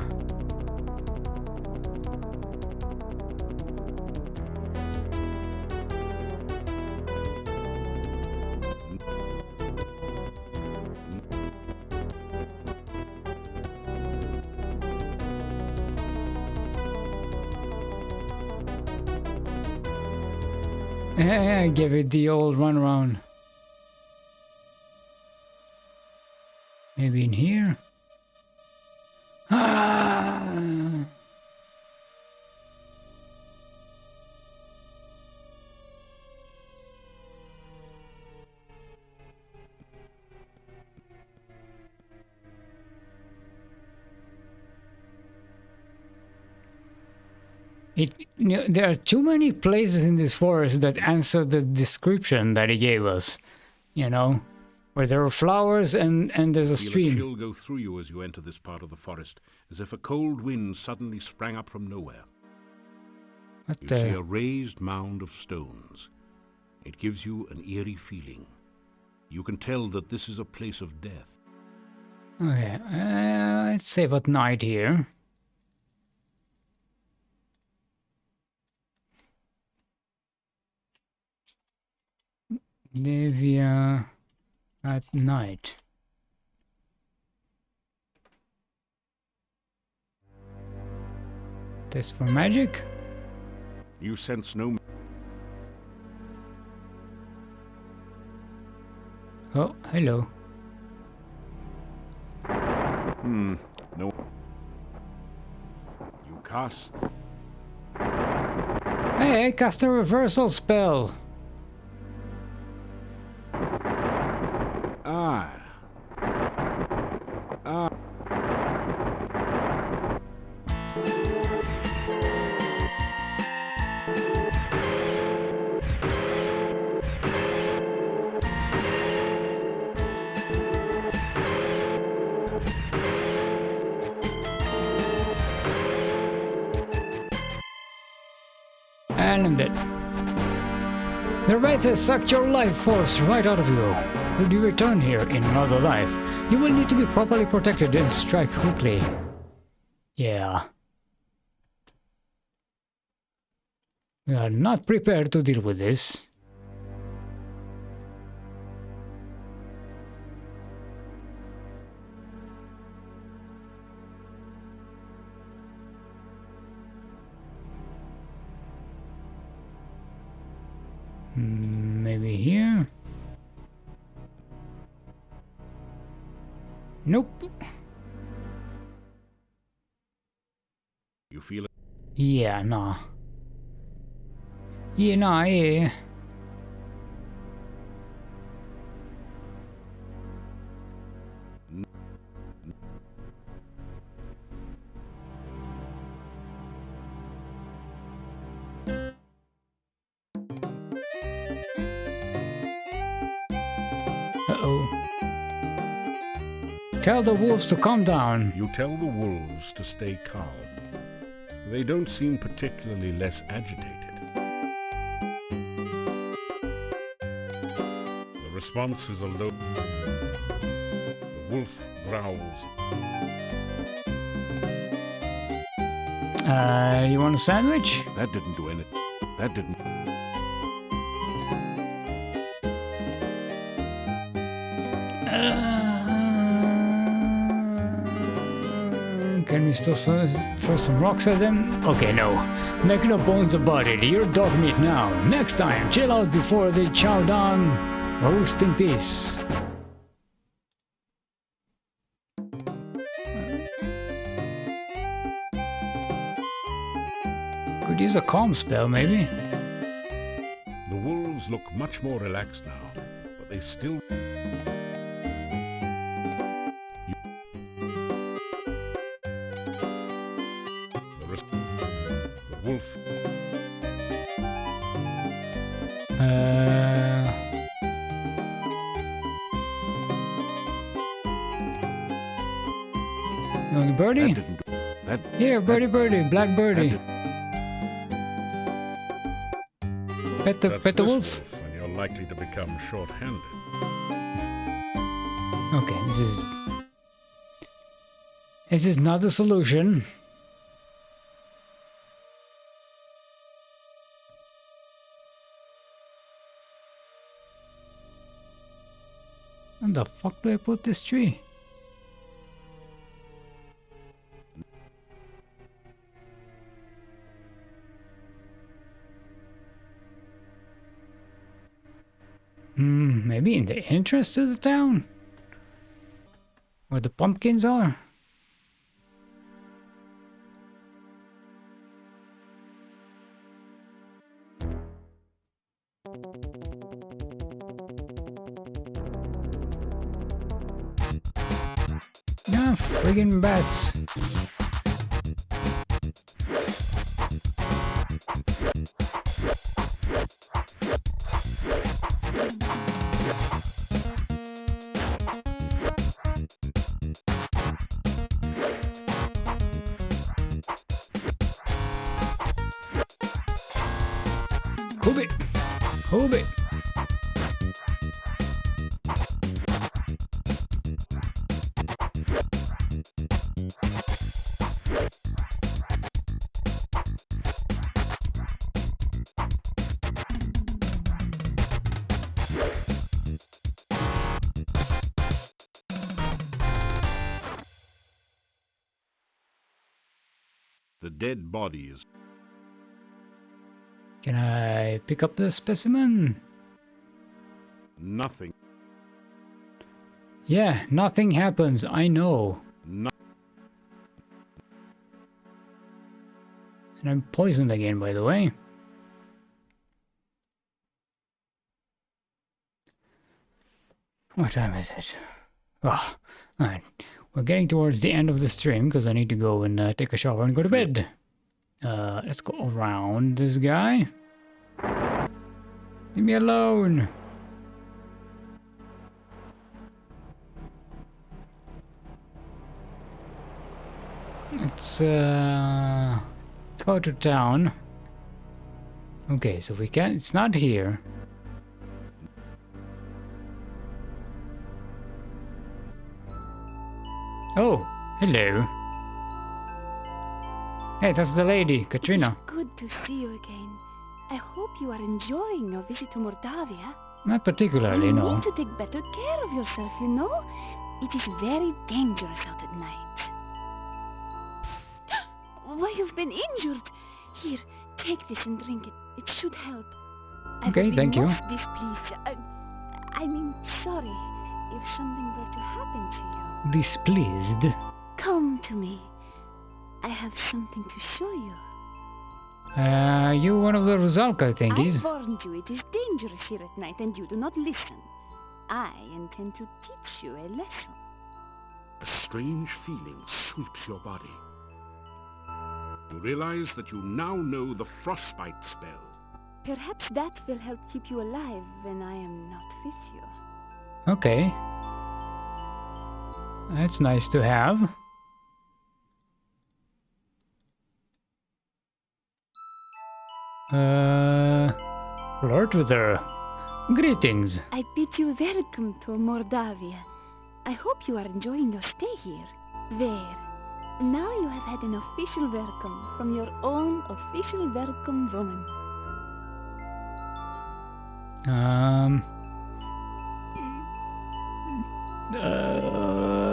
Give it the old run around. Maybe in here? Ah! There are too many places in this forest that answer the description that he gave us. You know, where there are flowers and there's a stream. Feel a chill go through you as you enter this part of the forest, as if a cold wind suddenly sprang up from nowhere. You see a raised mound of stones. It gives you an eerie feeling. You can tell that this is a place of death. Okay, it's safe at night here. Livia at night. Test for magic? You sense no... Oh, hello. No. You cast... Hey, I cast a reversal spell. Ah. And I'm dead. The wraith has sucked your life force right out of you. Should you return here in another life, you will need to be properly protected and strike quickly. Yeah. We are not prepared to deal with this. Maybe here? Nope. You feel it? Yeah, nah. Yeah, nah, yeah. Tell the wolves to calm down. You tell the wolves to stay calm. They don't seem particularly less agitated. The response is a low... The wolf growls. You want a sandwich? That didn't do anything. That didn't... Can we still throw some rocks at them? Okay, no. Make no bones about it. You're dog meat now. Next time, chill out before they chow down. Roast in peace. Could use a calm spell, maybe. The wolves look much more relaxed now, but they still... The wolf... You want a birdie? Here, birdie, black birdie. Pet the wolf. And you're likely to become short-handed. Okay, this is not the solution. Where the fuck do I put this tree? Maybe in the entrance to the town? Where the pumpkins are? Ah, friggin' bats. Hold it. The dead body is... Can I pick up the specimen? Nothing. Yeah, nothing happens, I know. No. And I'm poisoned again, by the way. What time is it? Oh, alright. We're getting towards the end of the stream because I need to go and take a shower and go to bed. Let's go around this guy. Leave me alone. Let's go to town. Okay, so we can't. It's not here. Oh, hello. Hey, that's the lady, Katrina. It's good to see you again. I hope you are enjoying your visit to Mordavia. Not particularly, you no. need to take better care of yourself, you know? It is very dangerous out at night. Why, you've been injured. Here, take this and drink it. It should help. Okay, thank you. Displeased. I mean, sorry if something were to happen to you. Displeased? Come to me. I have something to show you. You one of the Rusalka thingies. I warned you it is dangerous here at night and you do not listen. I intend to teach you a lesson. A strange feeling sweeps your body. You realize that you now know the frostbite spell. Perhaps that will help keep you alive when I am not with you. Okay. That's nice to have. Flirt with her. Greetings. I bid you welcome to Mordavia. I hope you are enjoying your stay here. There. Now you have had an official welcome from your own official welcome woman.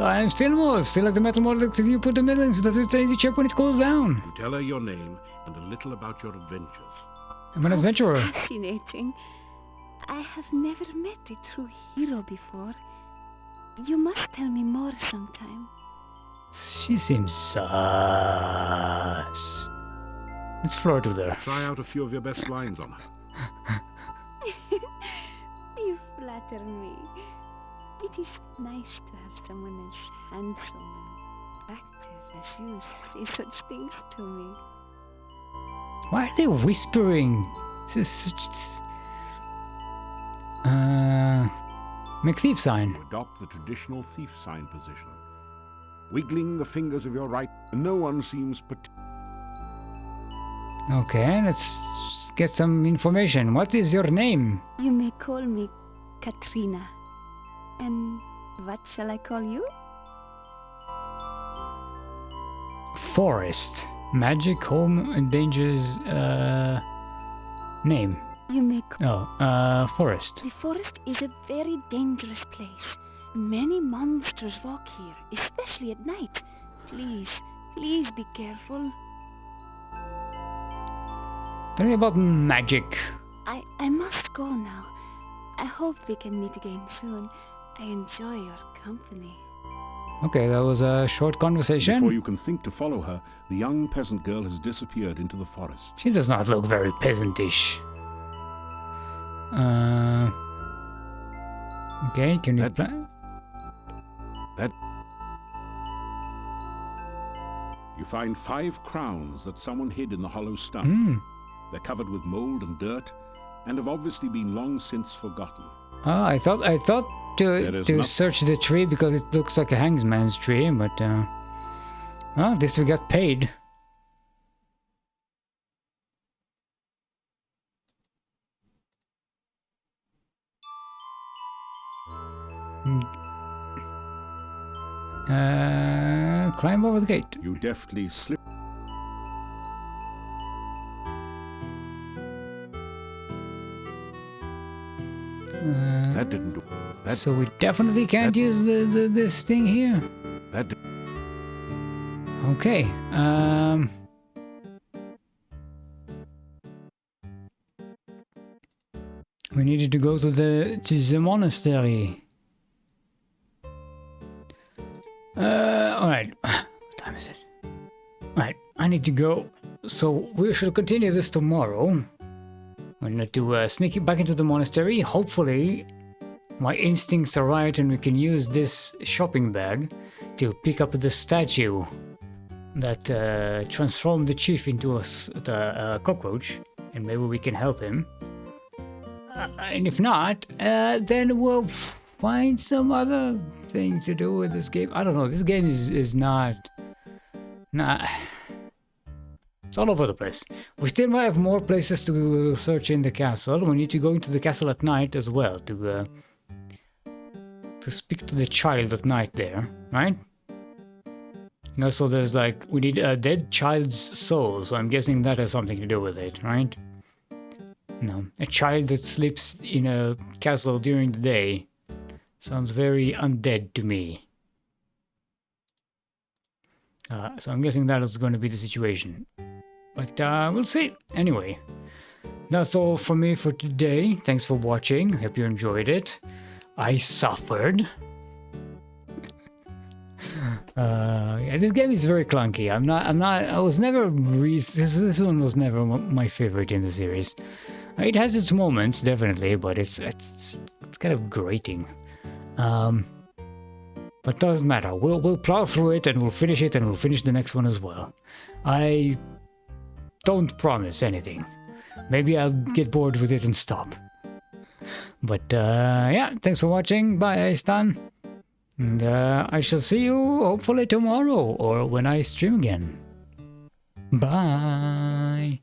I'm still like the metal model that you put the metal in so that it's an easy check when it goes down. You tell her your name and a little about your adventures. I'm an adventurer. Fascinating. I have never met a true hero before. You must tell me more sometime. She seems sus. Let's flirt with her. Try out a few of your best lines on her. You flatter me. It is nice to have someone as handsome and attractive as you say such things to me. Why are they whispering? This is such... Make thief sign. Adopt the traditional thief sign position. Wiggling the fingers of your right, no one seems Okay, let's get some information. What is your name? You may call me Katrina. And what shall I call you? Forest. Magic, home, and dangers, name. You may Forest. The forest is a very dangerous place. Many monsters walk here, especially at night. Please, please be careful. Tell me about magic. I must go now. I hope we can meet again soon. I enjoy your company. Okay, that was a short conversation. Before you can think to follow her, the young peasant girl has disappeared into the forest. She does not look very peasantish. Okay, can you plan? You find 5 crowns that someone hid in the hollow stump. They're covered with mold and dirt, and have obviously been long since forgotten. Oh, I thought to search the tree because it looks like a hangman's tree, but well, at least we got paid. Climb over the gate. You deftly slip. That didn't do. So we definitely can't use this thing here. Okay. We needed to go to the monastery. Alright. What time is it? Alright, I need to go. So we shall continue this tomorrow. We need to sneak back into the monastery. Hopefully my instincts are right and we can use this shopping bag to pick up the statue that transformed the chief into a cockroach, and maybe we can help him. And if not, then we'll find some other thing to do with this game. I don't know, this game is not... It's all over the place. We still might have more places to search in the castle. We need to go into the castle at night as well to speak to the child at night there, right? And also there's like, we need a dead child's soul, so I'm guessing that has something to do with it, right? No, a child that sleeps in a castle during the day sounds very undead to me. So I'm guessing that is going to be the situation. But we'll see. Anyway, that's all from me for today. Thanks for watching. Hope you enjoyed it. I suffered. Yeah, this game is very clunky. I was never this one was never my favorite in the series. It has its moments, definitely, but it's kind of grating. But doesn't matter. We'll plow through it and we'll finish it and we'll finish the next one as well. I don't promise anything. Maybe I'll get bored with it and stop. But yeah, thanks for watching. Bye, Stan. And I shall see you hopefully tomorrow or when I stream again. Bye.